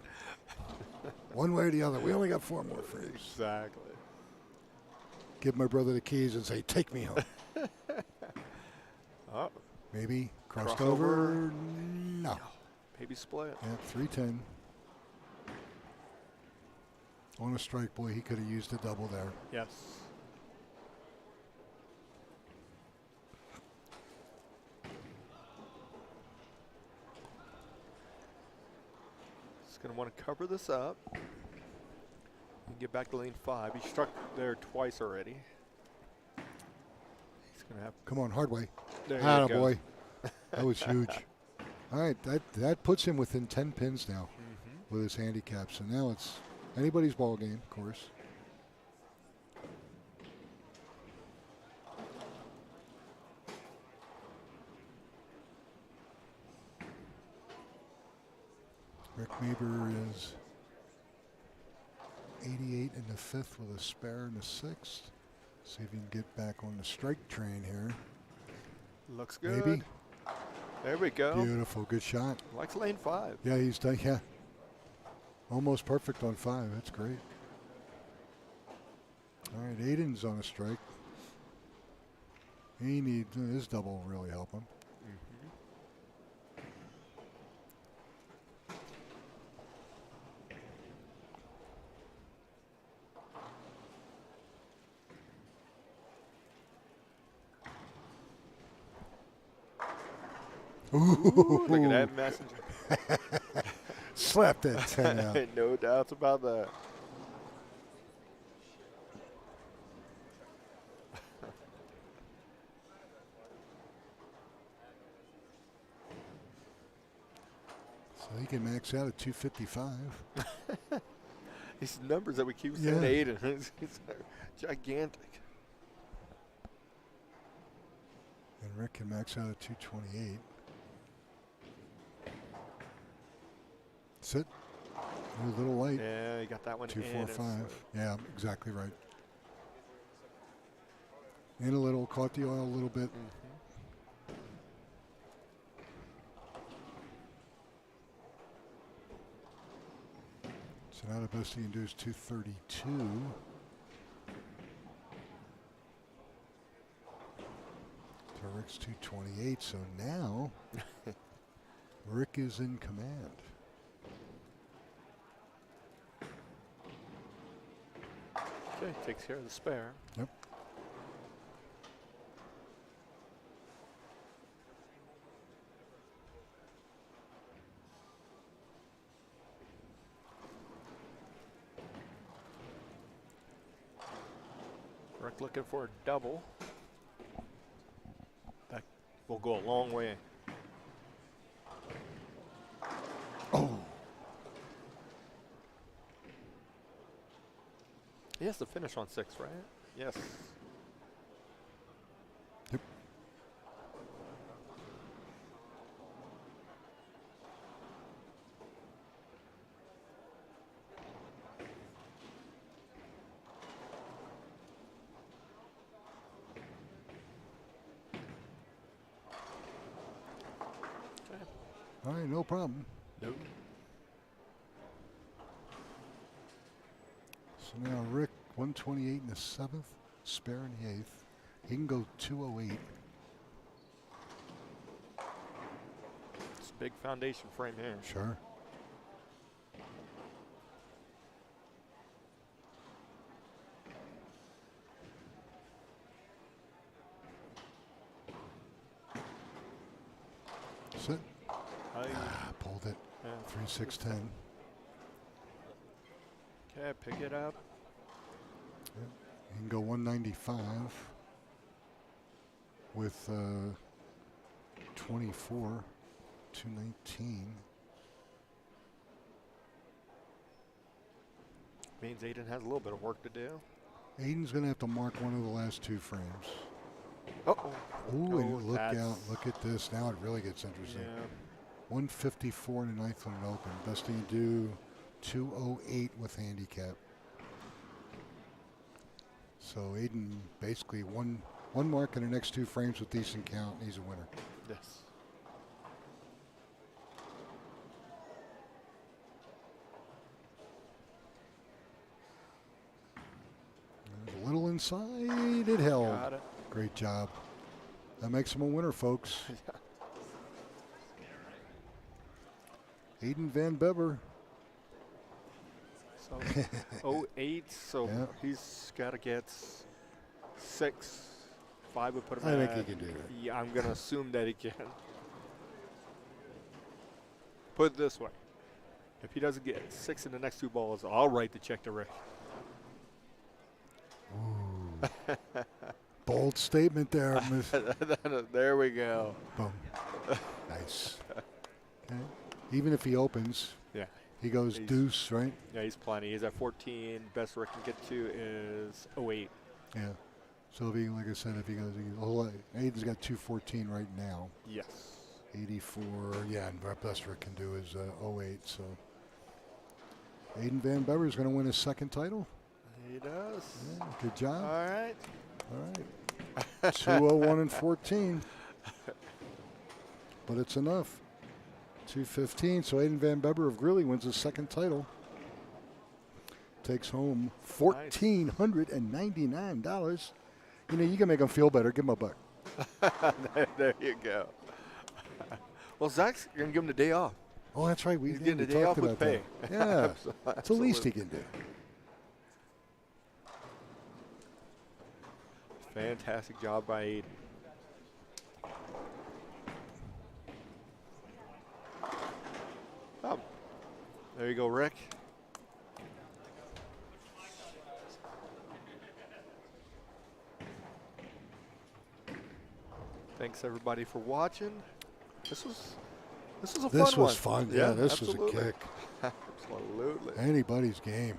One way or the other. We only got 4 more frames. Exactly. Give my brother the keys and say, take me home. Oh, Maybe crossed Crossover. over. No. maybe split. Yeah, 310. On a strike, boy, he could have used a double there. Yes. He's going to want to cover this up and get back to lane 5. He struck there twice already. He's going to have. Come on, hard way. There you Atta go. boy. That was huge. All right, that puts him within 10 pins now with his handicap. So now it's anybody's ball game, of course. Rick Maber is 88 in the fifth with a spare in the sixth. See if he can get back on the strike train here. Looks good. Maybe. There we go. Beautiful, good shot. Likes lane 5. Yeah, he's done. Yeah, almost perfect on 5. That's great. All right, Aiden's on a strike. He needs his double will really help him. Ooh, look at that messenger. Slapped that 10 out. No doubts about that. So he can max out at 255. These numbers that we keep saying, Aiden, it's gigantic. And Rick can max out at 228. Sit. A little light. Yeah, you got that one. 245. Yeah, exactly right. In a little, caught the oil a little bit. So now the best he can do is 232. So Rick's 228. So now Rick is in command. Okay, takes care of the spare. Yep. Rick looking for a double. That will go a long way. Oh. He has to finish on 6, right? Yes. Yep. Okay. All right, no problem. Nope. So now Rick, 128 in the 7th, spare in the 8th. He can go 208. It's a big foundation frame here. Sure. Sit. Pulled it. Yeah. 3-6-10. Okay, pick it up. Yep. You can go 195 with 24, 219. Means Aiden has a little bit of work to do. Aiden's going to have to mark one of the last 2 frames. Uh-oh. Ooh, and look that's- out. Look at this. Now it really gets interesting. Yeah. 154 in the 9th on an open. Best thing to do, 208 with handicap. So Aiden basically one mark in the next 2 frames with decent count, and he's a winner. Yes. There's a little inside. It held. Got it. Great job. That makes him a winner, folks. Aiden Van Beber. So 08, so Yeah. he's got to get 6. 5 would put him I at. think he can do that. Yeah, I'm going to assume that he can. Put it this way. If he doesn't get 6 in the next 2 balls, I'll write the check to Rick. Ooh. Bold statement there, Miss. There we go. Boom. Nice. Okay. Even if he opens, Yeah. he goes He's- deuce, right? Yeah, he's plenty. He's at 14. Best Rick can get to is 08. Yeah. So if he, like I said, if he goes, Aiden's got 214 right now. Yes. 84, yeah, and best Rick can do is 08. So Aiden Van Bever is going to win his 2nd title. He does. Yeah, good job. All right. All right. 201 and 14. but it's enough. 215. So Aiden Van Beber of Greeley wins his second title. Takes home $1,499. You know, you can make them feel better. Give them a buck. There you go. Well, Zach's going to give him the day off. Oh, that's right. He's getting the day off with pay. Yeah, it's the least he can do. Fantastic job by Aiden. Oh, there you go, Rick. Thanks everybody for watching. This was a fun one. This was fun. Yeah, this absolutely. was a kick. Absolutely. Anybody's game.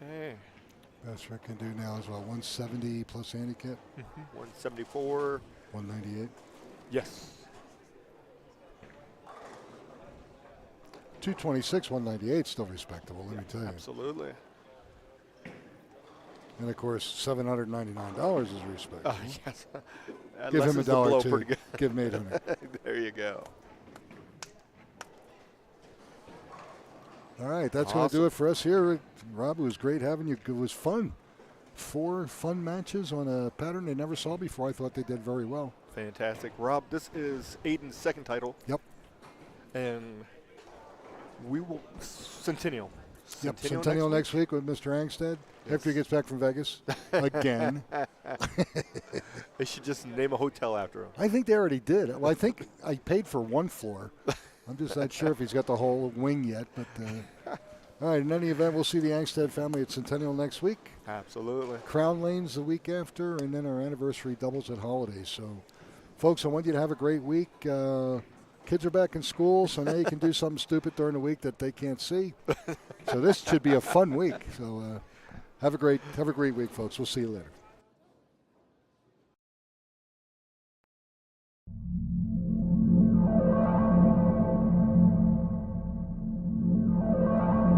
Okay. Best Rick can do now is what, 170 plus handicap? 174. 198. Yes. 226, 198, still respectable, let me tell you. Absolutely. And of course, $799 is respectable. Oh, yes. That Give him lessens the blow $1 too. pretty good. Give him 800. There you go. All right, that's going to do it for us here. Rob, it was great having you. It was fun. 4 fun matches on a pattern they never saw before. I thought they did very well. Fantastic. Rob, this is Aiden's second title. Yep. And we will Centennial. Yep, Centennial next week with Mr. Angstead after he gets back from Vegas again. They should just name a hotel after him. I think they already did. Well, I think I paid for 1 floor. I'm just not sure if he's got the whole wing yet. But all right, in any event, we'll see the Angstead family at Centennial next week. Absolutely. Crown Lanes the week after, and then our anniversary doubles at Holidays. So, folks, I want you to have a great week. Kids are back in school, so now you can do something stupid during the week that they can't see. So this should be a fun week. So have a great week, folks. We'll see you later.